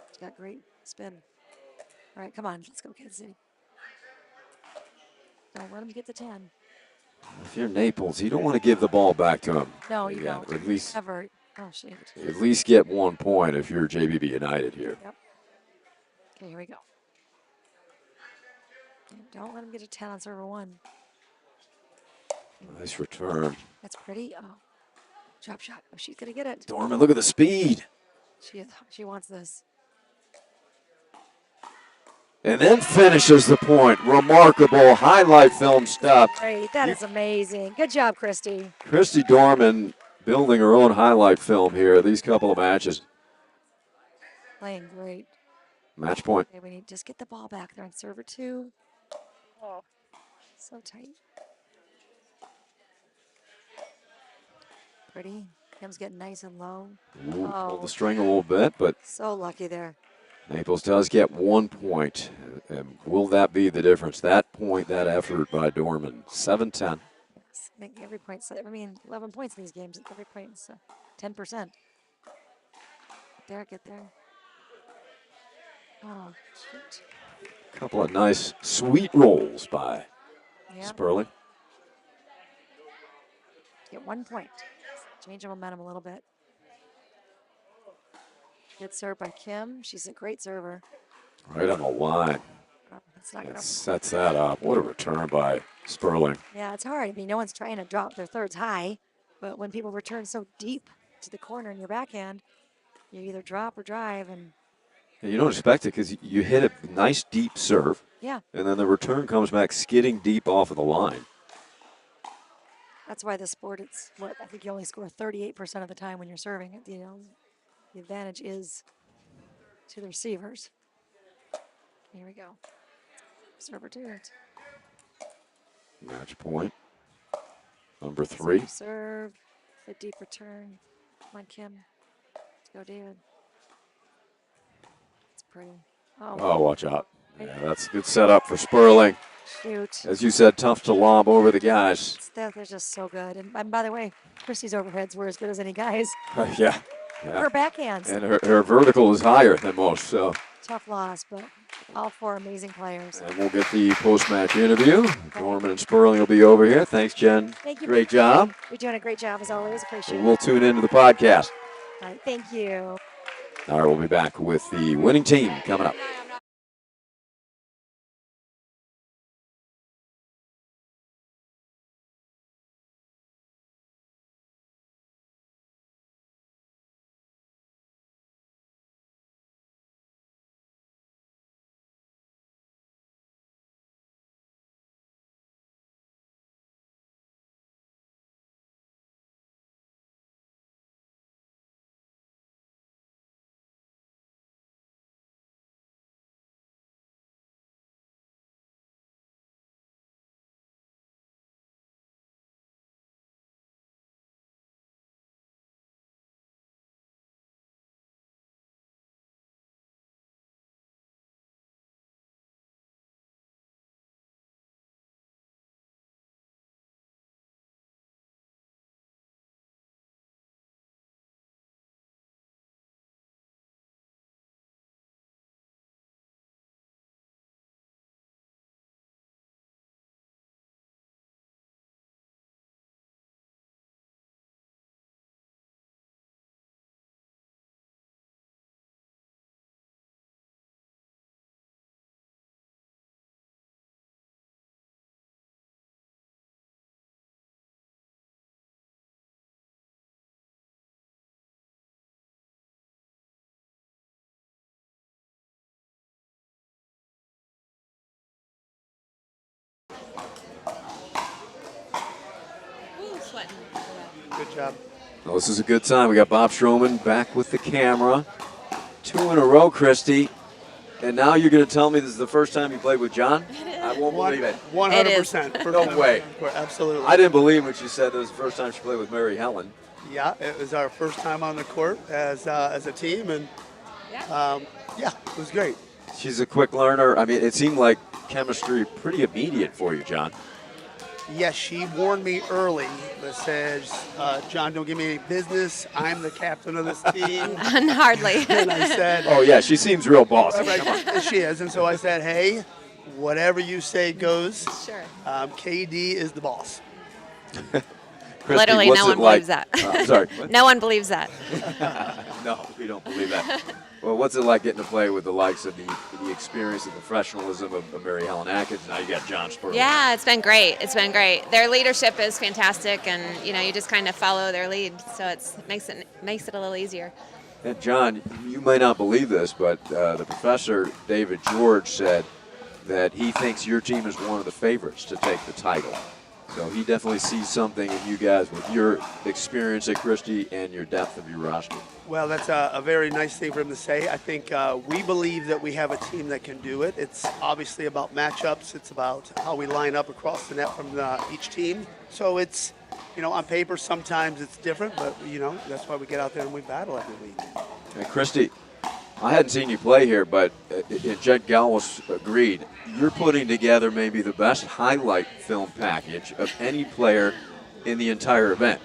It's got great spin. All right, come on, let's go, Kansas City. Don't let him get the 10. If you're Naples, you don't want to give the ball back to him. No, you don't. At least, Ever. Oh, shit. at least get 1 point if you're JBB United here. Yep. Okay, here we go. Don't let him get a 10 on server 1. Nice return. That's pretty. Oh, drop shot. Oh, she's going to get it. Dorman, look at the speed. She wants this. And then finishes the point. Remarkable highlight film stuff. Great. That is amazing. Good job, Christy. Christy Dorman building her own highlight film here these couple of matches. Playing great. Match point. Okay, we need just get the ball back there on server 2. Oh, so tight. Pretty. Kim's getting nice and low. Ooh, pulled Oh. the string a little bit, but So lucky there. Naples does get 1 point. And will that be the difference? That point, that effort by Dorman. 7-10. Yes, make every point. I mean, 11 points in these games. Every point's 10%. Get there. Oh, shoot. Couple of nice sweet rolls by Yeah, Sperling. get 1 point. Change the momentum a little bit. Good serve by Kim. She's a great server. Right on the line. It's not gonna. It sets that up. What a return by Sperling. Yeah, it's hard. I mean, no one's trying to drop their thirds high, but when people return so deep to the corner in your backhand, you either drop or drive, and And you don't expect it because you hit a nice deep serve, yeah, and then the return comes back skidding deep off of the line. that's why the sport. It's what I think you only score 38% of the time when you're serving it. You know, the advantage is to the receivers. Here we go. Server 2. Match point. Number 3. Serve. A deep return. Come on, Kim. Let's go, David. It's pretty. Oh, watch out. Yeah, that's a good setup for Sperling. Shoot. As you said, tough to lob over the guys. They're just so good. And by the way, Christy's overheads were as good as any guys. Yeah. Her backhands. And her vertical is higher than most, so. Tough loss, but all 4 amazing players. And we'll get the post-match interview. Dorman and Sperling will be over here. Thanks, Jen. Thank you. Great job. You're doing a great job as always. Appreciate it. We'll tune into the podcast. All right, thank you. All right, we'll be back with the winning team coming up. sweating. Good job. Well, this is a good time. We got Bob Stroman back with the camera. 2 in a row, Christy. And now you're going to tell me this is the first time you played with John? I won't believe it. 100%. No way. Absolutely. I didn't believe when she said that was the first time she played with Mary Helen. Yeah, it was our first time on the court as a team, and yeah, it was great. She's a quick learner. I mean, it seemed like chemistry pretty immediate for you, John. Yes, she warned me early that says, John, don't give me any business. I'm the captain of this team. Hardly. And I said, Oh, yeah, she seems real bossy. right, she is. And so I said, hey, whatever you say goes. Sure. KD is the boss. Christy, Literally, what's no it one like- believes that. Sorry. What? No one believes that. No, we don't believe that. Well, what's it like getting to play with the likes of the experience, the professionalism of Mary Helen Atkins? Now you got John Spurlock. Yeah, it's been great. It's been great. Their leadership is fantastic, and you just kind of follow their lead, so it makes it a little easier. And John, you may not believe this, but the professor, David George, said that he thinks your team is one of the favorites to take the title. So he definitely sees something in you guys with your experience at Christie and your depth of your roster. Well, that's a very nice thing for him to say. I think we believe that we have a team that can do it. It's obviously about matchups. It's about how we line up across the net from each team. So it's, on paper sometimes it's different, but, that's why we get out there and we battle every week. And Christy, I hadn't seen you play here, but Jed Galwas agreed. You're putting together maybe the best highlight film package of any player in the entire event.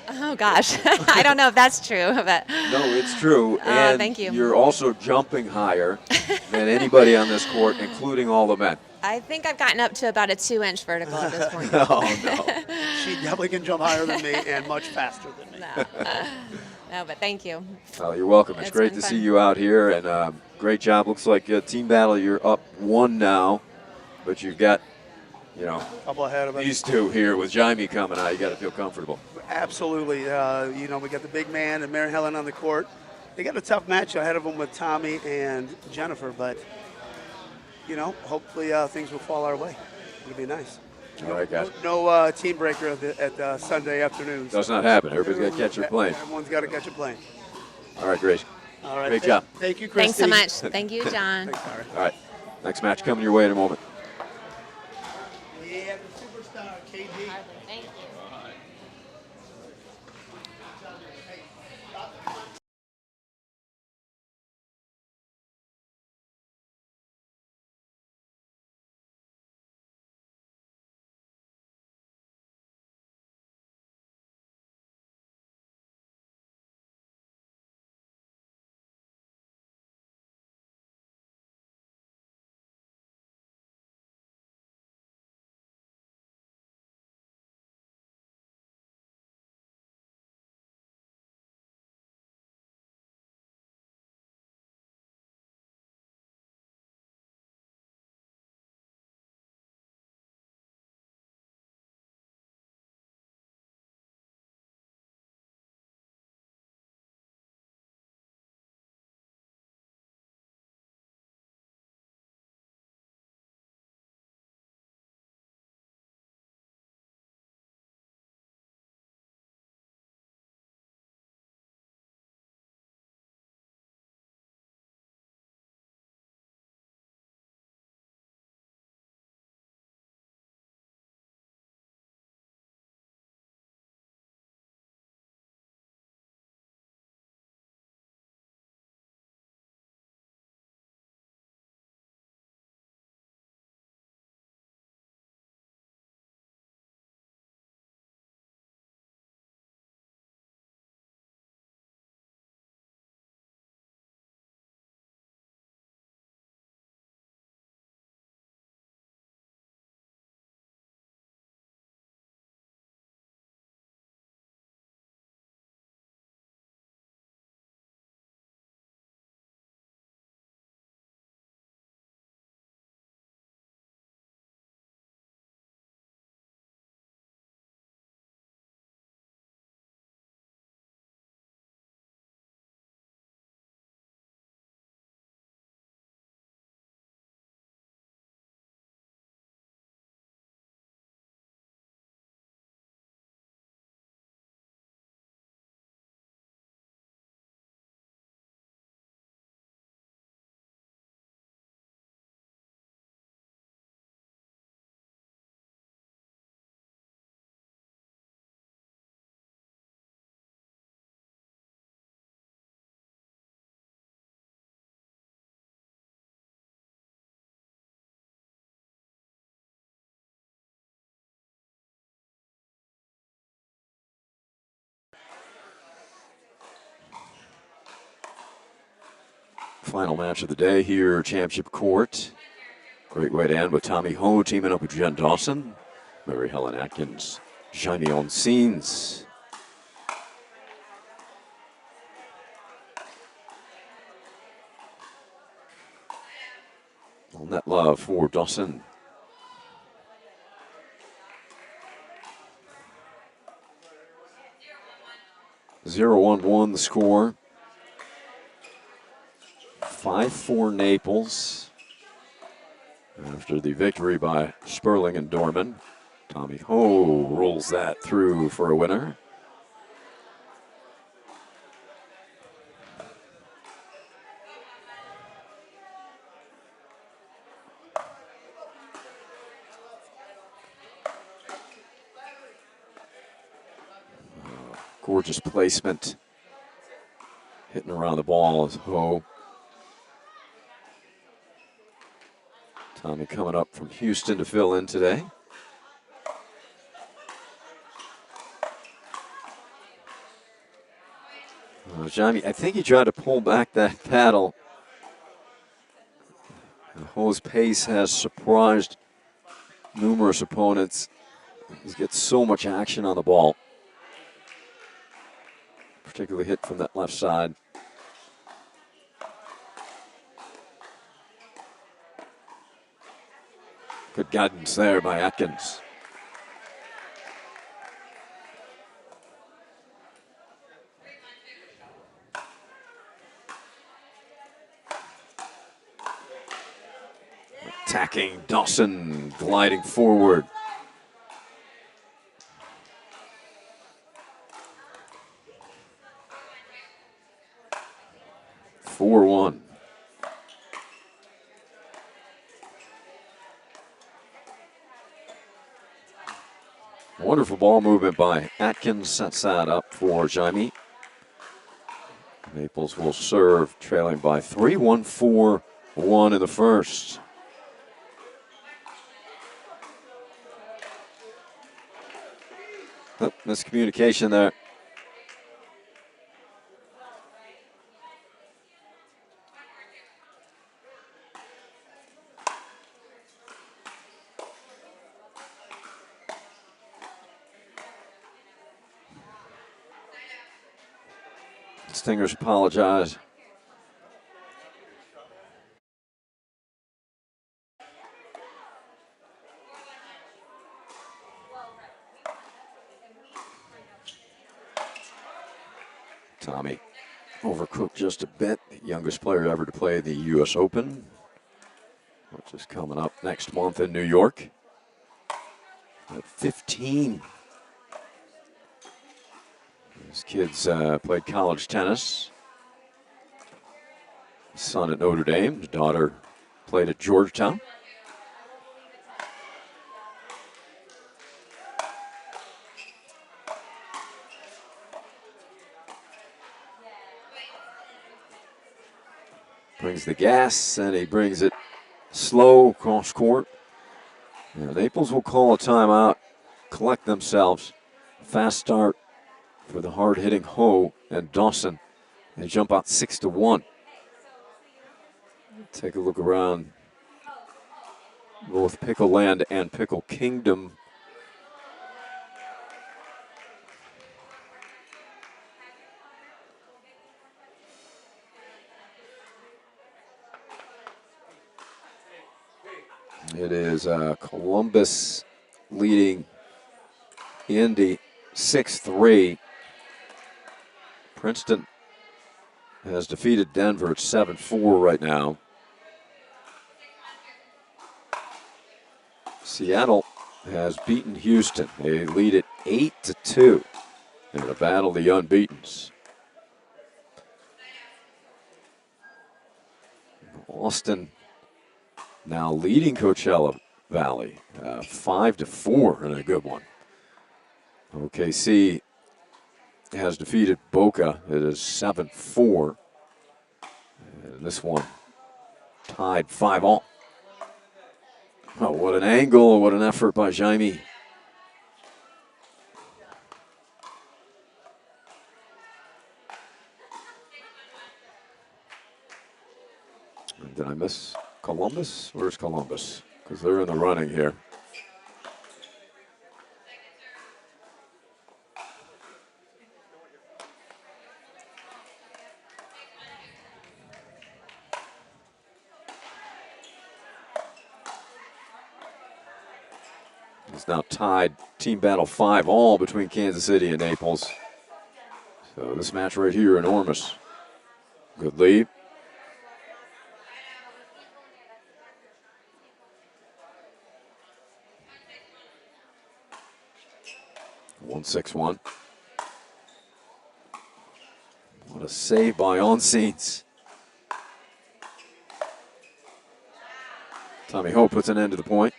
Oh gosh, I don't know if that's true, but No, it's true. And thank you. You're also jumping higher than anybody on this court, including all the men. I think I've gotten up to about a 2-inch vertical at this point. Oh, no. She definitely can jump higher than me and much faster than me. No, but thank you. Well, you're welcome. It's great been to fun. see you out here, and great job. Looks like team battle, you're up 1 now, but you've got, Couple ahead of us. these two here with Jaime coming out. You got to feel comfortable. Absolutely. We got the big man and Mary Helen on the court. They got a tough match ahead of them with Tommy and Jennifer, but, hopefully things will fall our way. It'll be nice. All right, guys. No team breaker at Sunday afternoons. Does not happen. Everybody's got to catch their plane. Everyone's got to catch a plane. All right, Grace. All right. Great job. Thank you, Christy. Thanks so much. Thank you, John. Thanks, Harry. All right. Next match coming your way in a moment. Yeah, the superstar, KD. Thank you. Final match of the day here, Championship Court. Great way to end with Tommy Ho teaming up with Jen Dawson, Mary Helen Atkins, Jaime Oncines. All net love for Dawson. 0-1-1 the score. 5-4 Naples. After the victory by Sperling and Dorman, Tommy Ho rolls that through for a winner. Gorgeous placement. Hitting around the ball is Ho. Tommy coming up from Houston to fill in today. Johnny, I think he tried to pull back that paddle. Ho's pace has surprised numerous opponents. He gets so much action on the ball, particularly hit from that left side. Good guidance there by Atkins. Attacking Dawson, gliding forward. (4-1). Wonderful ball movement by Atkins, sets that up for Jaime. Naples will serve, trailing by 3, 1-4-1 in the first. Oh, miscommunication there. Stingers apologize. Tommy overcooked just a bit. The youngest player ever to play the U.S. Open, which is coming up next month in New York. At 15. His kids played college tennis. His son at Notre Dame. His daughter played at Georgetown. Brings the gas, and he brings it slow cross court. Yeah, Naples will call a timeout, collect themselves. Fast start for the hard-hitting Ho and Dawson. They jump out 6-1. Take a look around both Pickleland and Pickle Kingdom. It is Columbus leading Indy 6-3. Princeton has defeated Denver at 7-4 right now. Seattle has beaten Houston. They lead it 8-2 in a battle of the unbeatens. Austin now leading Coachella Valley 5-4 in a good one. OKC has defeated Boca. It is 7-4. And this one tied 5-all. Oh, what an angle, what an effort by Jaime. Did I miss Columbus? Where's Columbus? Because they're in the running here. It's now tied team battle 5-all between Kansas City and Naples. So this match right here, enormous. Good lead. One 6-1. What a save by Onscenes. Tommy Hope puts an end to the point.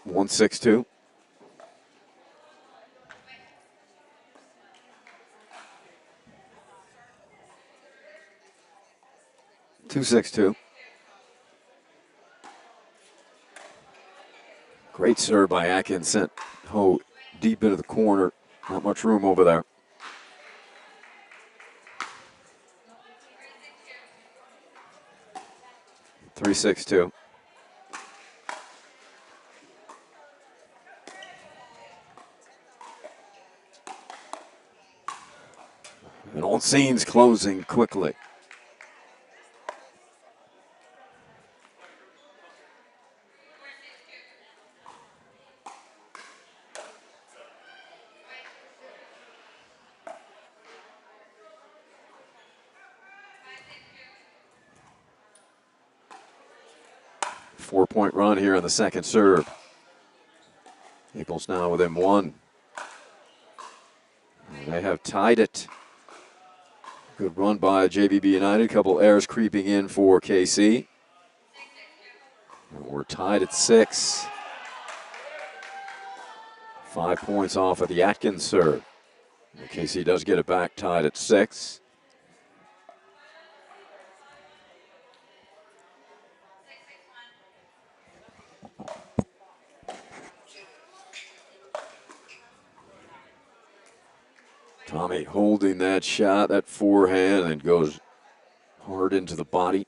One 6-2. Two 6-2. Great serve by Atkins. Sent Ho deep into the corner. Not much room over there. 3-6-2. And Onscenes closing quickly. Four-point run here on the second serve. Naples now within one. They have tied it. Good run by JBB United. Couple errors creeping in for KC. And we're tied at 6. 5 points off of the Atkins serve. And KC does get it back, tied at 6. Tommy holding that shot, that forehand, and goes hard into the body.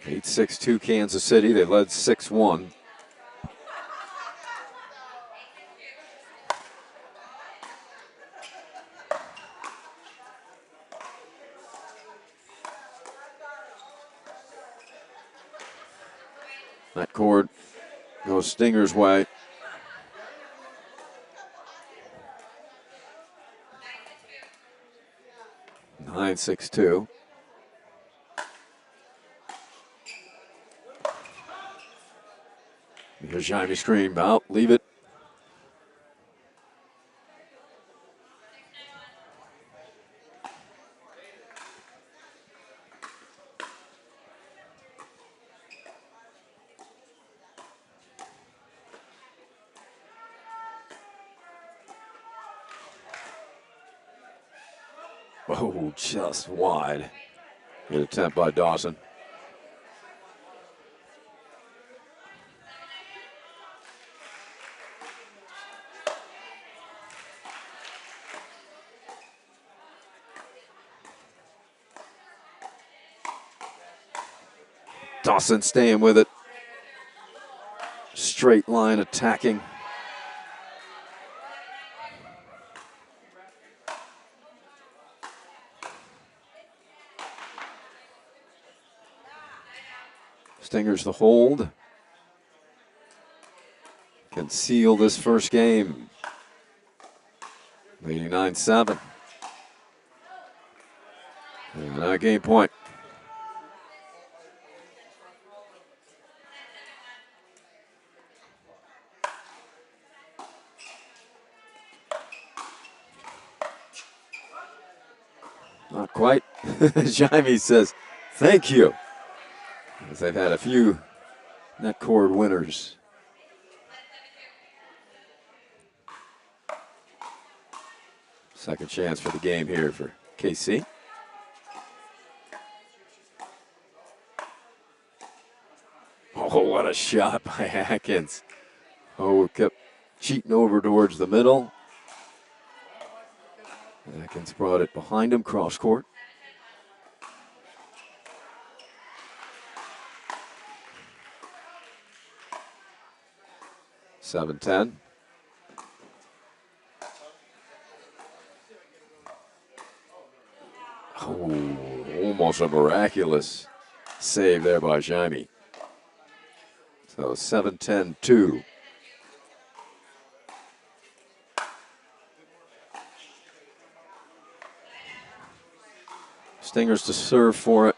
Eight 6-2 Kansas City. They led 6-1. That cord goes Stinger's way. Nine 6-2. Here's Jaime scream out, leave it. Oh, just wide. Good attempt by Dawson. Dawson staying with it. Straight line attacking. Stinger's the hold. Can seal this first game. Leading 9-7. And a game point. Not quite. Jaime says, thank you. As they've had a few net cord winners. Second chance for the game here for KC. Oh, what a shot by Atkins. Oh, kept cheating over towards the middle. Atkins brought it behind him, cross court. Seven 10. Oh, almost a miraculous save there by Jaime. So 7-10-2. Stingers to serve for it.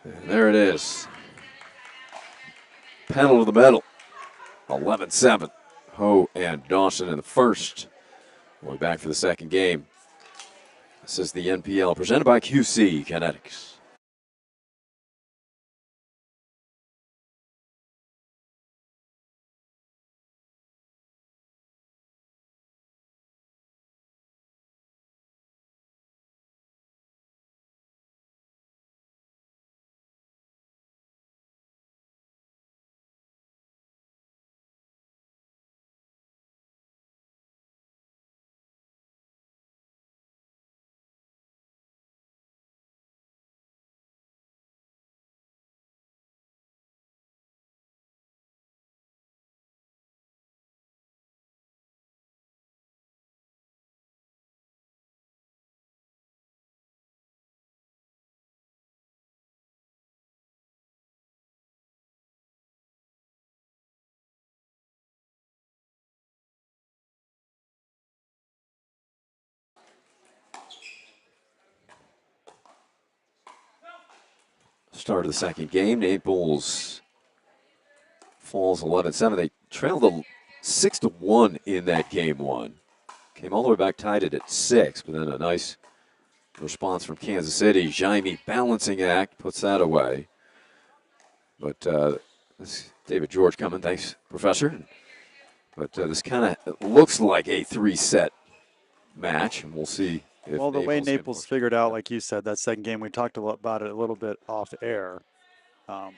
And there it is. Pedal to the metal. 11-7. Ho and Dawson in the first. We're back for the second game. This is the NPL presented by QC Kinetics. Start of the second game. Naples falls 11-7. They trailed 6-1 in that game one. Came all the way back, tied it at 6, but then a nice response from Kansas City. Jaime balancing act, puts that away. But this David George coming. Thanks, Professor. But this kind of looks like a 3-set match, and we'll see if Well, the way can Naples figured out, like you said, that second game, we talked about it a little bit off air.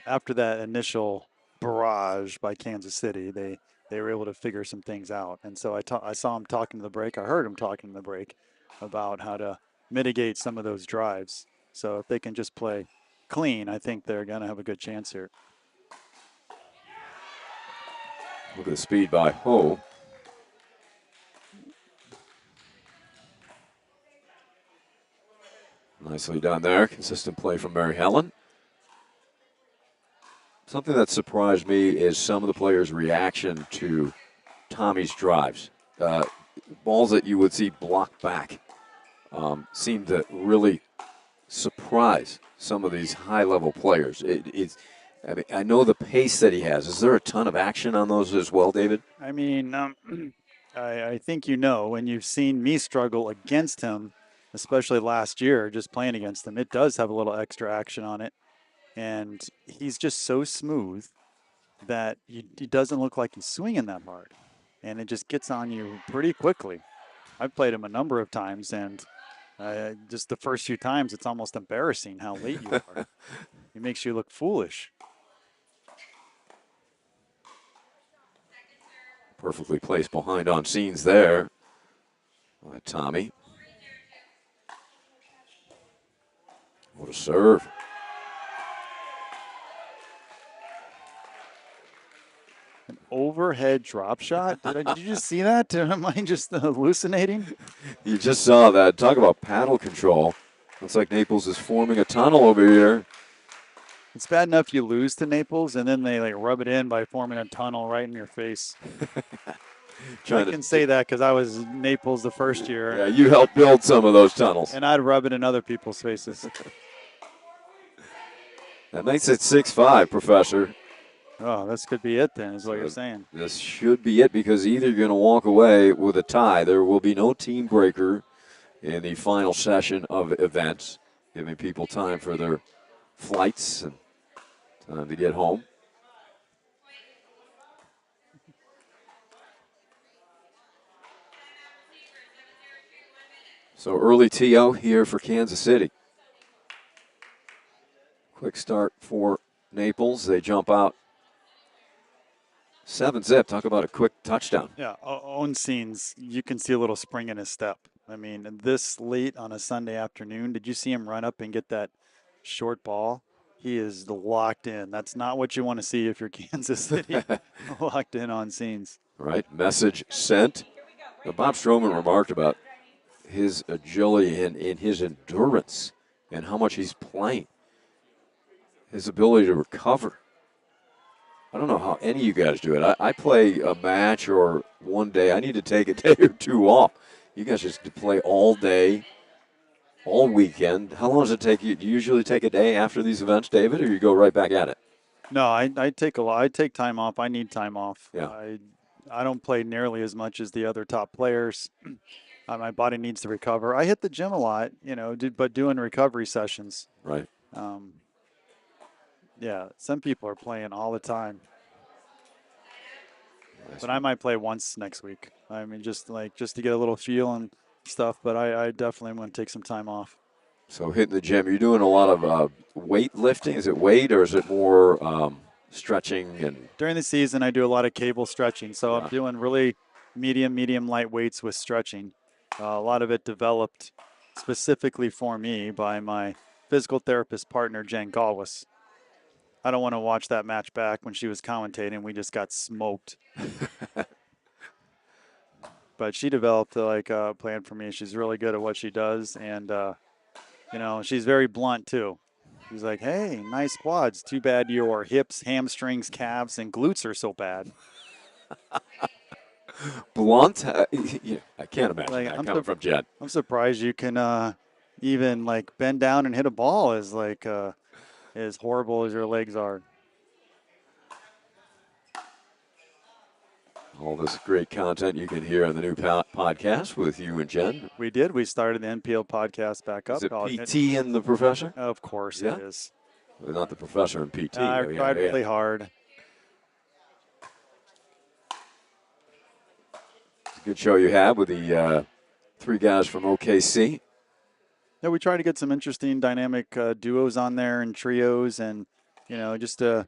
After that initial barrage by Kansas City, they were able to figure some things out. And so I saw him talking to the break. I heard him talking to the break about how to mitigate some of those drives. So if they can just play clean, I think they're going to have a good chance here. Look at the speed by Ho. Nicely done there. Consistent play from Mary Helen. Something that surprised me is some of the players' reaction to Tommy's drives. Balls that you would see blocked back seem to really surprise some of these high-level players. I know the pace that he has. Is there a ton of action on those as well, David? I mean, I think you know, when you've seen me struggle against him, especially last year, just playing against him, it does have a little extra action on it. And he's just so smooth that he doesn't look like he's swinging that hard. And it just gets on you pretty quickly. I've played him a number of times, and just the first few times, it's almost embarrassing how late you are. It makes you look foolish. Perfectly placed behind on scenes there by Tommy. What a serve. An overhead drop shot? Did you just see that? Am I just hallucinating? You just saw that. Talk about paddle control. Looks like Naples is forming a tunnel over here. It's bad enough you lose to Naples, and then they rub it in by forming a tunnel right in your face. I can say that because I was Naples the first year. Yeah, you helped build some of those tunnels. And I'd rub it in other people's faces. That makes it 6-5, Professor. Oh, this could be it then, is what So you're saying. this should be it because either you're going to walk away with a tie. There will be no team breaker in the final session of events, giving people time for their flights and time to get home. So early TO here for Kansas City. Quick start for Naples. They jump out 7-zip. Talk about a quick touchdown. Yeah, own scenes, you can see a little spring in his step. I mean, this late on a Sunday afternoon, did you see him run up and get that short ball? He is locked in. That's not what you want to see if you're Kansas City. Locked in on scenes. Right, message sent. Now, Bob Stroman remarked about his agility and in his endurance and how much he's playing. His ability to recover. I don't know how any of you guys do it. I play a match or one day. I need to take a day or two off. You guys just play all day, all weekend. How long does it take you? Do you usually take a day after these events, David, or you go right back at it? No, I take a lot. I take time off. I need time off. Yeah. I don't play nearly as much as the other top players. My body needs to recover. I hit the gym a lot, but doing recovery sessions. Right. Yeah, some people are playing all the time. But I might play once next week. I mean, just to get a little feel and stuff. But I definitely want to take some time off. So hitting the gym, you're doing a lot of weight lifting. Is it weight or is it more stretching? And during the season, I do a lot of cable stretching. So I'm doing really medium light weights with stretching. A lot of it developed specifically for me by my physical therapist partner, Jen Galwis. I don't want to watch that match back when she was commentating. We just got smoked. But she developed a plan for me. She's really good at what she does. And, she's very blunt too. She's like, hey, nice quads. Too bad your hips, hamstrings, calves, and glutes are so bad. Blunt? Yeah, I can't imagine that coming from Jen. I'm surprised you can even bend down and hit a ball as as horrible as your legs are. All this great content you can hear on the new podcast with you and Jen. We did. We started the NPL podcast back up. Is it PT and the professor? Of course it is. Well, not the professor and PT. I tried really hard. It's a good show you have with the three guys from OKC. Yeah, we try to get some interesting dynamic duos on there and trios and, just to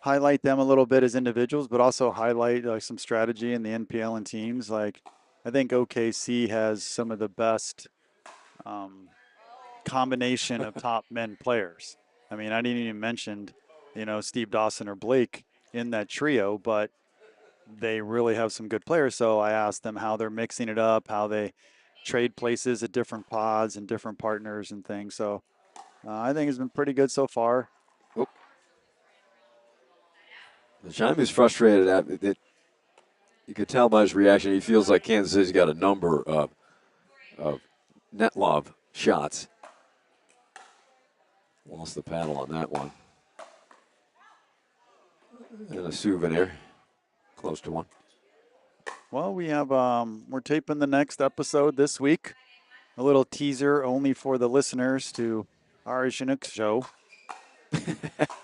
highlight them a little bit as individuals, but also highlight some strategy in the NPL and teams. I think OKC has some of the best combination of top men players. I mean, I didn't even mention, Steve Dawson or Blake in that trio, but they really have some good players. So I asked them how they're mixing it up, how they trade places at different pods and different partners and things. So I think it's been pretty good so far. Jaime is frustrated at it. You could tell by his reaction. He feels like Kansas City's got a number of net love shots. Lost the paddle on that one. And a souvenir, close to one. Well, we have we're taping the next episode this week. A little teaser only for the listeners to our Chinook show.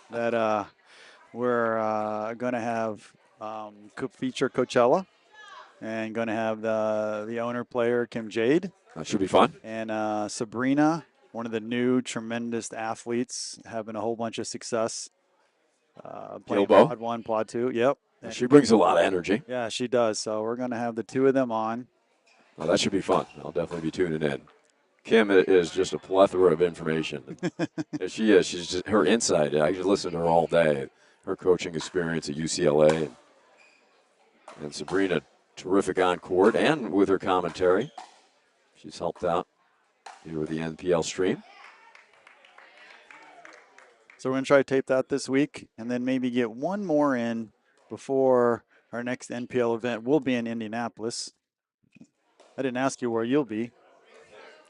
That we're going to have feature Coachella and going to have the owner player Kim Jade. That should be fun. And Sabrina, one of the new tremendous athletes, having a whole bunch of success. Playing Plod 1, Plod 2. Yep. And she brings a lot of energy. Yeah, she does. So we're going to have the two of them on. Well, that should be fun. I'll definitely be tuning in. Kim is just a plethora of information. She is. She's just her insight. I could listen to her all day. Her coaching experience at UCLA. And Sabrina, terrific on court and with her commentary. She's helped out here with the NPL stream. So we're going to try to tape that this week and then maybe get one more in before our next NPL event. We'll be in Indianapolis. I didn't ask you where you'll be.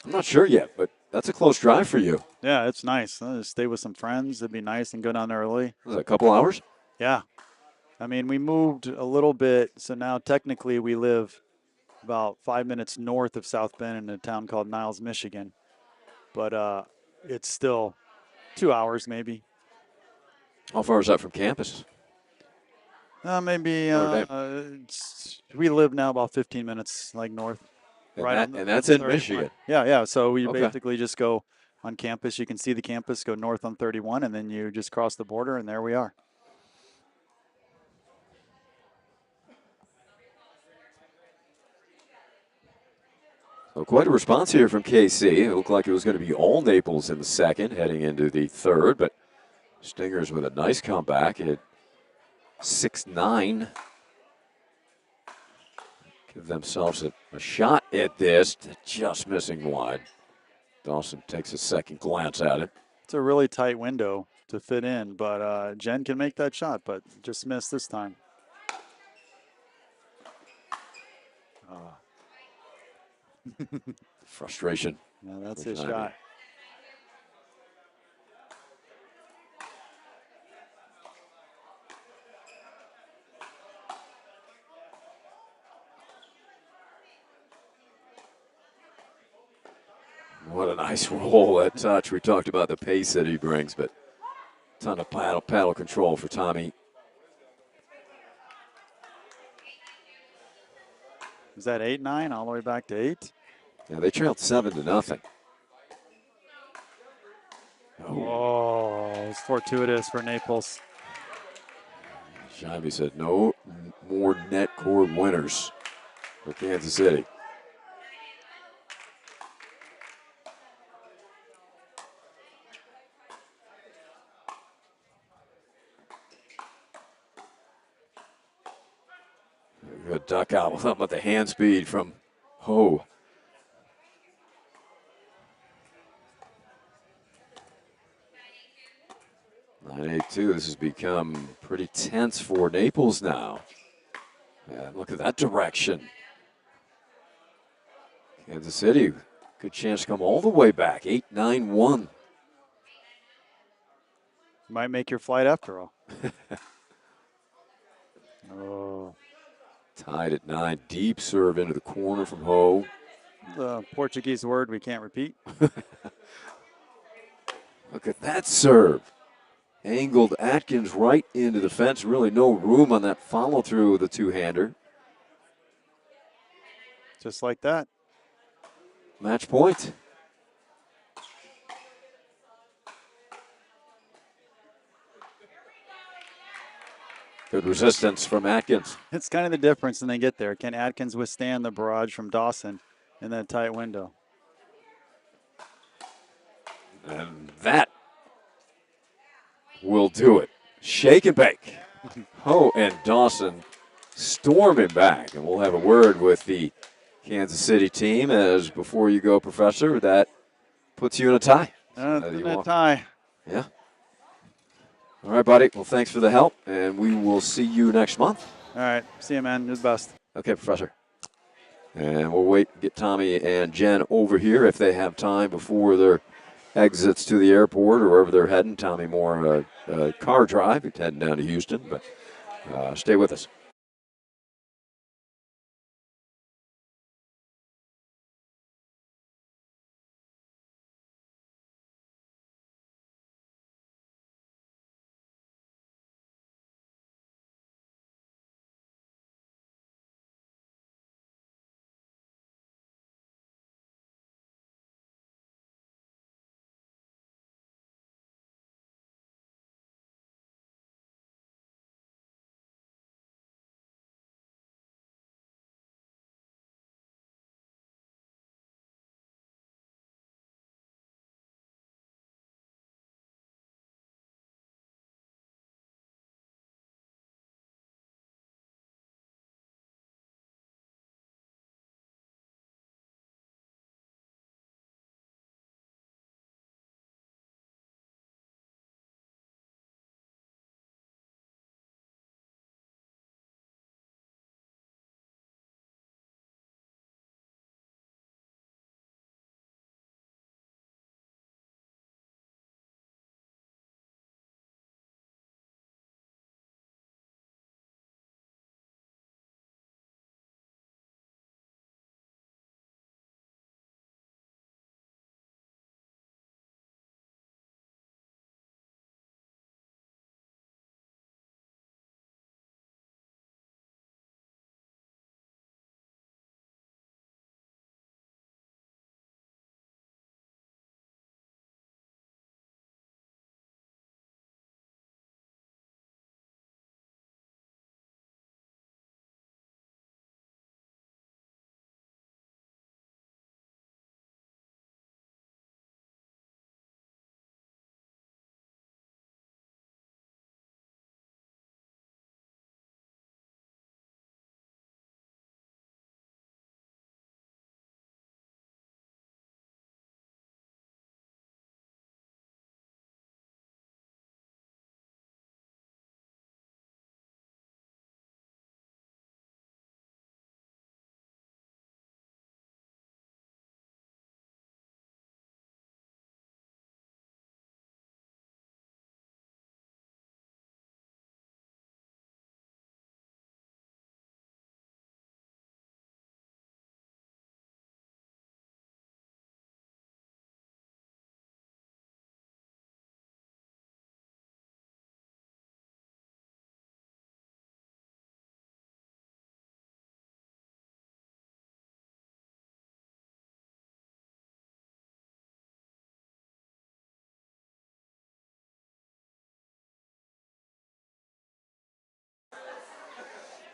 I'm not sure yet, but that's a close drive for you. Yeah, it's nice. I'll just stay with some friends. It'd be nice and go down there early. Was it a couple hours? Yeah. I mean, we moved a little bit, so now technically we live about 5 minutes north of South Bend in a town called Niles, Michigan. But it's still 2 hours maybe. How far is that from campus? Maybe Notre Dame. we live now about 15 minutes like north. And, Right that, on and that's in 31. Michigan. Yeah, yeah. So we Okay. basically just go on campus. You can see the campus, go north on 31, and then you just cross the border, and there we are. So quite a response here from KC. It looked like it was going to be all Naples in the second, heading into the third, but Stingers with a nice comeback at 6-9. Give themselves a shot at this, just missing wide. Dawson takes a second glance at it. It's a really tight window to fit in, but Jen can make that shot, but just missed this time. Frustration. Yeah, that's for his Jaime. shot. What a nice roll, that touch. We talked about the pace that he brings, but ton of paddle control for Tommy. Is that 8-9 all the way back to 8? Yeah, they trailed 7-0. Oh, it's fortuitous for Naples. Jaime said no more net cord winners for Kansas City. Good duck out with the hand speed from Ho. (9-8-2). This has become pretty tense for Naples now. Yeah, look at that direction. Kansas City, good chance to come all the way back. 8-9-1. Might make your flight after all. Oh, Tied at 9. Deep serve into the corner from Ho. the Portuguese word we can't repeat. Look at that serve. Angled Atkins right into the fence. Really no room on that follow through with a two-hander. Just like that. Match point. Good resistance from Atkins. It's kind of the difference when they get there. Can Atkins withstand the barrage from Dawson in that tight window? And that will do it. Shake and bake. Ho and Dawson storming back. And we'll have a word with the Kansas City team as before you go, Professor, that puts you in a tie. In a tie. Yeah. All right, buddy. Well, thanks for the help, and we will see you next month. All right. See you, man. You're the best. Okay, Professor. And we'll wait, get Tommy and Jen over here if they have time before their exits to the airport or wherever they're heading. Tommy more car drive, he's heading down to Houston, but stay with us.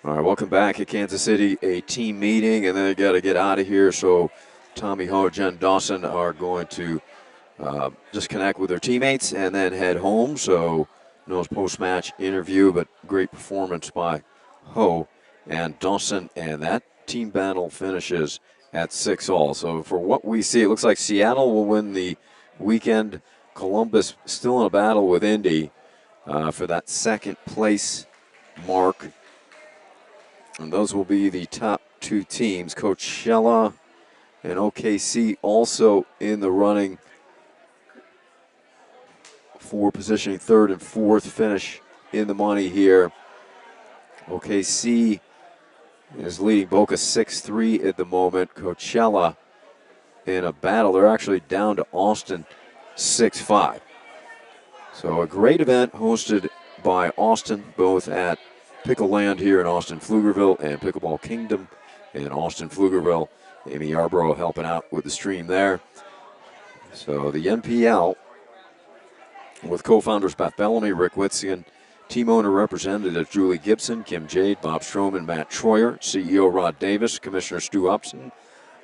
All right, welcome back at Kansas City, a team meeting, and then they got to get out of here. So Tommy Ho, Jen Dawson are going to just connect with their teammates and then head home. So no post-match interview, but great performance by Ho and Dawson, and that team battle finishes at 6-all. So for what we see, it looks like Seattle will win the weekend. Columbus still in a battle with Indy for that second place mark. And those will be the top two teams. Coachella and OKC also in the running for positioning third and fourth, finish in the money here. OKC is leading Boca 6-3 at the moment. Coachella in a battle. They're actually down to Austin 6-5. So a great event hosted by Austin, both at Pickleland here in Austin, Pflugerville, and Pickleball Kingdom in Austin, Pflugerville. Amy Yarborough helping out with the stream there. So the NPL with co-founders Beth Bellamy, Rick Witzian, team owner representative Julie Gibson, Kim Jade, Bob Stroman, Matt Troyer, CEO Rod Davis, Commissioner Stu Upson,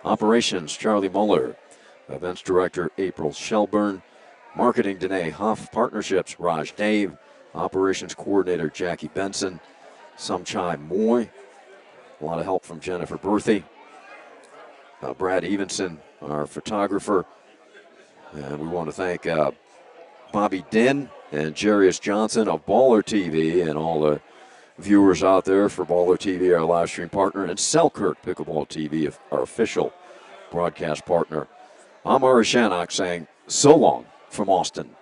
Operations Charlie Muller, Events Director April Shelburne, Marketing Danae Huff, Partnerships Raj Dave, Operations Coordinator Jackie Benson, Sumchai Moy, a lot of help from Jennifer Berthy, Brad Evenson, our photographer, and we want to thank Bobby Din and Jarius Johnson of Baller TV and all the viewers out there for Baller TV, our live stream partner, and Selkirk Pickleball TV, our official broadcast partner. I'm Ari Shannock saying so long from Austin.